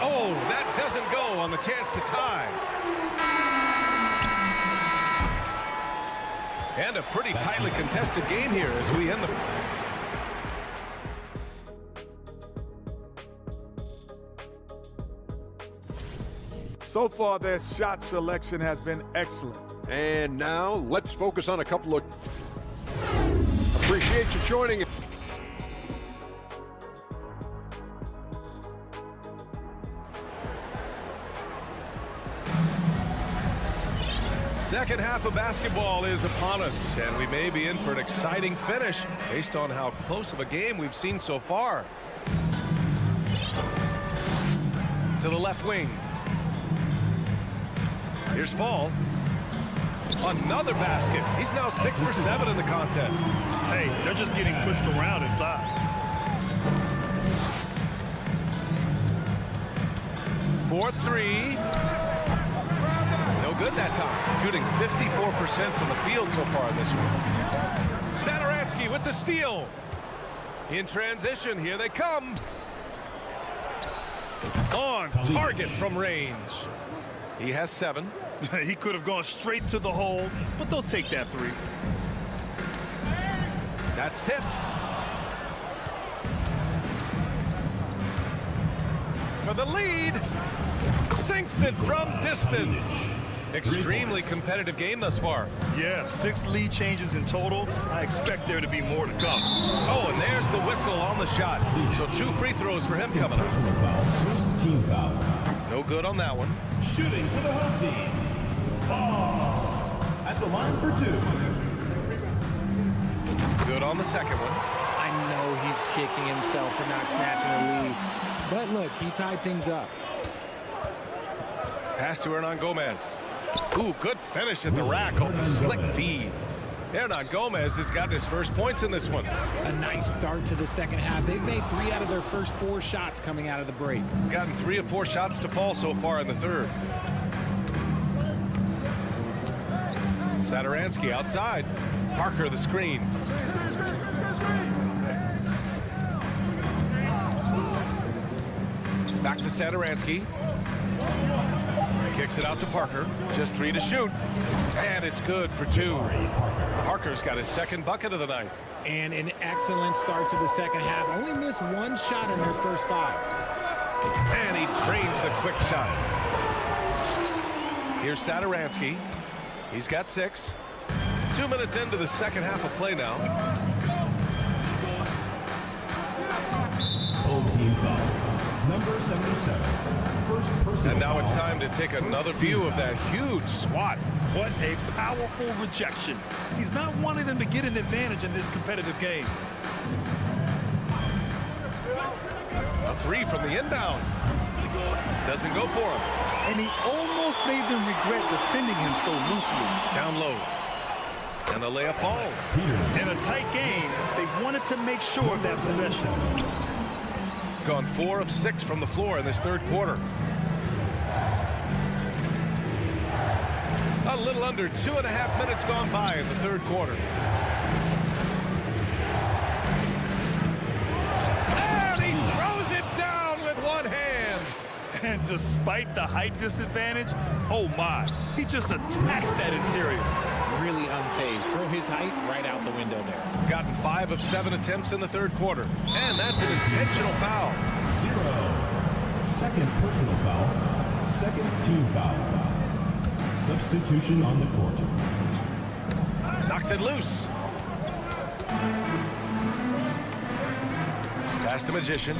Oh, that doesn't go on the chance to tie. And a pretty tightly contested game here as we end the... So far, their shot selection has been excellent. And now, let's focus on a couple of... Appreciate you joining us. Second half of basketball is upon us, and we may be in for an exciting finish based on how close of a game we've seen so far. To the left wing. Here's Fall. Another basket. He's now 6 for 7 in the contest. Hey, they're just getting pushed around inside. For 3. No good that time. Shooting 54% from the field so far in this one. Satoransky with the steal. In transition, here they come. On target from range. He has 7. He could have gone straight to the hole, but they'll take that 3. That's tipped. For the lead. Sinks it from distance. Extremely competitive game thus far. Yeah, 6 lead changes in total. I expect there to be more to come. Oh, and there's the whistle on the shot. So 2 free throws for him coming up. First team foul. No good on that one. Shooting for the home team. Ball. At the line for 2. Good on the second one. I know he's kicking himself for not snatching the lead. But look, he tied things up. Pass to Hernan Gomez. Ooh, good finish at the rack off the slick feed. Hernan Gomez has gotten his first points in this one. A nice start to the second half. They've made 3 out of their first 4 shots coming out of the break. Gotten 3 of 4 shots to fall so far in the third. Satoransky outside. Parker the screen. Back to Satoransky. Kicks it out to Parker. Just 3 to shoot. And it's good for 2. Parker's got his second bucket of the night. And an excellent start to the second half. Only missed 1 shot in their first 5. And he drains the quick shot. Here's Satoransky. He's got 6. 2 minutes into the second half of play now. Home team foul. Number 77. First personal And now foul. it's time to take another view of that huge swat. What a powerful rejection. He's not wanting them to get an advantage in this competitive game. A 3 from the inbound. Doesn't go for him. And he almost made them regret defending him so loosely. Down low. And the layup falls. In a tight game, they wanted to make sure of that possession. Gone 4 of 6 from the floor in this third quarter. A little under 2.5 minutes gone by in the third quarter. And he throws it down with one hand. And despite the height disadvantage, oh my, he just attacks that interior. Really unfazed. Throw his height right out the window there. Gotten 5 of 7 attempts in the third quarter. And that's an intentional foul. 0. Second personal foul. Second team foul. Substitution on the court. Knocks it loose. Pass to Magician.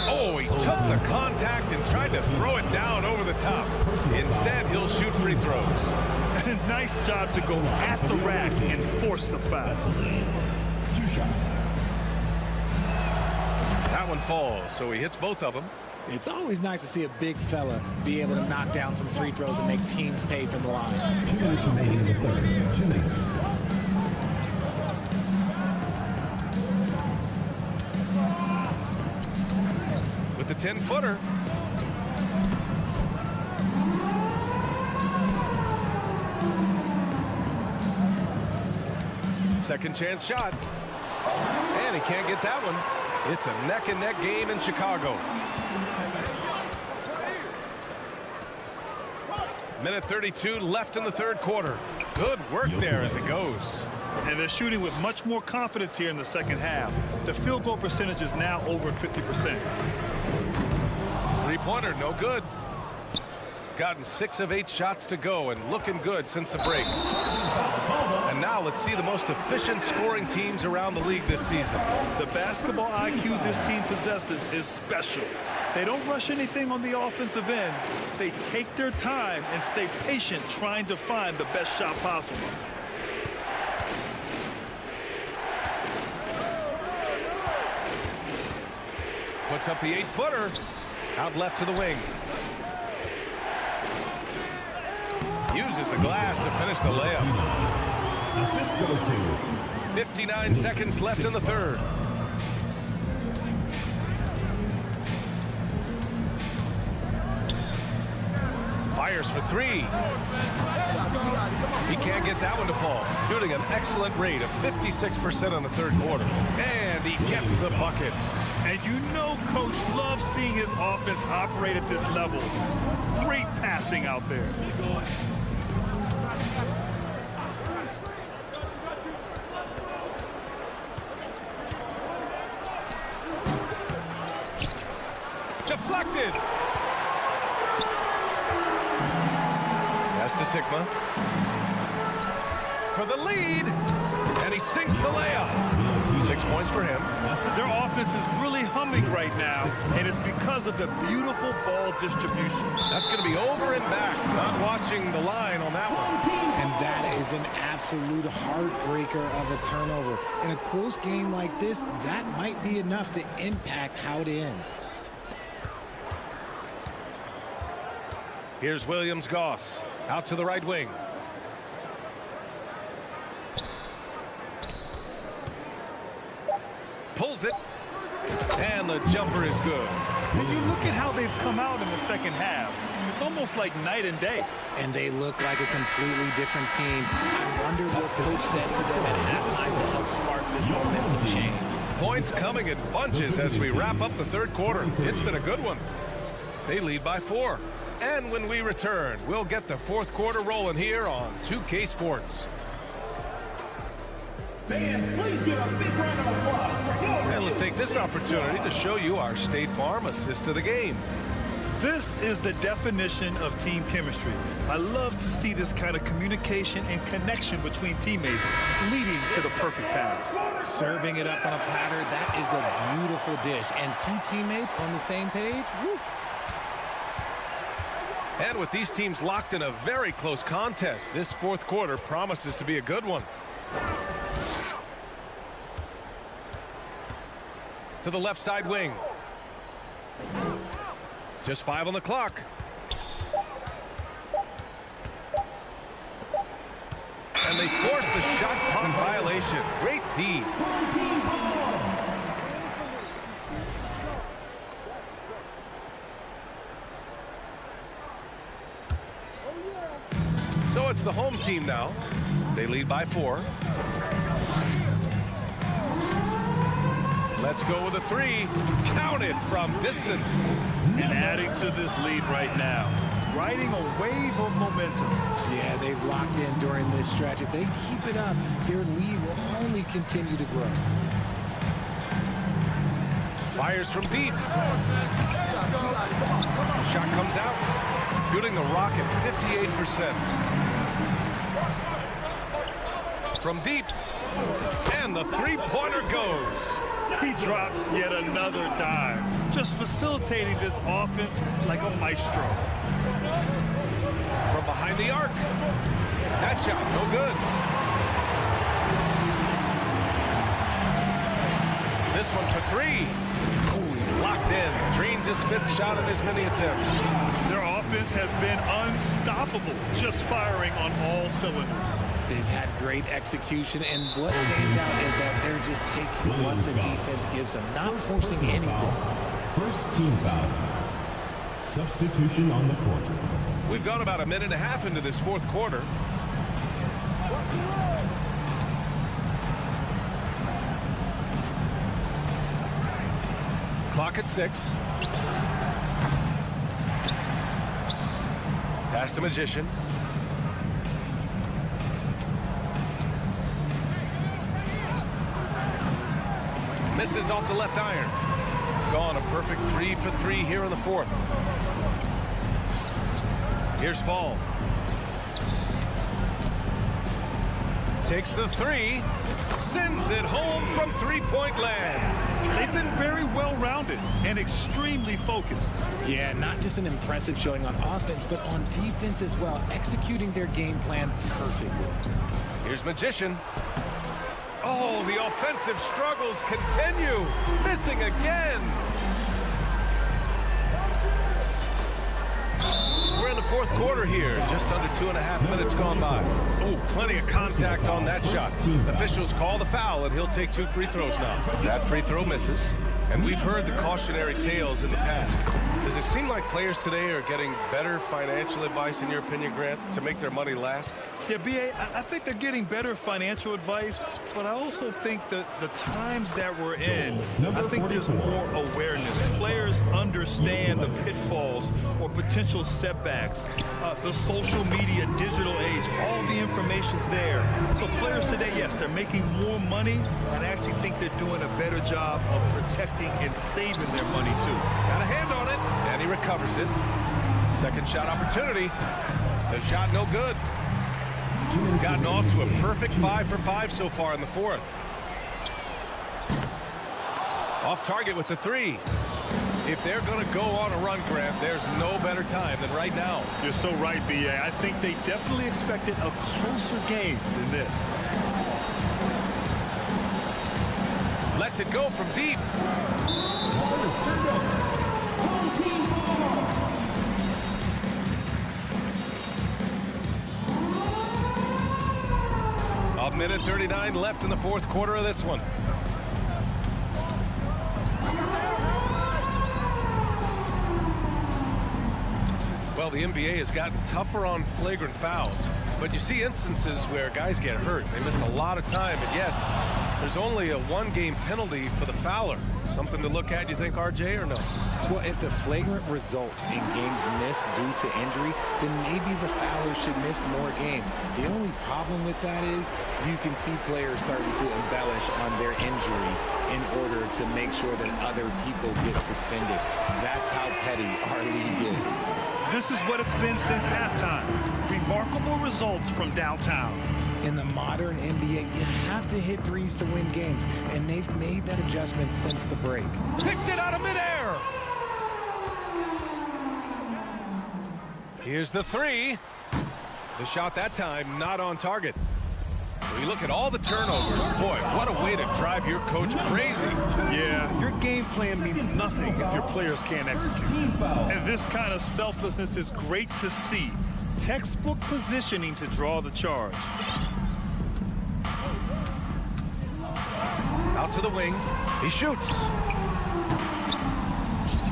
Oh, he took the contact and tried to throw it down over the top. Instead, he'll shoot free throws. Nice job to go at the rack and force the foul. 2 shots. That one falls, so he hits both of them. It's always nice to see a big fella be able to knock down some free throws and make teams pay from the line. 2 minutes remaining in the third. 2 minutes. With the 10-footer. Second chance shot. And he can't get that one. It's a neck-and-neck game in Chicago. Minute 32 left in the third quarter. Good work there as it goes. And they're shooting with much more confidence here in the second half. The field goal percentage is now over 50%. Three-pointer, no good. Gotten 6 of 8 shots to go and looking good since the break. And now let's see the most efficient scoring teams around the league this season. The basketball IQ this team possesses is special. They don't rush anything on the offensive end. They take their time and stay patient trying to find the best shot possible. Puts up the 8-footer. Out left to the wing. Uses the glass to finish the layup. Assist goes to 59 seconds left in the third. Fires for 3. He can't get that one to fall. Shooting an excellent rate of 56% on the third quarter. And he gets the bucket. And you know Coach loves seeing his offense operate at this level. Great passing out there. Deflected. Pass to Sigma. For the lead. And he sinks the layup. 6 points for him. Their offense is really humming right now, and it's because of the beautiful ball distribution. That's going to be over and back. Not watching the line on that one. And that is an absolute heartbreaker of a turnover. In a close game like this, that might be enough to impact how it ends. Here's Williams-Goss out to the right wing. Pulls it, and the jumper is good. And you look at how they've come out in the second half. It's almost like night and day. And they look like a completely different team. I wonder what coach said to them at halftime to help spark this momentum change. Points coming in bunches as we wrap up the third quarter. It's been a good one. They lead by 4. And when we return, we'll get the fourth quarter rolling here on 2K Sports. Please give a big round of applause. And let's take this opportunity to show you our State Farm assist of the game. This is the definition of team chemistry. I love to see this kind of communication and connection between teammates leading to the perfect pass. Serving it up on a platter, that is a beautiful dish. And 2 teammates on the same page, woo. And with these teams locked in a very close contest, this fourth quarter promises to be a good one. To the left side wing. Just 5 on the clock. And they force the shot clock violation. Great D. So it's the home team now. They lead by 4. Let's go with a 3. Counted from distance. And adding to this lead right now. Riding a wave of momentum. Yeah, they've locked in during this stretch. If they keep it up, their lead will only continue to grow. Fires from deep. The shot comes out. Shooting the rock at 58%. From deep. And the three-pointer goes. He drops yet another dive, just facilitating this offense like a maestro. From behind the arc. That shot, no good. This one for 3. Ooh, he's locked in. Drains his 5th shot in as many attempts. Their offense has been unstoppable, just firing on all cylinders. They've had great execution, and what stands out is that they're just taking what the defense gives them, not forcing anything. First team foul. Substitution on the court. We've gone about a minute and a half into this fourth quarter. Clock at 6. Pass to Magician. Misses off the left iron. Gone a perfect 3 for 3 here in the fourth. Here's Fall. Takes the 3. Sends it home from three-point land. They've been very well-rounded and extremely focused. Yeah, not just an impressive showing on offense, but on defense as well, executing their game plan perfectly. Here's Magician. Oh, the offensive struggles continue. Missing again. We're in the fourth quarter here. Just under 2.5 minutes gone by. Oh, plenty of contact on that shot. Officials call the foul, and he'll take 2 free throws now. That free throw misses. And we've heard the cautionary tales in the past. Does it seem like players today are getting better financial advice, in your opinion, Grant, to make their money last? Yeah, B.A., I think they're getting better financial advice, but I also think that the times that we're in, I think there's more awareness. Players understand the pitfalls or potential setbacks, the social media, digital age, all the information's there. So players today, yes, they're making more money, and I actually think they're doing a better job of protecting and saving their money, too. Got a hand on it, and he recovers it. Second shot opportunity. The shot no good. Gotten off to a perfect 5 for 5 so far in the fourth. Off target with the 3. If they're going to go on a run, Grant, there's no better time than right now. You're so right, B.A. I think they definitely expected a closer game than this. Lets it go from deep. Ball is turned over. Home team ball. A minute 39 left in the fourth quarter of this one. Well, the NBA has gotten tougher on flagrant fouls, but you see instances where guys get hurt. They miss a lot of time, and yet there's only a one-game penalty for the fouler. Something to look at, you think, RJ, or no? Well, if the flagrant results in games missed due to injury, then maybe the fouler should miss more games. The only problem with that is you can see players starting to embellish on their injury in order to make sure that other people get suspended. That's how petty our league is. This is what it's been since halftime. Remarkable results from downtown. In the modern NBA, you have to hit threes to win games, and they've made that adjustment since the break. Picked it out of midair. Here's the three. The shot that time not on target. We look at all the turnovers. Boy, what a way to drive your coach crazy. Yeah, your game plan means nothing if your players can't execute. And this kind of selflessness is great to see. Textbook positioning to draw the charge. Out to the wing. He shoots.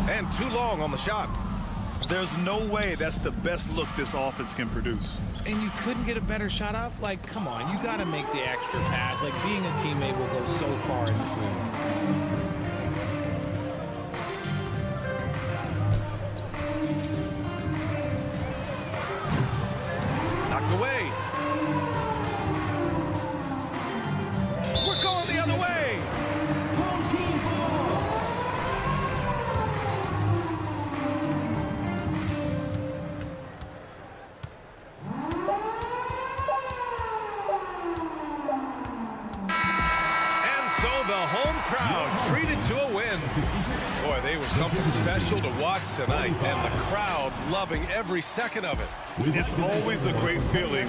And too long on the shot. There's no way that's the best look this offense can produce. And you couldn't get a better shot off? Like, come on, you got to make the extra pass. Like, being a teammate will go so far in this league. Knocked away. We're going the other way. Treated to a win. Boy, they were something special to watch tonight, and the crowd loving every second of it. It's always a great feeling.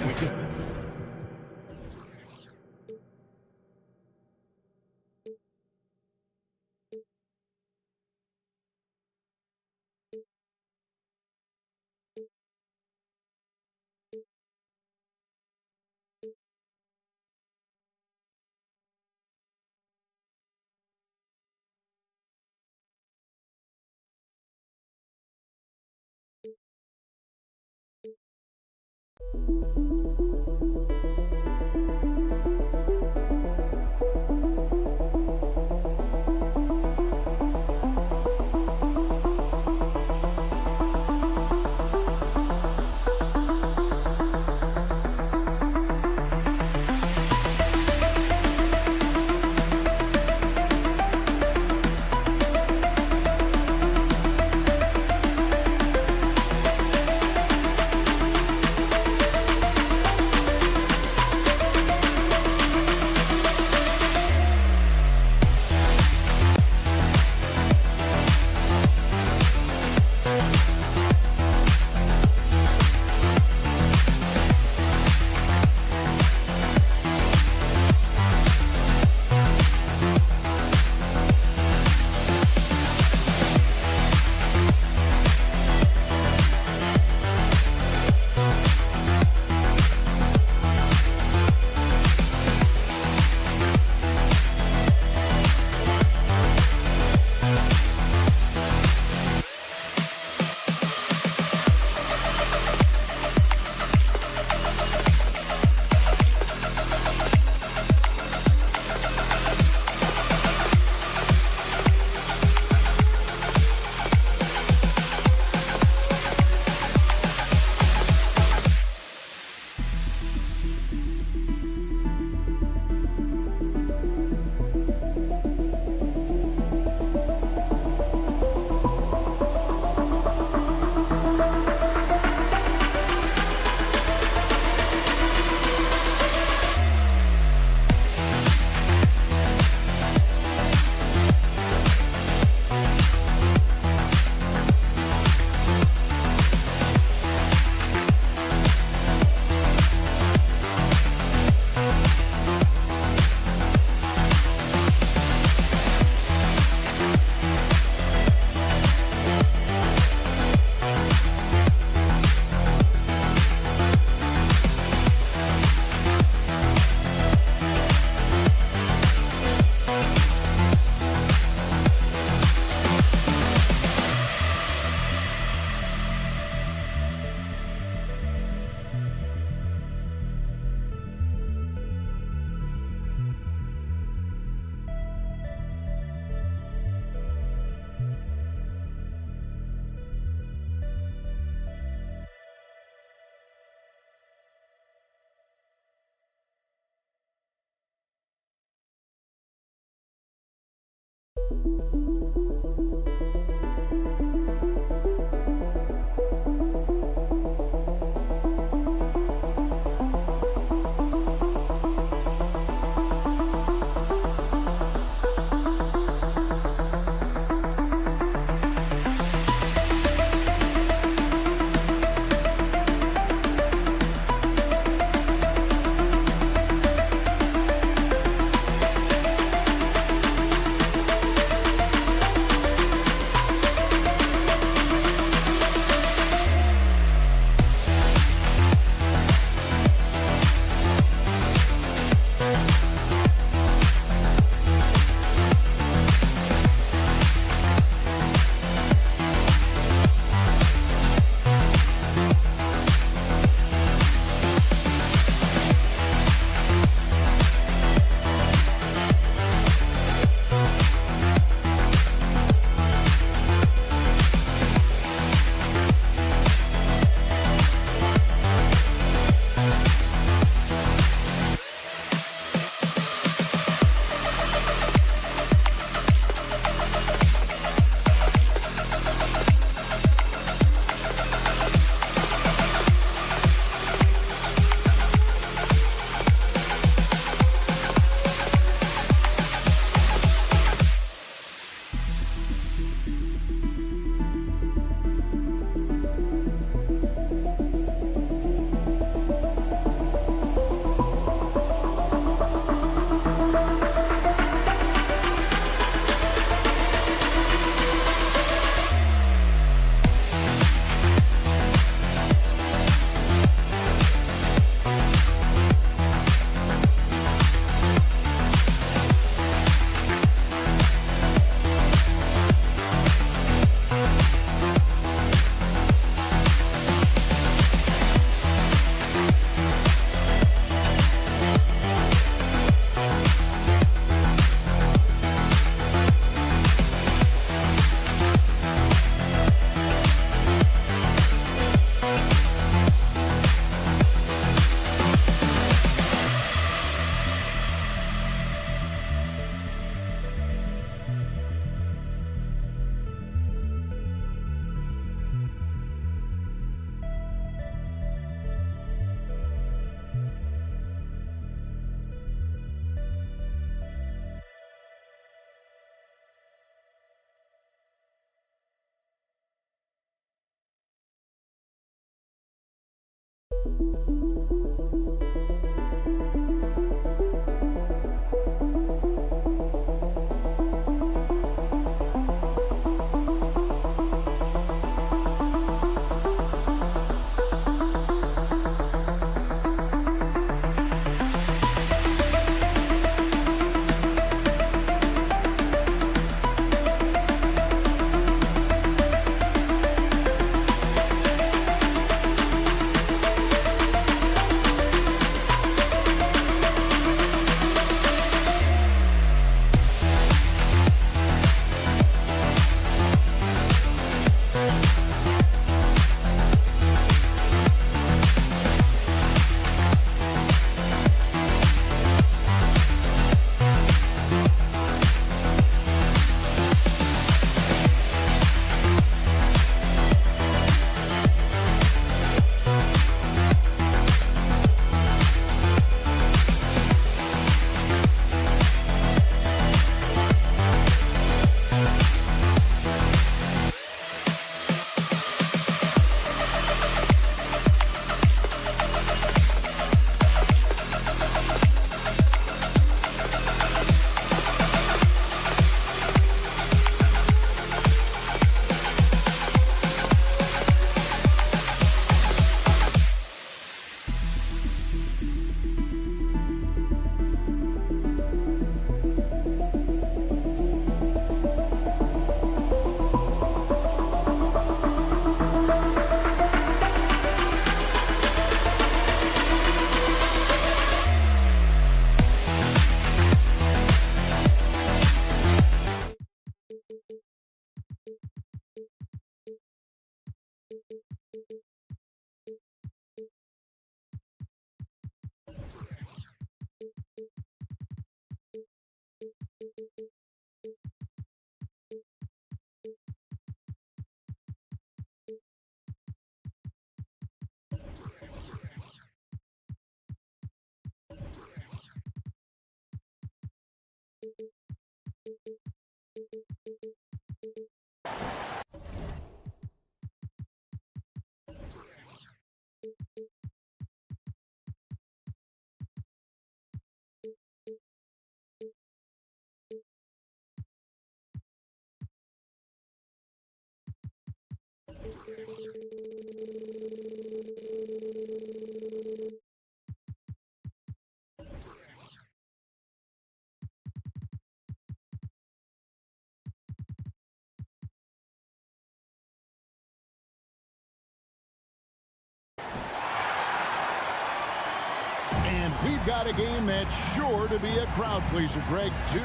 And we've got a game that's sure to be a crowd pleaser, Greg. Two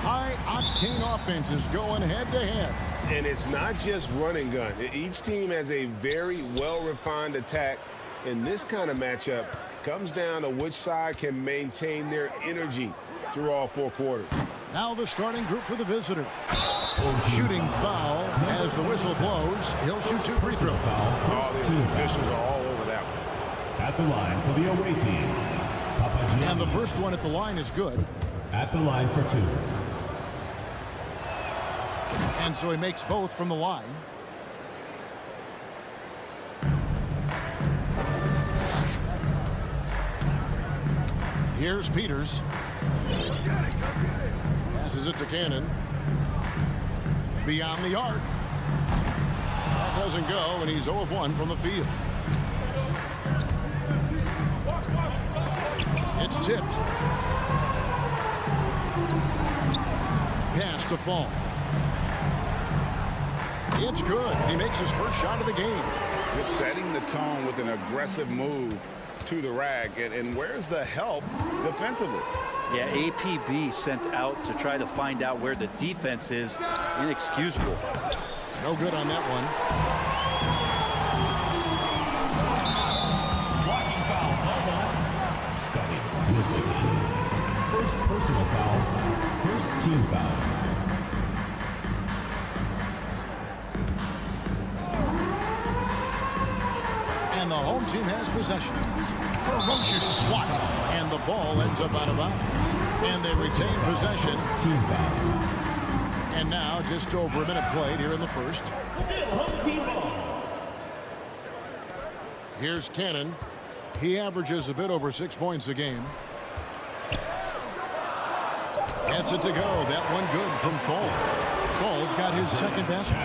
high-octane offenses going head-to-head. And it's not just run and gun. Each team has a very well-refined attack. And this kind of matchup comes down to which side can maintain their energy through all four quarters. Now the starting group for the visitor. Shooting foul as the whistle blows. He'll shoot 2 free throws. All the officials are all over that one. At the line for the away team. And the first one at the line is good. At the line for 2. And so he makes both from the line. Here's Peters. Passes it to Cannon. Beyond the arc. That doesn't go, and he's 0 of 1 from the field. It's tipped. Pass to Fall. It's good. He makes his first shot of the game. Just setting the tone with an aggressive move to the rack. And where's the help defensively? Yeah, APB sent out to try to find out where the defense is. Inexcusable. No good on that one. Blocking foul. Scotty with the first personal foul. First team foul. And the home team has possession. Ferocious swat. And the ball ends up out of bounds. And they retain possession. Team foul. And now just over a minute played here in the first. Still home team ball. Here's Cannon. He averages a bit over 6 points a game. Gets it to go. That one good from Fall. Fall's got his second basket.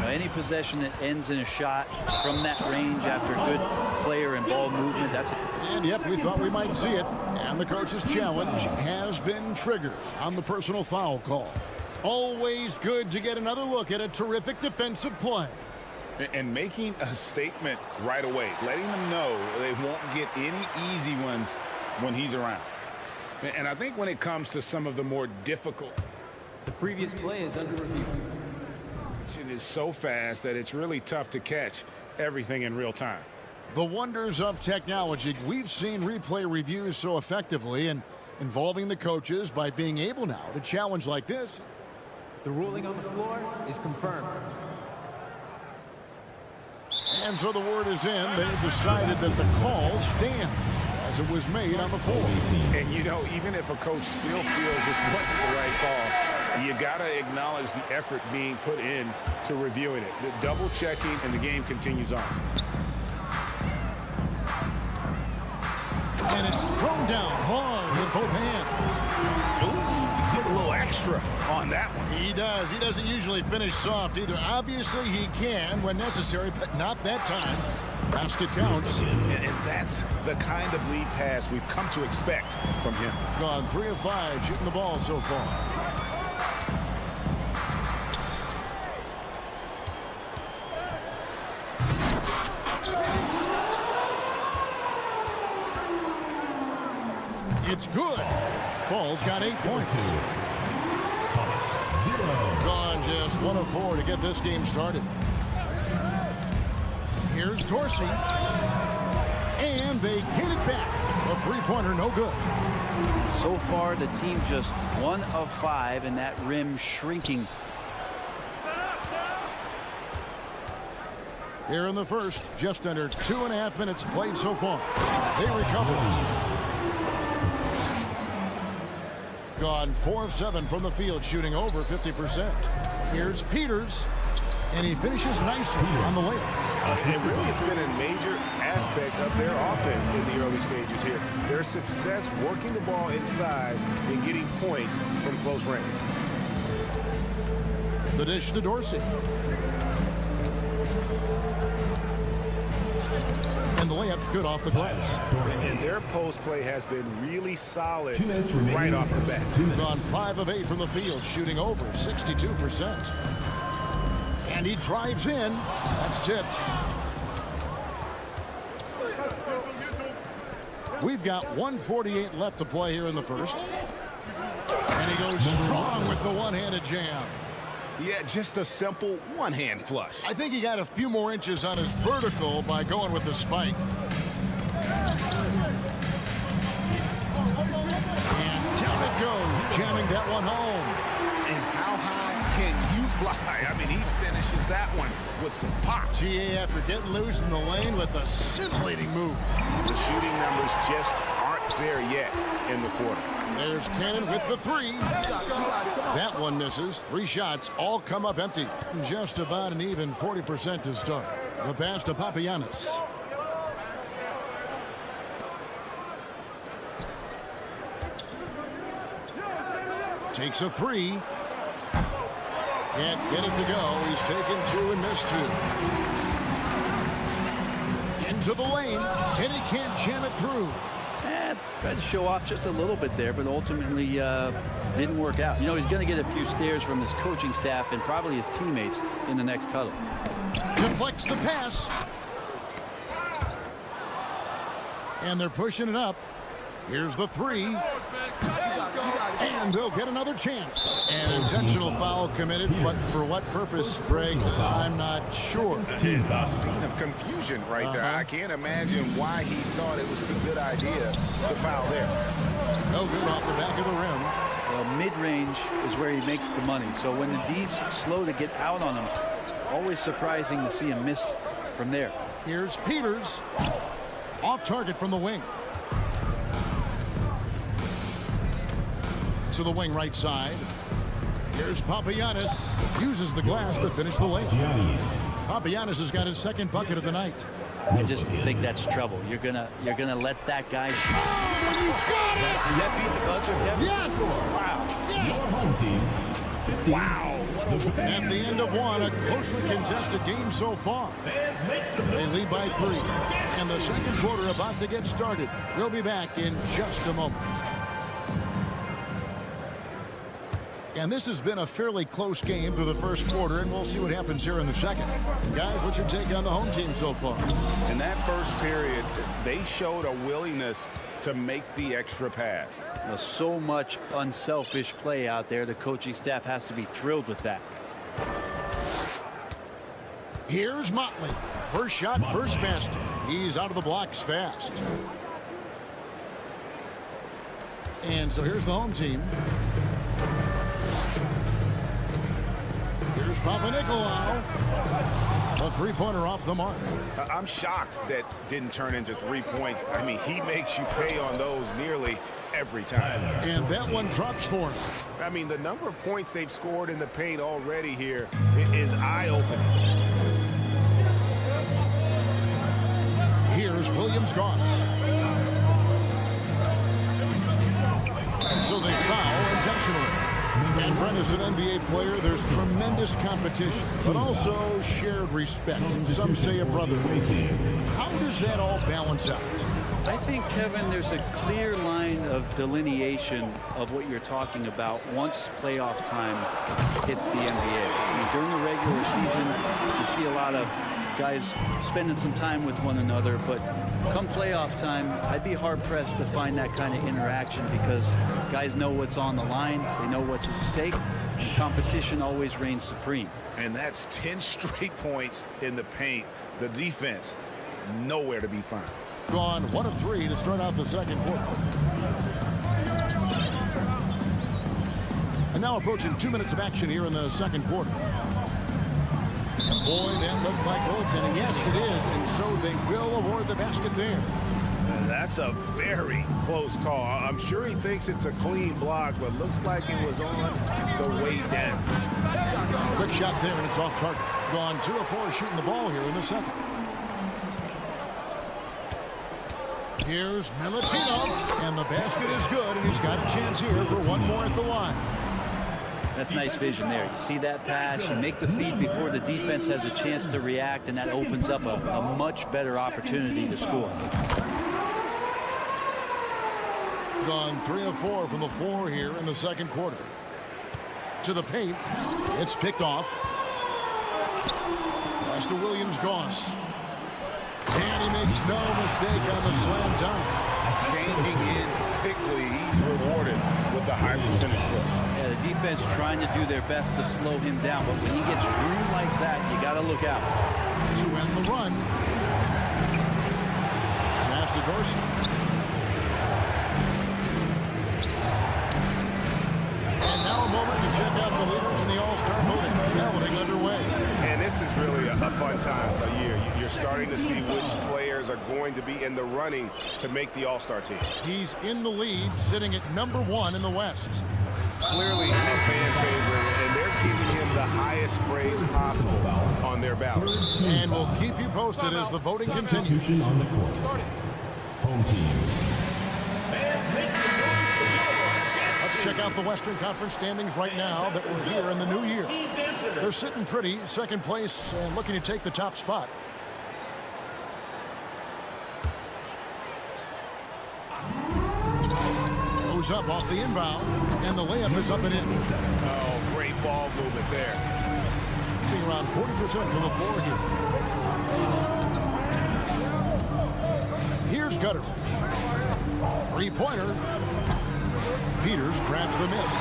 Any possession that ends in a shot from that range after good player and ball movement, that's it. And yep, we thought we might see it. And the coach's challenge has been triggered on the personal foul call. Always good to get another look at a terrific defensive play. And making a statement right away, letting them know they won't get any easy ones when he's around. And I think when it comes to some of the more difficult, the previous play is under review. It is so fast that it's really tough to catch everything in real time. The wonders of technology. We've seen replay reviews so effectively and involving the coaches by being able now to challenge like this. The ruling on the floor is confirmed. And so the word is in. They've decided that the call stands as it was made on the floor. And, you know, even if a coach still feels this wasn't the right call, you got to acknowledge the effort being put in to reviewing it. The double checking, and the game continues on. And it's thrown down hard with both hands. He's a little extra on that one. He does. He doesn't usually finish soft either. Obviously, he can when necessary, but not that time. Basket counts. And that's the kind of lead pass we've come to expect from him. Gone 3 of 5 shooting the ball so far. It's good. Fall's got 8 points. Gone just 1 of 4 to get this game started. Here's Dorsey. And they get it back. A three-pointer, no good. So far, the team just 1 of 5, and that rim shrinking. Here in the first, just under 2.5 minutes played so far. They recover it. Gone 4 of 7 from the field, shooting over 50%. Here's Peters, and he finishes nicely on the layup. And really, it's been a major aspect of their offense in the early stages here. Their success working the ball inside and getting points from close range. The dish to Dorsey. And the layup's good off the glass. And their post play has been really solid right off the bat. Gone 5 of 8 from the field, shooting over 62%. And he drives in. That's tipped. We've got 1:48 left to play here in the first. And he goes strong with the one-handed jam. Yeah, just a simple one-hand flush. I think he got a few more inches on his vertical by going with the spike. And down it goes, jamming that one home. And how high can you fly? I mean, he finishes that one with some pop. GA after getting loose in the lane with a scintillating move. The shooting numbers just aren't there yet in the quarter. There's Cannon with the 3. That one misses. 3 shots all come up empty. Just about an even 40% to start. The pass to Papagiannis. Takes a 3. Can't get it to go. He's taken 2 and missed 2. Into the lane, and he can't jam it through. Tried to show off just a little bit there, but ultimately didn't work out. You know, he's going to get a few stares from his coaching staff and probably his teammates in the next huddle. Deflects the pass. And they're pushing it up. Here's the 3. And they'll get another chance. An intentional foul committed, but for what purpose, Greg? I'm not sure. A scene of confusion right there. I can't imagine why he thought it was a good idea to foul there. No good off the back of the rim. Well, mid-range is where he makes the money. So when the D's slow to get out on him, always surprising to see him miss from there. Here's Peters. Off target from the wing. To the wing right side. Here's Papagiannis. Uses the glass to finish the lane. Papagiannis has got his second bucket of the night. I just think that's trouble. You're gonna let that guy shoot. Did that beat the buzzer, Kevin? Yes! Wow. Your home team, 15. Wow. At the end of one, a closely contested game so far. They lead by 3. And the second quarter about to get started. We'll be back in just a moment. And this has been a fairly close game through the first quarter, and we'll see what happens here in the second. Guys, what's your take on the home team so far? In that first period, they showed a willingness to make the extra pass. Well, so much unselfish play out there. The coaching staff has to be thrilled with that. Here's Motley. First shot, first basket. He's out of the blocks fast. And so here's the home team. Here's Papanikolaou. A three-pointer off the mark. I'm shocked that didn't turn into 3 points. I mean, he makes you pay on those nearly every time. And that one drops for him. I mean, the number of points they've scored in the paint already here is eye-opening. Here's Williams-Goss. And so they foul intentionally. And Brent, as an NBA player, there's tremendous competition, but also shared respect, and some say a brotherhood. How does that all balance out? I think, Kevin, there's a clear line of delineation of what you're talking about once playoff time hits the NBA. I mean, during the regular season, you see a lot of guys spending some time with one another, but come playoff time, I'd be hard-pressed to find that kind of interaction because guys know what's on the line, they know what's at stake, and competition always reigns supreme. And that's 10 straight points in the paint. The defense, nowhere to be found. Gone 1 of 3 to start out the second quarter. And now approaching 2 minutes of action here in the second quarter. Boy, that looked like goaltending. Yes, it is. And so they will award the basket there. That's a very close call. I'm sure he thinks it's a clean block, but looks like it was on the way down. Quick shot there, and it's off target. Gone 2 of 4 shooting the ball here in the second. Here's Milutinov, and the basket is good, and he's got a chance here for one more at the line. That's nice vision there. You see that pass, you make the feed before the defense has a chance to react, and that opens up a much better opportunity to score. Gone 3 of 4 from the floor here in the second quarter. To the paint. It's picked off. Pass to Williams-Goss. And he makes no mistake on the slam dunk. Changing ends quickly. He's rewarded with the high percentage. Yeah, the defense trying to do their best to slow him down, but when he gets room like that, you got to look out. To end the run. Pass to Dorsey. And now a moment to check out the leaders in the All-Star voting. Voting underway. And this is really a fun time of year. You're starting to see which players are going to be in the running to make the All-Star team. He's in the lead, sitting at number 1 in the West. Clearly a fan favorite, and they're giving him the highest praise possible on their ballot. And we'll keep you posted as the voting continues. On the court. Home team. Let's check out the Western Conference standings right now that we're here in the new year. They're sitting pretty, second place, and looking to take the top spot. Goes up off the inbound, and the layup is up and in. Oh, great ball movement there. Being around 40% from the floor here. Here's Gutter. Three-pointer. Peters grabs the miss.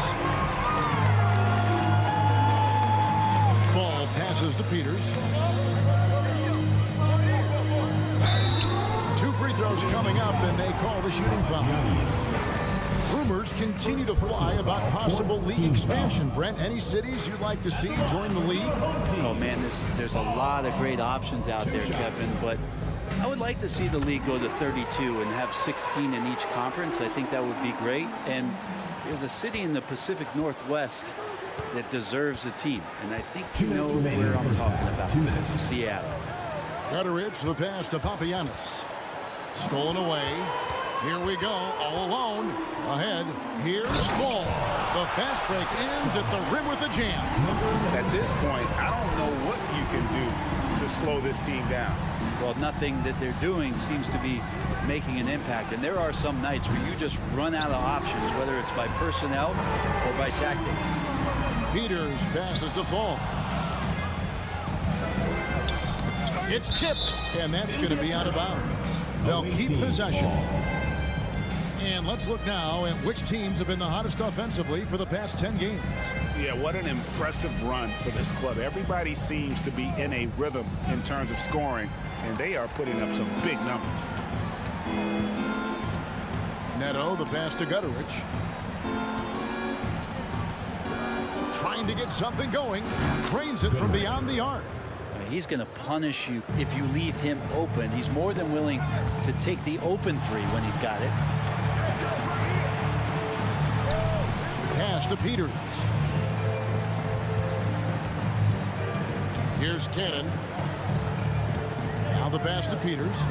Fall passes to Peters. 2 free throws coming up, and they call the shooting foul. Rumors continue to fly about possible league expansion. Brent, any cities you'd like to see join the league? Oh, man, there's a lot of great options out there, Kevin, but I would like to see the league go to 32 and have 16 in each conference. I think that would be great. And there's a city in the Pacific Northwest that deserves a team. And I think you know where I'm talking about. Seattle. Gutteridge, the pass to Papagiannis. Stolen away. Here we go, all alone. Ahead, here's Ball. The fast break ends at the rim with a jam. At this point, I don't know what you can do to slow this team down. Well, nothing that they're doing seems to be making an impact. And there are some nights where you just run out of options, whether it's by personnel or by tactic. Peters passes to Fall. It's tipped, and that's going to be out of bounds. They'll keep possession. And let's look now at which teams have been the hottest offensively for the past 10 games. Yeah, what an impressive run for this club. Everybody seems to be in a rhythm in terms of scoring, and they are putting up some big numbers. Neto, the pass to Gutteridge. Trying to get something going. Cranes it from beyond the arc. He's going to punish you if you leave him open. He's more than willing to take the open three when he's got it. Pass to Peters. Here's Cannon. Now the pass to Peters.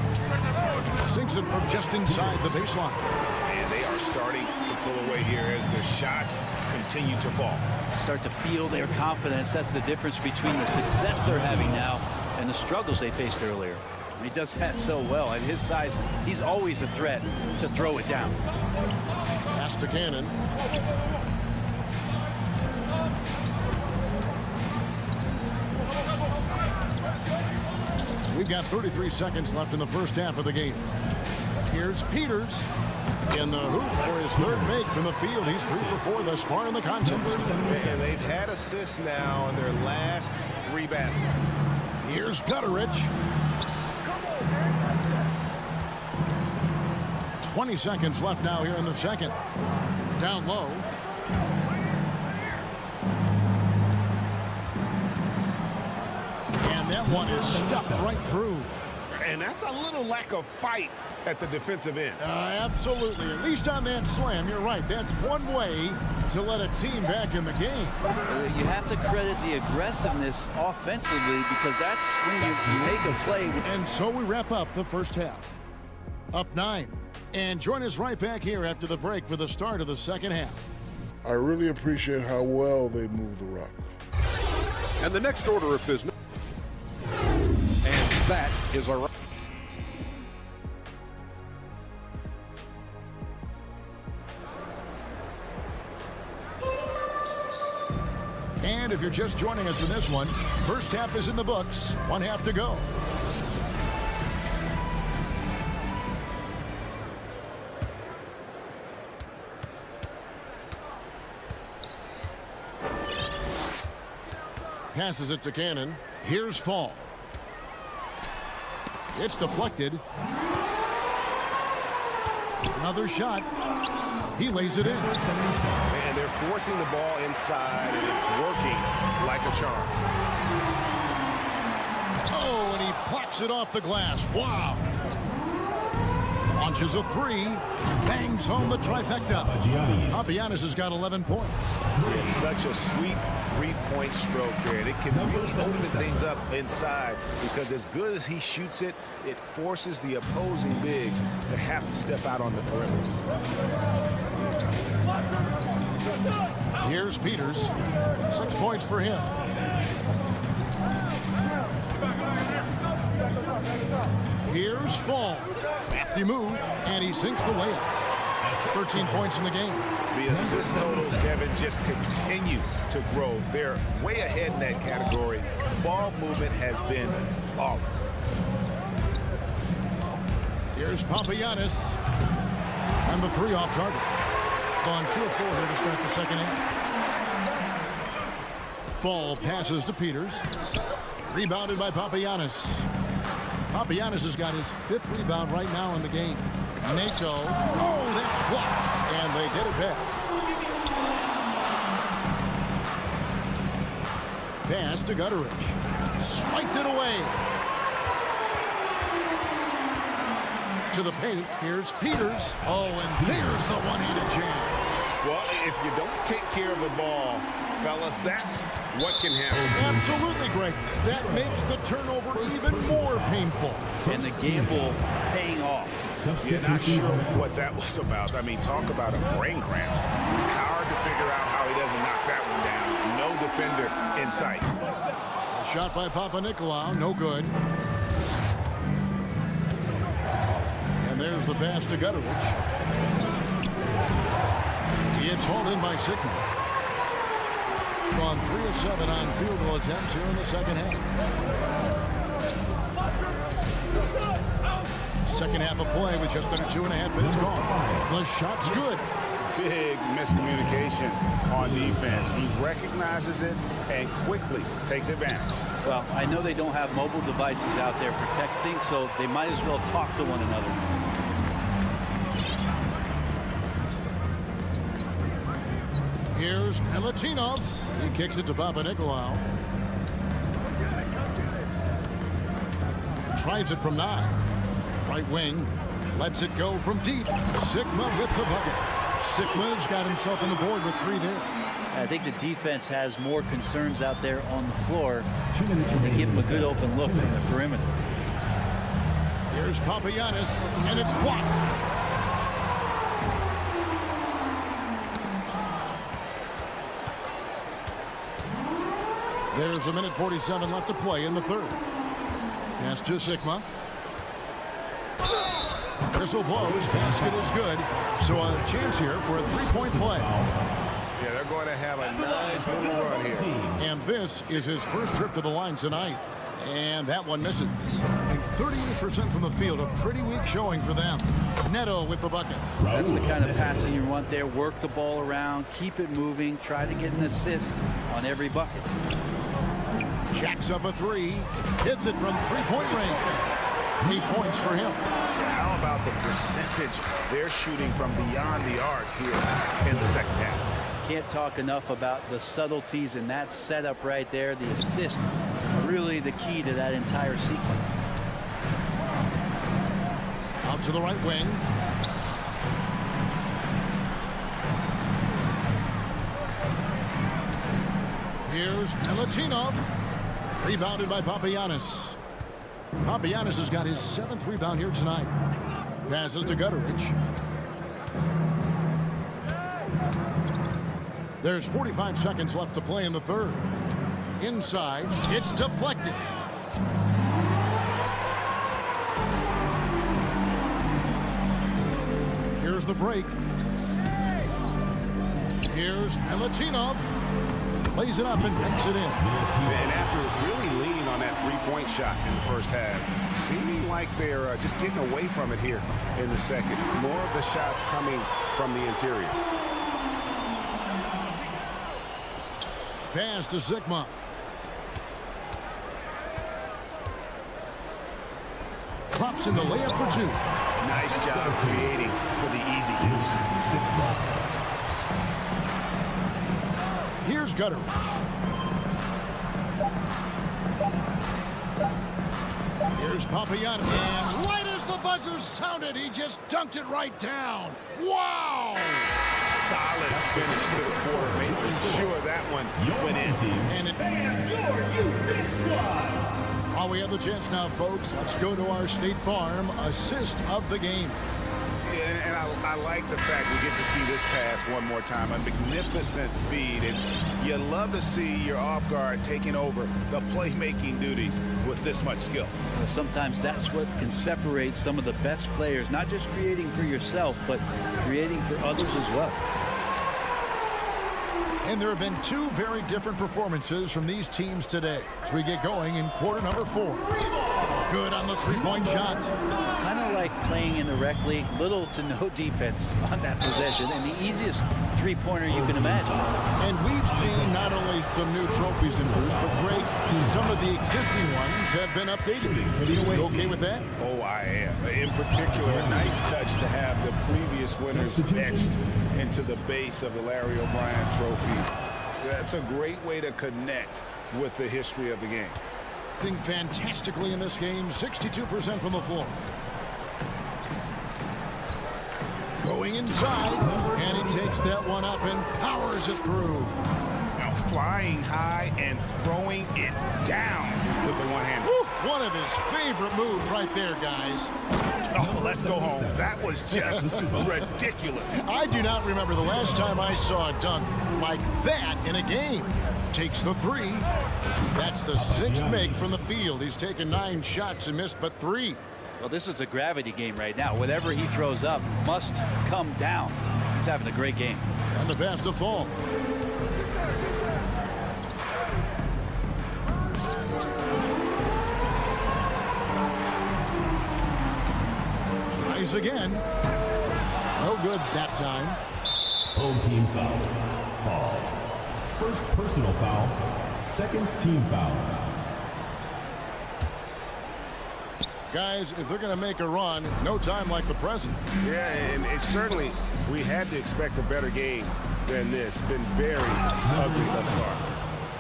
Sinks it from just inside the baseline. And they are starting to pull away here as the shots continue to fall. Start to feel their confidence. That's the difference between the success they're having now and the struggles they faced earlier. He does that so well. At his size, he's always a threat to throw it down. Pass to Cannon. We've got 33 seconds left in the first half of the game. Here's Peters in the hoop for his third make from the field. He's 3 for 4 thus far in the contest. And they've had assists now in their last 3 baskets. Here's Gutteridge. 20 seconds left now here in the second. Down low. And that one is stuffed right through. And that's a little lack of fight at the defensive end. Absolutely. At least on that slam, you're right. That's one way to let a team back in the game. You have to credit the aggressiveness offensively because that's when you make a play. And so we wrap up the first half. Up 9. And join us right back here after the break for the start of the second half. I really appreciate how well they move the rock. And the next order of business. And that is our... And if you're just joining us in this one, first half is in the books. 1 half to go. Passes it to Cannon. Here's Fall. It's deflected. Another shot. He lays it in. And they're forcing the ball inside, and it's working like a charm. Oh, and he plucks it off the glass. Wow. Launches a 3. Bangs home the trifecta. Papagiannis has got 11 points. It's such a sweet three-point stroke there. And it can really open things up inside because as good as he shoots it, it forces the opposing bigs to have to step out on the perimeter. Here's Peters. 6 points for him. Here's Fall. Crafty move, and he sinks the layup. 13 points in the game. The assist totals, Kevin, just continue to grow. They're way ahead in that category. Ball movement has been flawless. Here's Papagiannis. And the 3 off target. Gone 2 of 4 here to start the second half. Fall passes to Peters. Rebounded by Papagiannis. Papagiannis has got his 5th rebound right now in the game. Neto. Oh, that's blocked. And they get it back. Pass to Gutteridge. Swiped it away. To the paint. Here's Peters. Oh, and there's the one-handed jam. Well, if you don't take care of the ball Fellas, that's what can happen. Absolutely, Greg. That makes the turnover even more painful. And the gamble paying off. Yeah, not sure what that was about. I mean, talk about a brain cramp. Hard to figure out how he doesn't knock that one down. No defender in sight. A shot by Papanikolaou, no good. And there's the pass to Gutteridge. It's hauled in by xKnee. On 3 of 7 on field goal attempts here in the second half. Second half of play with just under 2.5 minutes gone. The shot's good. Big miscommunication on defense. He recognizes it and quickly takes advantage. Well, I know they don't have mobile devices out there for texting, so they might as well talk to one another. Here's Milutinov. He kicks it to Papanikolaou. Tries it from 9. Right wing. Lets it go from deep. Sigma with the bucket. Sigma's got himself on the board with 3 there. I think the defense has more concerns out there on the floor. They give him a good open look from the perimeter. Here's Papagiannis, and it's blocked. There's 1:47 left to play in the third. Pass to Sigma. Whistle blows. Basket is good. So a chance here for a 3-point play. Yeah, they're going to have a nice little run here. And this is his first trip to the line tonight. And that one misses. And 38% from the field. A pretty weak showing for them. Neto with the bucket. That's the kind of passing you want there. Work the ball around. Keep it moving. Try to get an assist on every bucket. Jacks up a 3. Hits it from 3-point range. 8 points for him. How about the percentage they're shooting from beyond the arc here in the second half? Can't talk enough about the subtleties in that setup right there. The assist, really the key to that entire sequence. Out to the right wing. Here's Milutinov. Rebounded by Papagiannis. Papagiannis has got his 7th rebound here tonight. Passes to Gutteridge. There's 45 seconds left to play in the third. Inside, it's deflected. Here's the break. Here's Milutinov. Lays it up and makes it in. And after really leaning on that 3-point shot in the first half, seeming like they're just getting away from it here in the second. More of the shots coming from the interior. Pass to Sigma. Klops in the layup for 2. Nice job creating for the easy deuce. Here's Gutteridge. Here's Papagiannis. And right as the buzzer sounded, he just dunked it right down. Wow! Solid finish to the quarter. Making sure that one went in. And while we have the chance now, folks, let's go to our State Farm assist of the game. And I like the fact we get to see this pass one more time. A magnificent feed. And you love to see your off guard taking over the playmaking duties with this much skill. Sometimes that's what can separate some of the best players, not just creating for yourself, but creating for others as well. And there have been 2 very different performances from these teams today as we get going in quarter number 4. Good on the 3-point shot. Kind of like playing in the rec league, little to no defense on that possession, and the easiest 3-pointer you can imagine. And we've seen not only some new trophies in Bruce, but Greg, some of the existing ones have been updated. Are you okay with that? Oh, I am. In particular, a nice touch to have the previous winners etched into the base of the Larry O'Brien trophy. That's a great way to connect with the history of the game. Doing fantastically in this game, 62% from the floor. Going inside, and he takes that one up and powers it through. Now flying high and throwing it down with the one-hander. One of his favorite moves right there, guys. Oh, let's go home. That was just ridiculous. I do not remember the last time I saw a dunk like that in a game. Takes the three. That's the 6th make from the field. He's taken 9 shots and missed but 3. Well, this is a gravity game right now. Whatever he throws up must come down. He's having a great game. And the pass to Fall. Tries again. No good that time. Home team foul. Fall. First personal foul. Second team foul. Guys, if they're going to make a run, no time like the present. Yeah, and it's certainly, we had to expect a better game than this. Been very ugly thus far.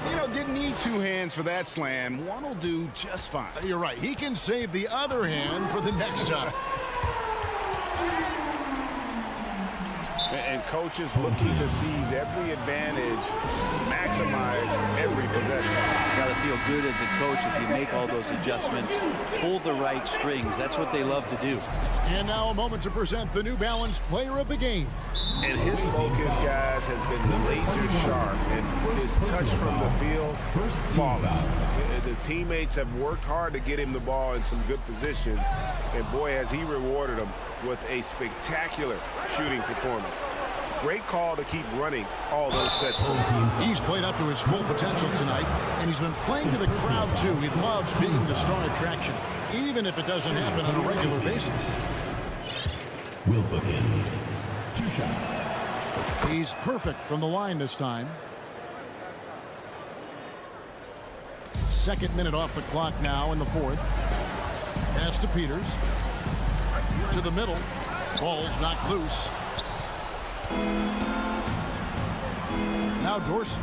You know, didn't need 2 hands for that slam. One will do just fine. You're right. He can save the other hand for the next shot. And coaches looking to seize every advantage, maximize every possession. Got to feel good as a coach if you make all those adjustments, pull the right strings. That's what they love to do. And now a moment to present the New Balance Player of the Game. And his focus, guys, has been laser sharp, and his touch from the field, flawless. The teammates have worked hard to get him the ball in some good positions, and boy, has he rewarded them with a spectacular shooting performance. Great call to keep running all those sets. He's played up to his full potential tonight, and he's been playing to the crowd, too. He loves being the star attraction, even if it doesn't happen on a regular basis. Will book in. 2 shots. He's perfect from the line this time. 2nd minute off the clock now in the 4th. Pass to Peters. To the middle. Ball's knocked loose. Now Dorsey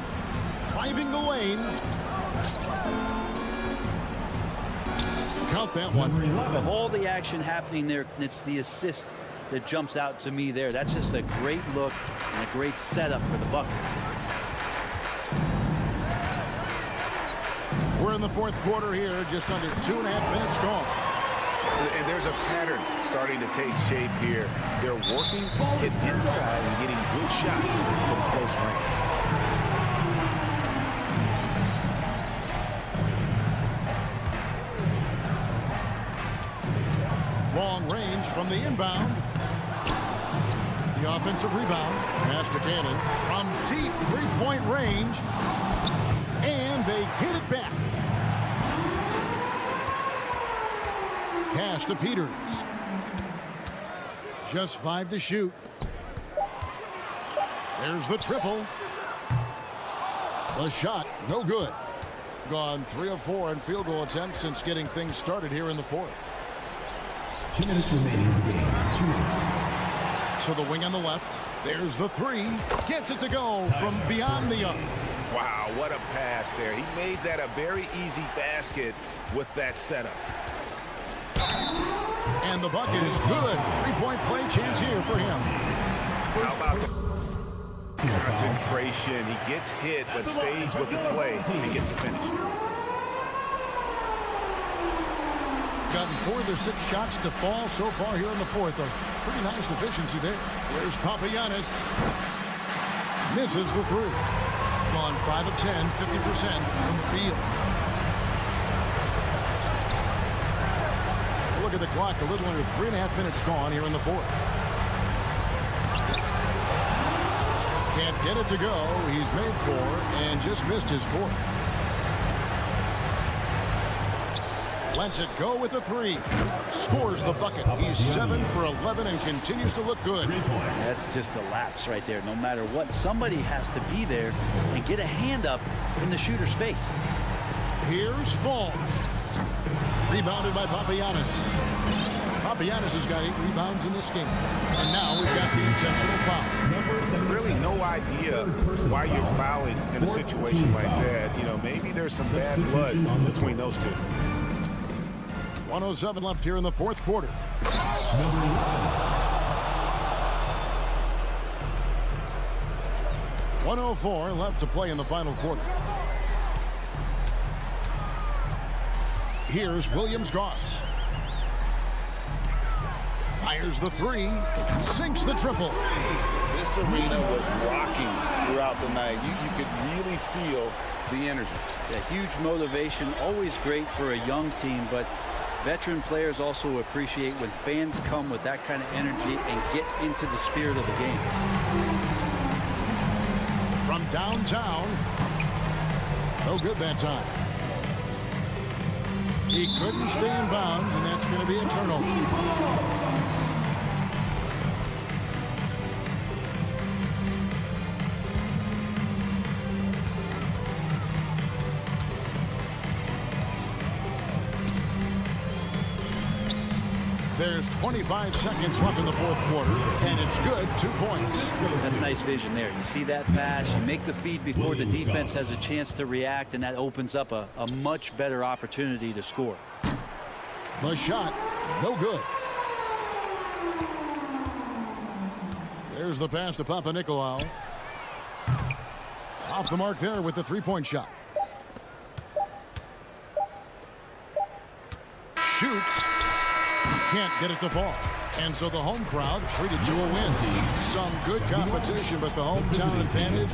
driving the lane. Count that one. Of all the action happening there, it's the assist that jumps out to me there. That's just a great look and a great setup for the bucket. We're in the 4th quarter here, just under 2.5 minutes gone. And there's a pattern starting to take shape here. They're working it inside and getting good shots from close range. Long range from the inbound. The offensive rebound. Pass to Cannon from deep 3-point range. And they hit it back. Pass to Peters. Just 5 to shoot. There's the triple. The shot, no good. Gone 3 of 4 in field goal attempts since getting things started here in the 4th. 2 minutes remaining in the game. 2 minutes. So the wing on the left. There's the 3. Gets it to go from beyond the arc. Wow, what a pass there. He made that a very easy basket with that setup. And the bucket is good. 3-point play chance here for him. How about the concentration? He gets hit but stays with the play and gets the finish. Gotten 4 of their 6 shots to fall so far here in the 4th. A pretty nice efficiency there. There's Papagiannis. Misses the 3. Gone 5 of 10, 50% from the field. Look at the clock, a little under 3.5 minutes gone here in the 4th. Can't get it to go. He's made 4 and just missed his 4th. Lets it go with a 3. Scores the bucket. He's 7 for 11 and continues to look good. That's just a lapse right there. No matter what, somebody has to be there and get a hand up in the shooter's face. Here's Fall. Rebounded by Papagiannis. Papagiannis has got 8 rebounds in this game. And now we've got the intentional foul. Really no idea why you're fouling in a situation like that. You know, maybe there's some bad blood between those two. 1:07 left here in the 4th quarter. 1:04 left to play in the final quarter. Here's Williams-Goss. Fires the three, sinks the triple. This arena was rocking throughout the night. You could really feel the energy. A huge motivation, always great for a young team, but veteran players also appreciate when fans come with that kind of energy and get into the spirit of the game. From downtown, no good that time. He couldn't stay in bounds, and that's going to be a turnover. There's 25 seconds left in the fourth quarter, and it's good. 2 points. That's nice vision there. You see that pass, you make the feed before the defense has a chance to react, and that opens up a much better opportunity to score. The shot, no good. There's the pass to Papanikolaou. Off the mark there with the three-point shot. Shoots. Can't get it to fall. And so the home crowd treated to a win. Some good competition, but the hometown advantage.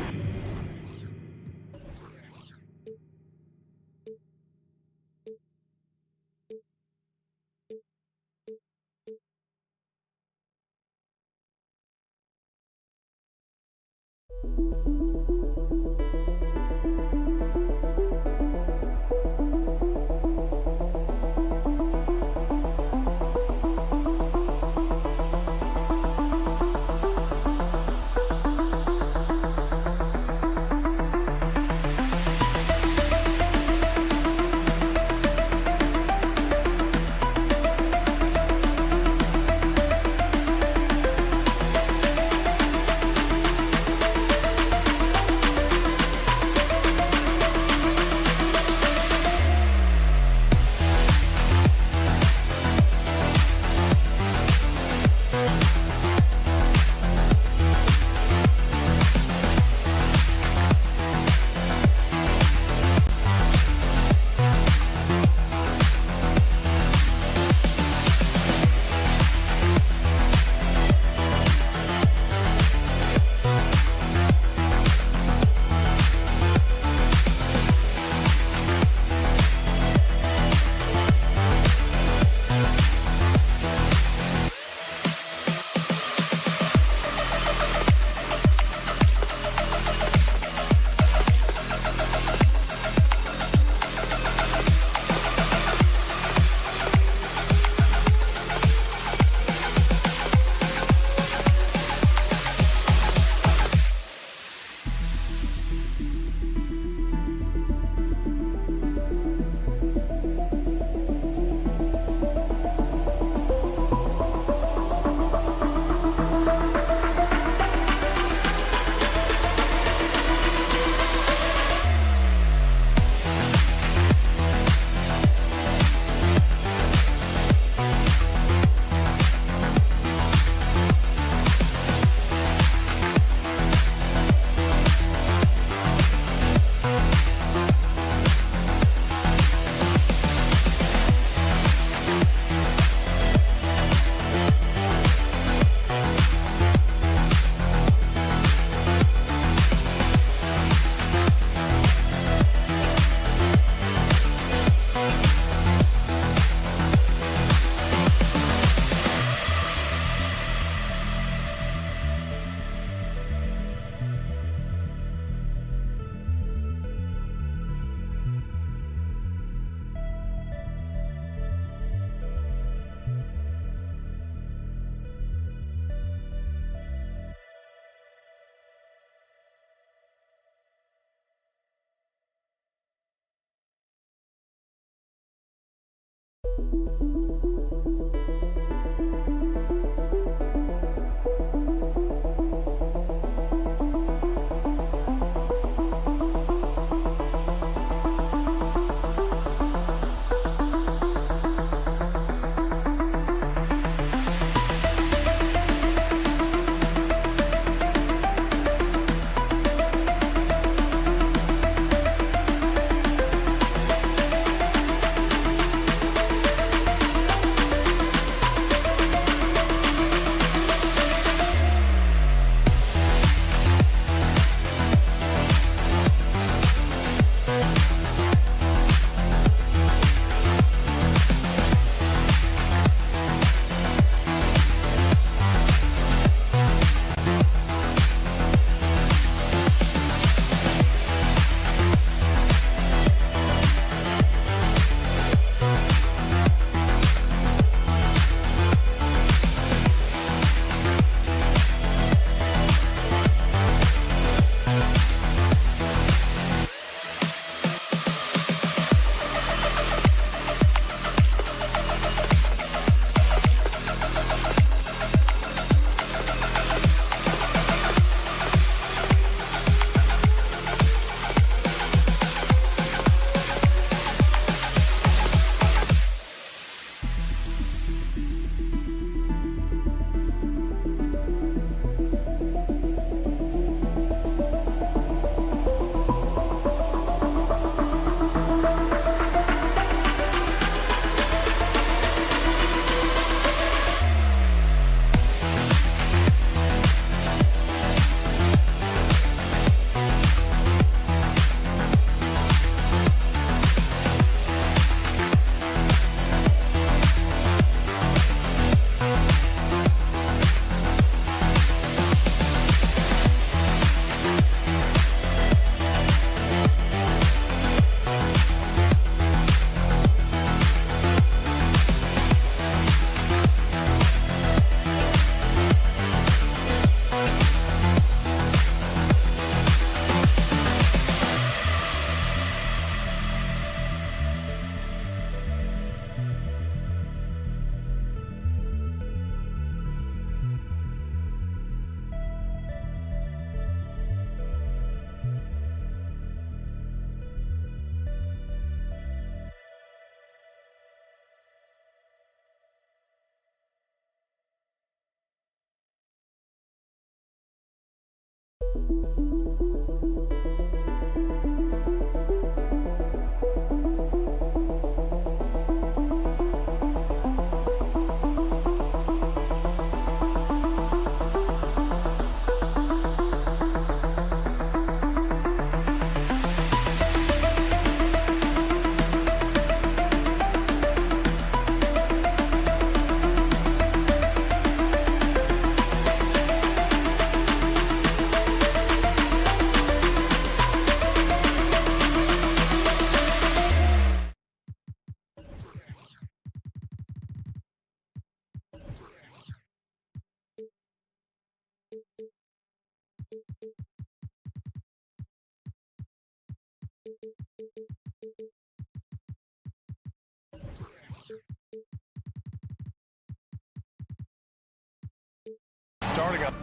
Starting up.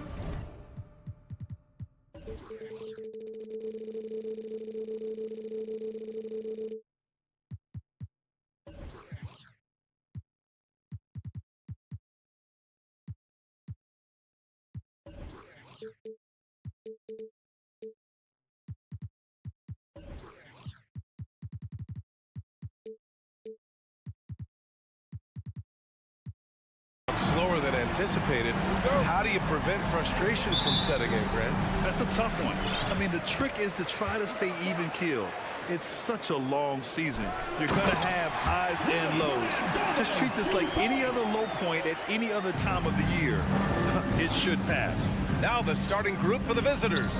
Slower than anticipated. How do you prevent frustration from setting in, Grant? That's a tough one. I mean, the trick is to try to stay even keeled. It's such a long season. You're going to have highs and lows. Just treat this like any other low point at any other time of the year. It should pass. Now the starting group for the visitors.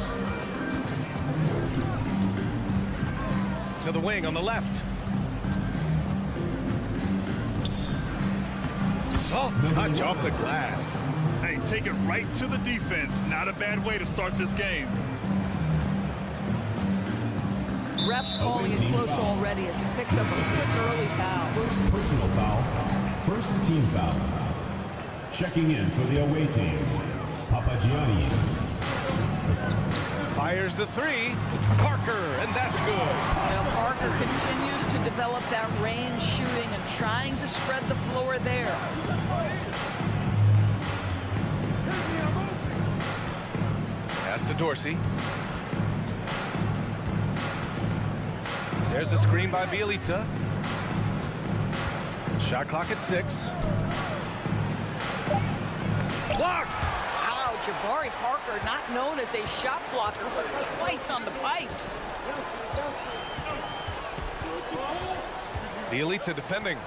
To the wing on the left. Soft touch off the glass. Hey, take it right to the defense. Not a bad way to start this game. Ref's calling it close already as he picks up a quick early foul. First personal foul. First team foul. Checking in for the away team, Papagiannis. Fires the three. Parker, and that's good. Now Parker continues to develop that range shooting and trying to spread the floor there. Pass to Dorsey. There's a screen by Bielitsa. Shot clock at 6. Blocked! Wow, Jabari Parker, not known as a shot blocker, but twice on the pipes. Bielitsa defending.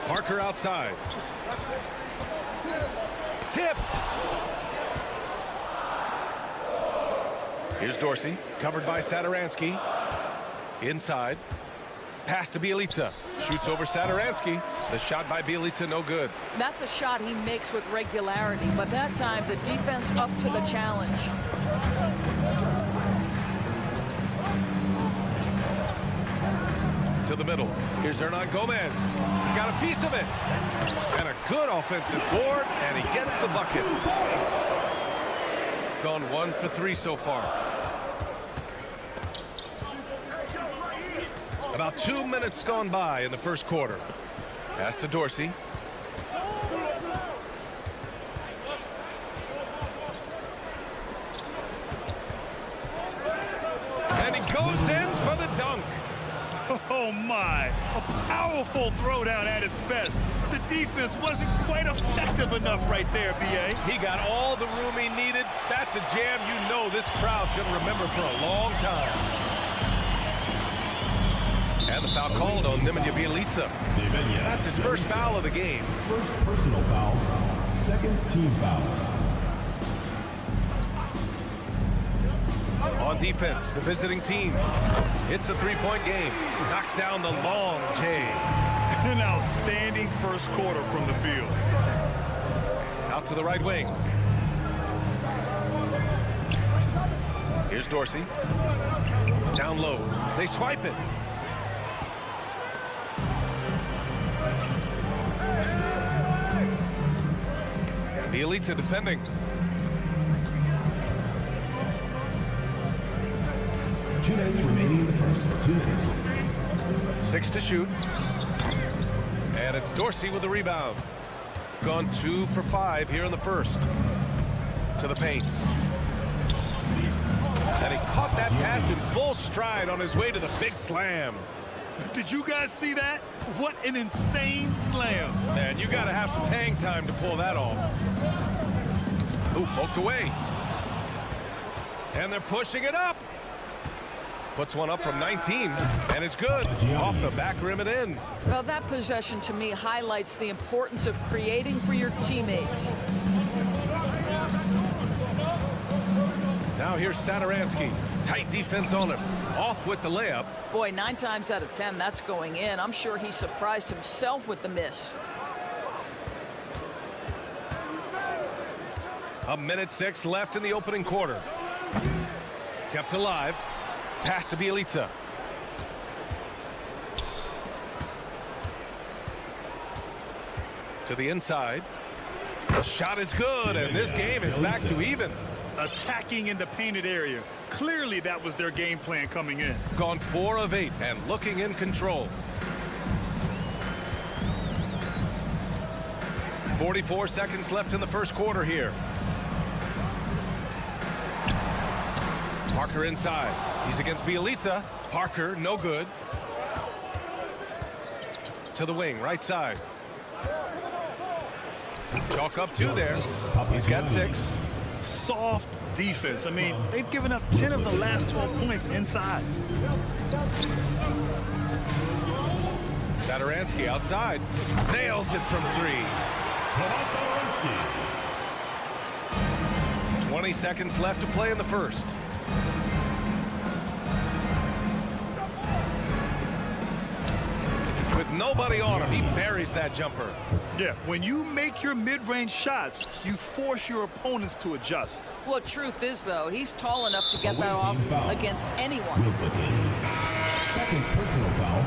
Parker outside. Tipped. Here's Dorsey, covered by Satoransky. Inside. Pass to Bielitsa. Shoots over Satoransky. The shot by Bielitsa, no good. That's a shot he makes with regularity, but that time the defense up to the challenge. To the middle. Here's Hernan Gomez. Got a piece of it. And a good offensive board, and he gets the bucket. Gone 1 for 3 so far. About 2 minutes gone by in the first quarter. Pass to Dorsey. And he goes in for the dunk. Oh my, a powerful throwdown at its best. The defense wasn't quite effective enough right there, B.A. He got all the room he needed. That's a jam you know this crowd's going to remember for a long time. And the foul called on Nemanja Bielitsa. That's his first foul of the game. First personal foul. Second team foul. On defense, the visiting team. It's a three-point game. Knocks down the long J. An outstanding first quarter from the field. Out to the right wing. Here's Dorsey. Down low. They swipe it. Bielitsa defending. 2 minutes remaining in the first. 2 minutes. 6 to shoot. And it's Dorsey with the rebound. Gone 2 for 5 here in the first. To the paint. And he caught that pass in full stride on his way to the big slam. Did you guys see that? What an insane slam. Man, you got to have some hang time to pull that off. Ooh, poked away. And they're pushing it up. Puts one up from 19, and it's good. Off the back rim and in. Well, that possession to me highlights the importance of creating for your teammates. Now here's Satoransky. Tight defense on him. Off with the layup. Boy, 9 times out of 10, that's going in. I'm sure he surprised himself with the miss. 1:06 left in the opening quarter. Kept alive. Pass to Bielitsa. To the inside. The shot is good, and this game is back to even. Attacking in the painted area. Clearly that was their game plan coming in. Gone 4 of 8 and looking in control. 44 seconds left in the first quarter here. Parker inside. He's against Bielitsa. Parker, no good. To the wing, right side. Chalk up 2 there. He's got 6. Soft defense. I mean, they've given up 10 of the last 12 points inside. Satoransky outside. Nails it from 3. 20 seconds left to play in the first. With nobody on him, he buries that jumper. Yeah, when you make your mid-range shots, you force your opponents to adjust. Well, truth is, though, he's tall enough to get that off against anyone. Second personal foul.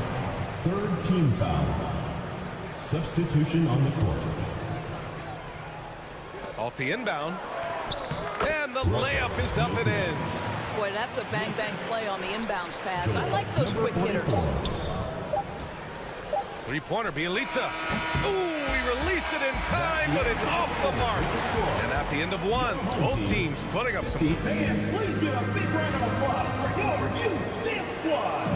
Third team foul. Substitution on the court. Off the inbound. And the layup is up and in. Boy, that's a bang-bang play on the inbounds pass. I like those quick hitters. 3-pointer, Bielitsa. Ooh, he released it in time, but it's off the mark. And at the end of 1, both teams putting up some. Please give a big round of applause for your youth dance squad.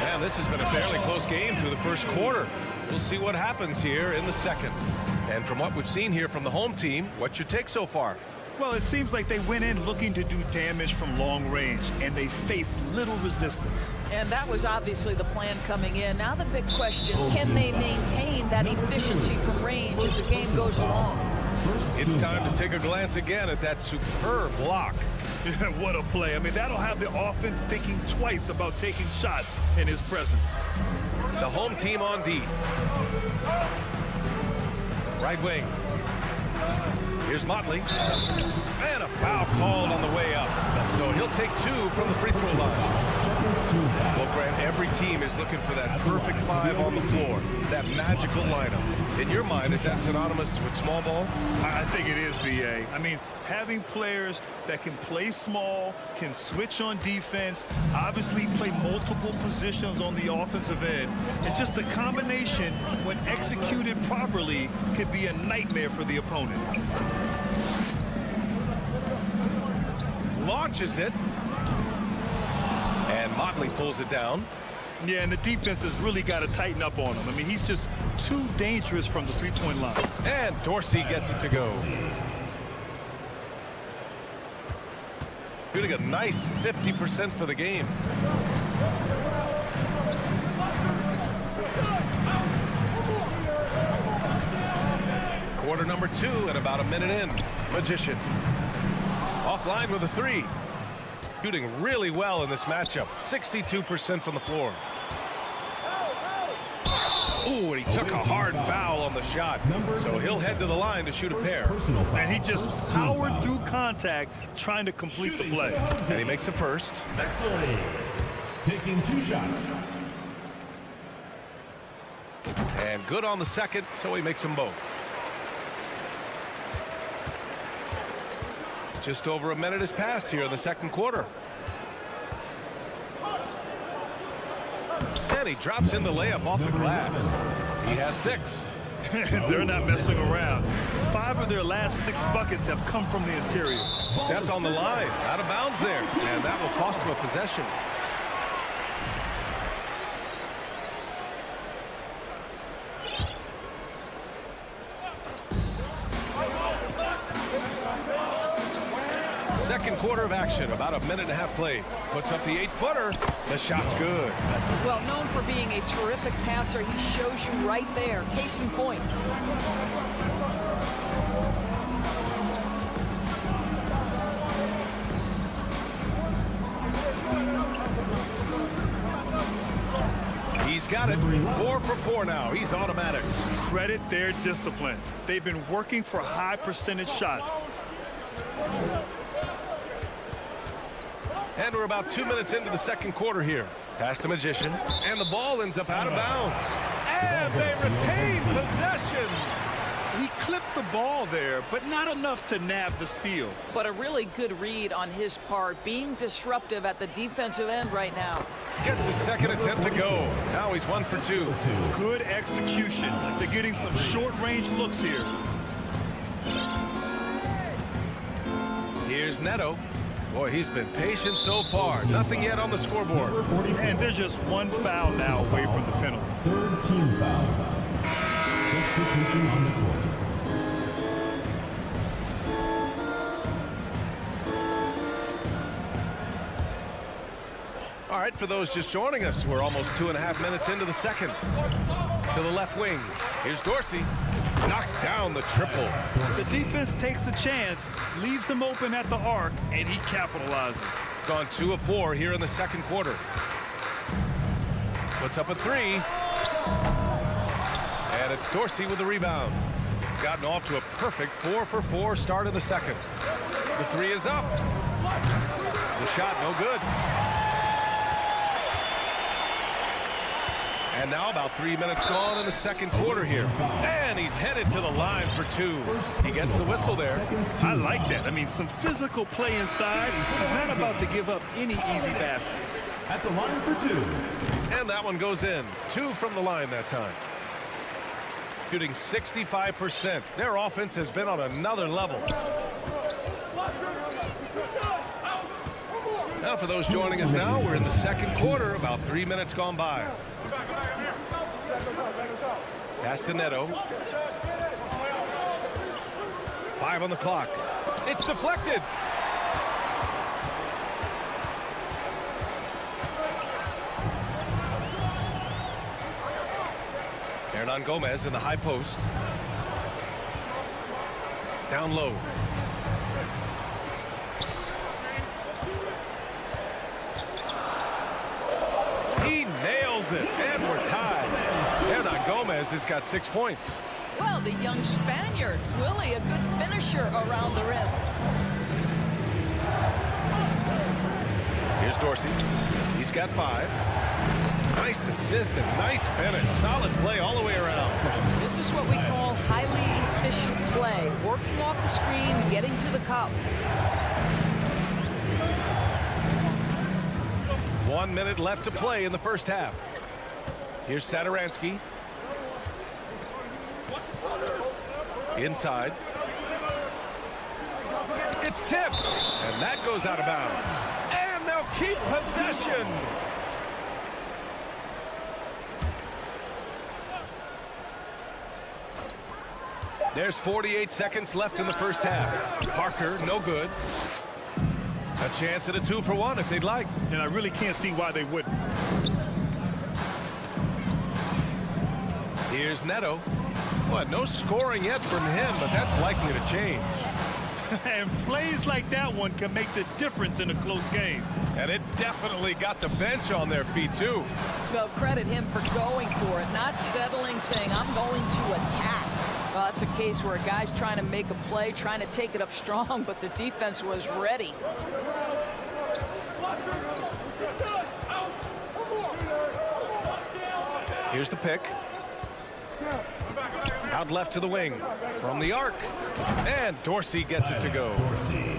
Man, this has been a fairly close game through the first quarter. We'll see what happens here in the second. And from what we've seen here from the home team, what's your take so far? Well, it seems like they went in looking to do damage from long range, and they faced little resistance. And that was obviously the plan coming in. Now the big question, can they maintain that efficiency from range as the game goes along? It's time to take a glance again at that superb block. What a play. I mean, that'll have the offense thinking twice about taking shots in his presence. The home team on D. Right wing. Here's Motley. And a foul called on the way up. So he'll take 2 from the free throw line. Well, Grant, every team is looking for that perfect 5 on the floor. That magical lineup. In your mind, is that synonymous with small ball? I think it is, BA. I mean, having players that can play small, can switch on defense, obviously play multiple positions on the offensive end. It's just a combination, when executed properly, could be a nightmare for the opponent. Launches it. And Motley pulls it down. Yeah, and the defense has really got to tighten up on him. I mean, he's just too dangerous from the three-point line. And Dorsey gets it to go. Shooting a nice 50% for the game. Quarter number 2 and about a minute in. Magician. Offline with a 3. Shooting really well in this matchup. 62% from the floor. Ooh, and he took a hard foul on the shot. So he'll head to the line to shoot a pair. And he just powered through contact trying to complete the play. And he makes the first. Excellent. Taking 2 shots. And good on the second, so he makes them both. Just over a minute has passed here in the second quarter. And he drops in the layup off the glass. He has 6. They're not messing around. 5 of their last 6 buckets have come from the interior. Stepped on the line, out of bounds there, and that will cost him a possession. Second quarter of action, about a minute and a half played. Puts up the 8-footer. The shot's good. Well, known for being a terrific passer, he shows you right there. Case in point. He's got it. 4 for 4 now. He's automatic. Credit their discipline. They've been working for high percentage shots. And we're about 2 minutes into the second quarter here. Pass to Magician. And the ball ends up out of bounds. And they retain possession. He clipped the ball there, but not enough to nab the steal. But a really good read on his part, being disruptive at the defensive end right now. Gets his second attempt to go. Now he's 1 for 2. Good execution. They're getting some short-range looks here. Here's Neto. Boy, he's been patient so far. Nothing yet on the scoreboard. And there's just one foul now away from the penalty. Third team foul. Substitution on the court. All right, for those just joining us, we're almost 2.5 minutes into the second. To the left wing. Here's Dorsey. Knocks down the triple. The defense takes a chance, leaves him open at the arc, and he capitalizes. Gone 2 of 4 here in the second quarter. Puts up a 3. And it's Dorsey with the rebound. Gotten off to a perfect 4 for 4 start in the second. The 3 is up. The shot no good. And now about 3 minutes gone in the second quarter here. And he's headed to the line for 2. He gets the whistle there. I like that. I mean, some physical play inside. He's not about to give up any easy baskets. At the line for 2. And that one goes in. 2 from the line that time. Shooting 65%. Their offense has been on another level. Now for those joining us now, we're in the second quarter, about 3 minutes gone by. Pass to Neto. 5 on the clock. It's deflected. Hernan Gomez in the high post. Down low. He nails it, and we're tied. Hernan Gomez has got 6 points. Well, the young Spaniard, Willie, a good finisher around the rim. Here's Dorsey. He's got 5. Nice assist and nice finish. Solid play all the way around. This is what we call highly efficient play. Working off the screen, getting to the cup. 1 minute left to play in the first half. Here's Satoransky. Inside. It's tipped. And that goes out of bounds. And they'll keep possession. There's 48 seconds left in the first half. Parker, no good. A chance at a 2 for 1 if they'd like. And I really can't see why they wouldn't. Here's Neto. Well, no scoring yet from him, but that's likely to change. And plays like that one can make the difference in a close game. And it definitely got the bench on their feet, too. Well, credit him for going for it, not settling, saying, I'm going to attack. Well, that's a case where a guy's trying to make a play, trying to take it up strong, but the defense was ready. Here's the pick. Out left to the wing. From the arc. And Dorsey gets it to go.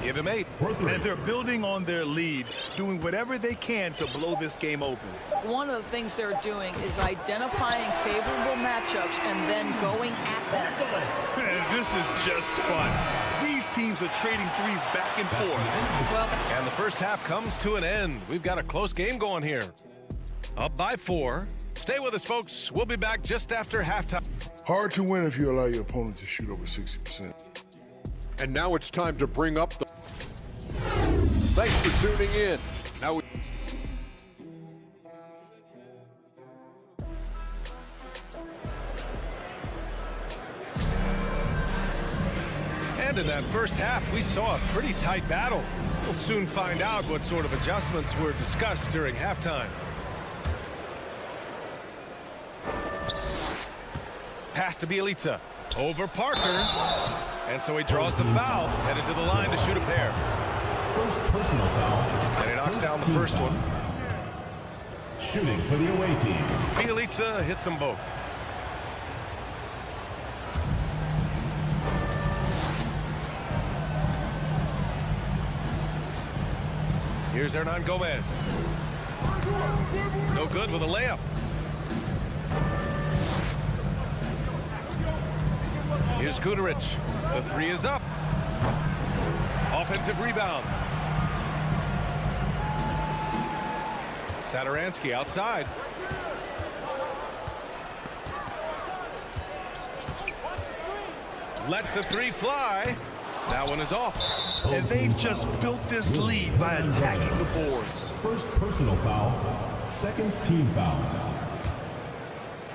Give him 8. And they're building on their lead, doing whatever they can to blow this game open. One of the things they're doing is identifying favorable matchups and then going at them. And this is just fun. These teams are trading threes back and forth. Well, and the first half comes to an end. We've got a close game going here. Up by 4. Stay with us, folks. We'll be back just after halftime. Hard to win if you allow your opponent to shoot over 60%. And now it's time to bring up the... Thanks for tuning in. Now we... And in that first half, we saw a pretty tight battle. We'll soon find out what sort of adjustments were discussed during halftime. Pass to Bielitsa. Over Parker. And so he draws the foul. Headed to the line to shoot a pair. First personal foul. And he knocks down the first one. Shooting for the away team. Bielitsa hits them both. Here's Hernan Gomez. No good with a layup. Here's Guduric. The three is up. Offensive rebound. Satoransky outside. Lets the three fly. That one is off. And they've just built this lead by attacking the boards. First personal foul. Second team foul.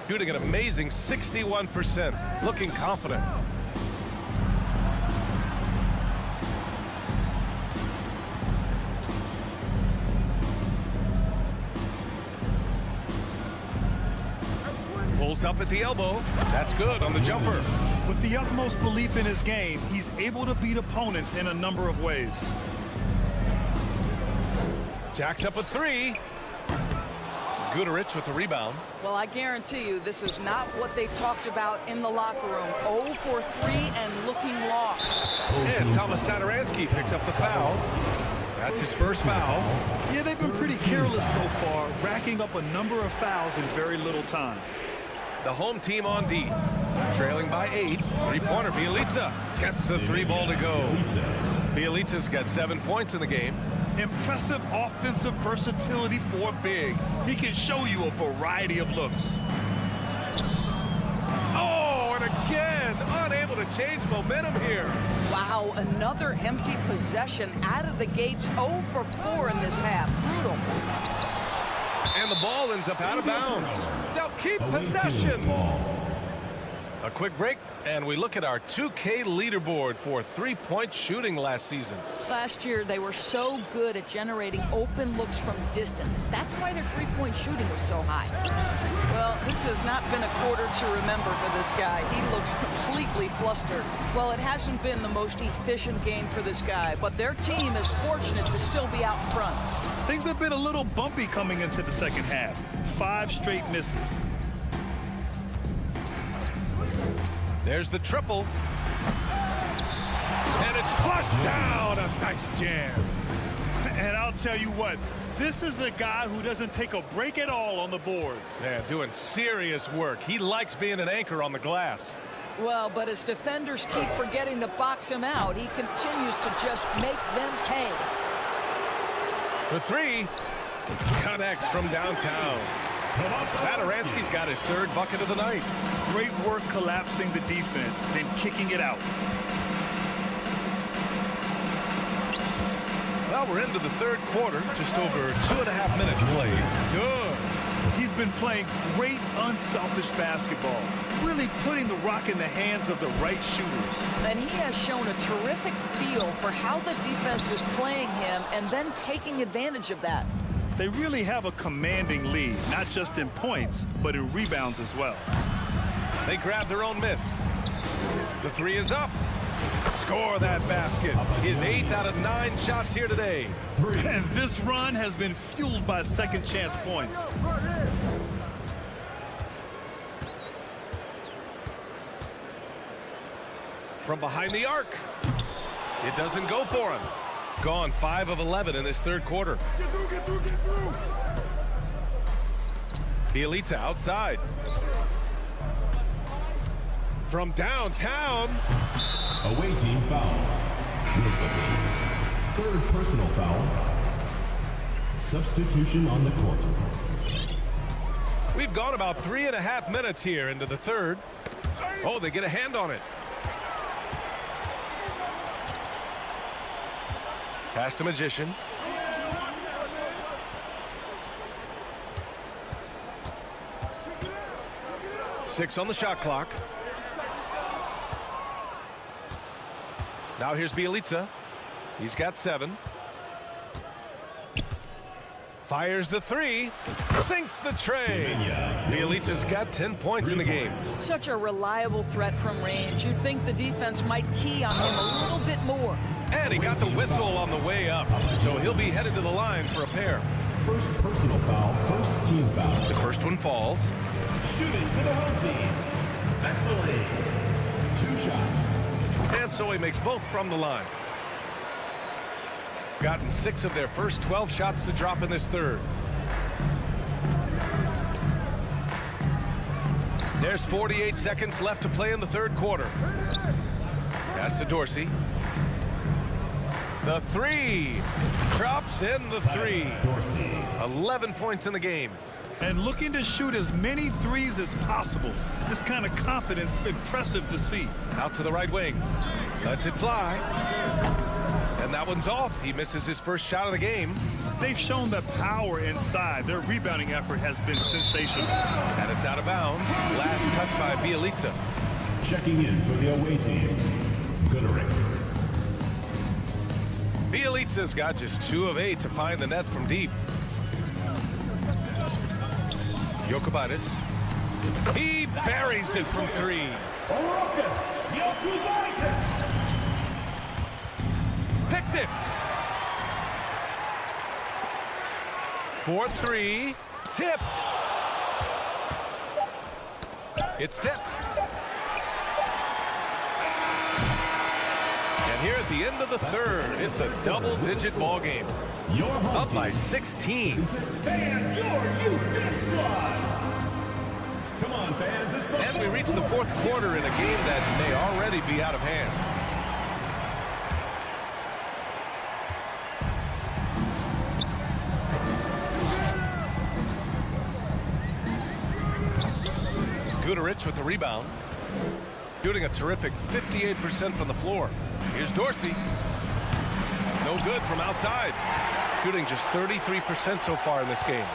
Shooting an amazing 61%. Looking confident. Pulls up at the elbow. That's good on the jumper. With the utmost belief in his game, he's able to beat opponents in a number of ways. Jacks up a three. Guduric with the rebound. Well, I guarantee you this is not what they talked about in the locker room. 0 for 3 and looking lost. And Thomas Satoransky picks up the foul. That's his first foul. Yeah, they've been pretty careless so far, racking up a number of fouls in very little time. The home team on D. Trailing by 8. Three-pointer. Bielitsa gets the three ball to go. Bielitsa's got 7 points in the game. Impressive offensive versatility for big. He can show you a variety of looks. Oh, and again, unable to change momentum here. Wow, another empty possession out of the gates. 0 for 4 in this half. Brutal. And the ball ends up out of bounds. They'll keep possession. A quick break, and we look at our 2K leaderboard for three-point shooting last season. Last year, they were so good at generating open looks from distance. That's why their three-point shooting was so high. Well, this has not been a quarter to remember for this guy. He looks completely flustered. Well, it hasn't been the most efficient game for this guy, but their team is fortunate to still be out in front. Things have been a little bumpy coming into the second half. 5 straight misses. There's the triple. And it's flushed down. A nice jam. And I'll tell you what, this is a guy who doesn't take a break at all on the boards. Yeah, doing serious work. He likes being an anchor on the glass. Well, but as defenders keep forgetting to box him out, he continues to just make them pay. For three, connects from downtown. Satoransky's got his third bucket of the night. Great work collapsing the defense, then kicking it out. Well, we're into the third quarter, just over 2.5 minutes played. Good. He's been playing great, unselfish basketball, really putting the rock in the hands of the right shooters. And he has shown a terrific feel for how the defense is playing him and then taking advantage of that. They really have a commanding lead, not just in points, but in rebounds as well. They grab their own miss. The three is up. Score that basket. His 8th out of 9 shots here today. And this run has been fueled by second chance points. From behind the arc. It doesn't go for him. Gone 5 of 11 in this third quarter. Get through. Bielitsa outside. From downtown. Away team foul. Third personal foul. Substitution on the court. We've gone about 3.5 minutes here into the third. Oh, they get a hand on it. Pass to Magician. Six on the shot clock. Now here's Bielitsa. He's got 7. Fires the three, sinks the tray. Bielitsa's got 10 points in the game. Such a reliable threat from range. You'd think the defense might key on him a little bit more. And he got the whistle on the way up, so he'll be headed to the line for a pair. First personal foul, first team foul. The first one falls. Shooting for the home team. Vasily. 2 shots. And so he makes both from the line. Gotten 6 of their first 12 shots to drop in this third. There's 48 seconds left to play in the third quarter. Pass to Dorsey. The three. Drops in the three. Dorsey. 11 points in the game. And looking to shoot as many threes as possible. This kind of confidence is impressive to see. Out to the right wing. Lets it fly. And that one's off. He misses his first shot of the game. They've shown the power inside. Their rebounding effort has been sensational. And it's out of bounds. Last touch by Bielitsa. Checking in for the away team. Gooderick. Bielitsa's got just 2 of 8 to find the net from deep. Jokubaitis. He buries it from 3. Picked it. 4-3. Tipped. It's tipped. And here at the end of the third, it's a double-digit ball game. Up by 16. Expand your youth squad. Come on, fans. It's the And we reach the fourth quarter in a game that may already be out of hand. Gooderick with the rebound. Shooting a terrific 58% from the floor. Here's Dorsey. No good from outside. Shooting just 33% so far in this game.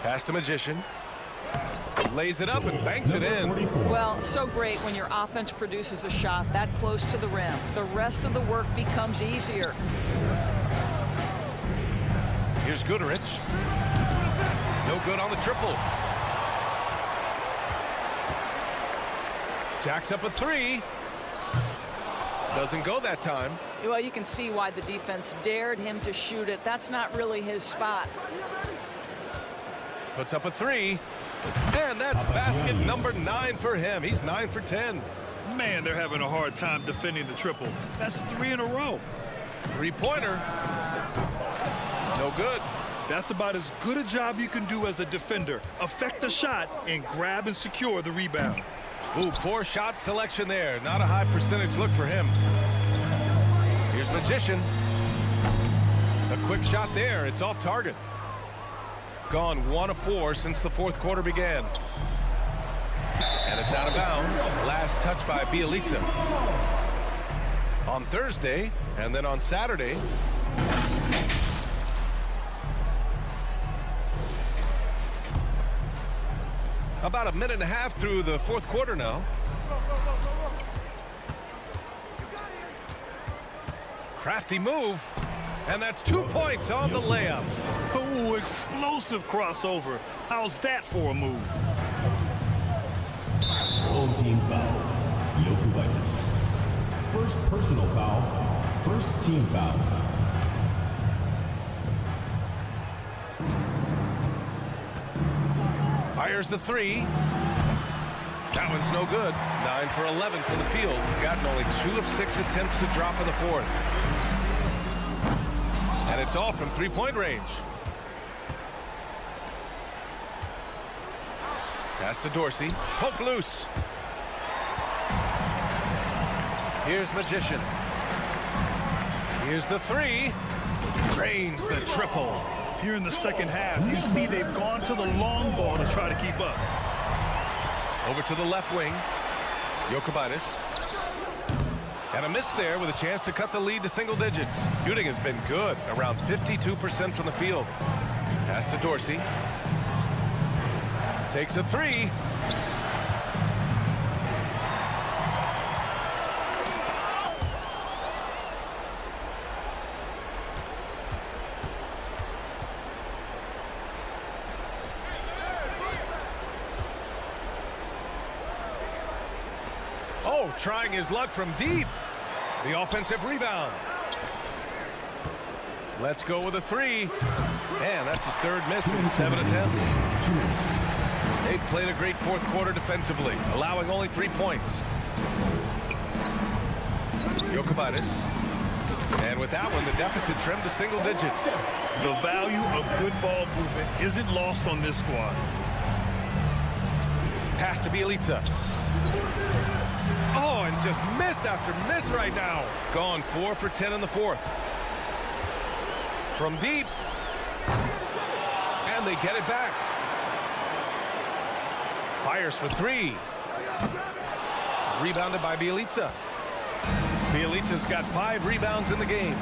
Pass to Magician. Lays it up and banks it in. Well, so great when your offense produces a shot that close to the rim. The rest of the work becomes easier. Here's Gooderick. No good on the triple. Jacks up a 3. Doesn't go that time. Well, you can see why the defense dared him to shoot it. That's not really his spot. Puts up a 3. And that's basket number 9 for him. He's 9 for 10. Man, they're having a hard time defending the triple. That's 3 in a row. 3-pointer. No good. That's about as good a job you can do as a defender. Affect the shot and grab and secure the rebound. Ooh, poor shot selection there. Not a high percentage look for him. Here's Magician. A quick shot there. It's off target. Gone 1 of 4 since the fourth quarter began. And it's out of bounds. Last touch by Bielitsa. On Thursday and then on Saturday. About a minute and a half through the fourth quarter now. Crafty move. And that's 2 points on the layup. Oh, explosive crossover. How's that for a move? home team foul. Jokubaitis. First personal foul. First team foul. Fires the 3. That one's no good. 9 for 11 from the field. Gotten only 2 of 6 attempts to drop in the fourth. And it's all from three-point range. Pass to Dorsey. Poke loose. Here's Magician. Here's the 3. Drains the triple. Here in the second half, you see they've gone to the long ball to try to keep up. Over to the left wing. Jokubaitis. And a miss there with a chance to cut the lead to single digits. Shooting has been good, around 52% from the field. Pass to Dorsey. Takes a 3. Oh, trying his luck from deep. The offensive rebound. Let's go with a three. And that's his third miss in 7 attempts. They've played a great fourth quarter defensively, allowing only 3 points. Jokic. And with that one, the deficit trimmed to single digits. The value of good ball movement isn't lost on this squad. Pass to Bielitsa. Oh, and just miss after miss right now. Gone 4 for 10 in the fourth. From deep. And they get it back. Fires for 3. Rebounded by Bielitsa. Bielitsa's got 5 rebounds in the game.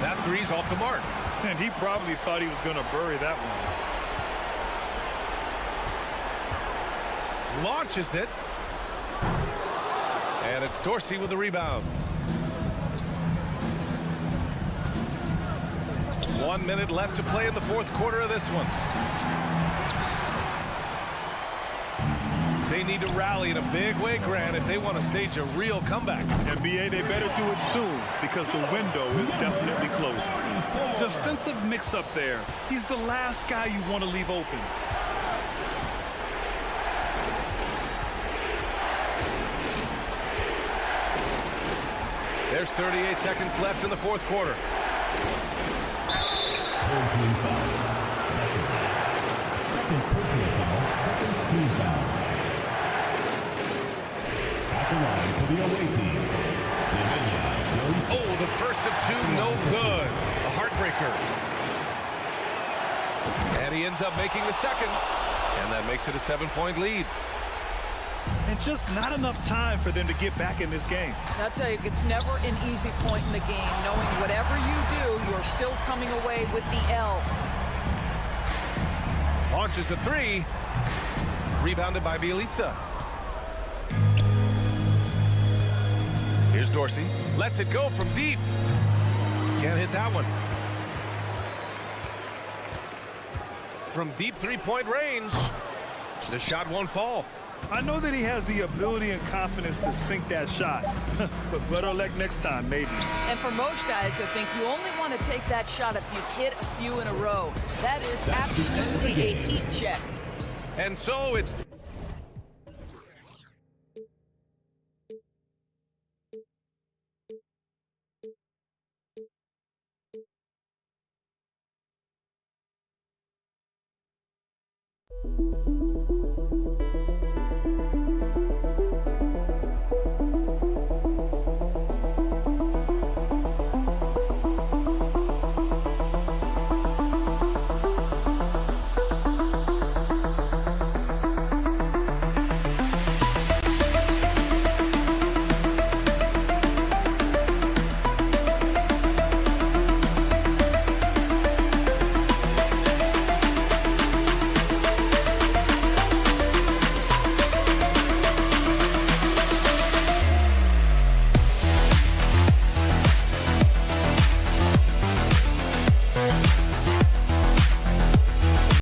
That three's off the mark. And he probably thought he was going to bury that one. Launches it. And it's Dorsey with the rebound. 1 minute left to play in the fourth quarter of this one. They need to rally in a big way, Grant, if they want to stage a real comeback. NBA, they better do it soon because the window is definitely closing. Defensive mix-up there. He's the last guy you want to leave open. There's 38 seconds left in the fourth quarter. Team foul. Second personal foul, second team foul. At the line for the away team. Oh, the first of 2, no good. A heartbreaker. And he ends up making the second. And that makes it a 7-point lead. And just not enough time for them to get back in this game. I'll tell you, it's never an easy point in the game, knowing whatever you do, you're still coming away with the L. Launches a 3. Rebounded by Bielitsa. Here's Dorsey. Lets it go from deep. Can't hit that one. From deep 3-point range. The shot won't fall. I know that he has the ability and confidence to sink that shot. But better luck next time, maybe. And for most guys, I think you only want to take that shot if you've hit a few in a row. That is absolutely a heat check. And so it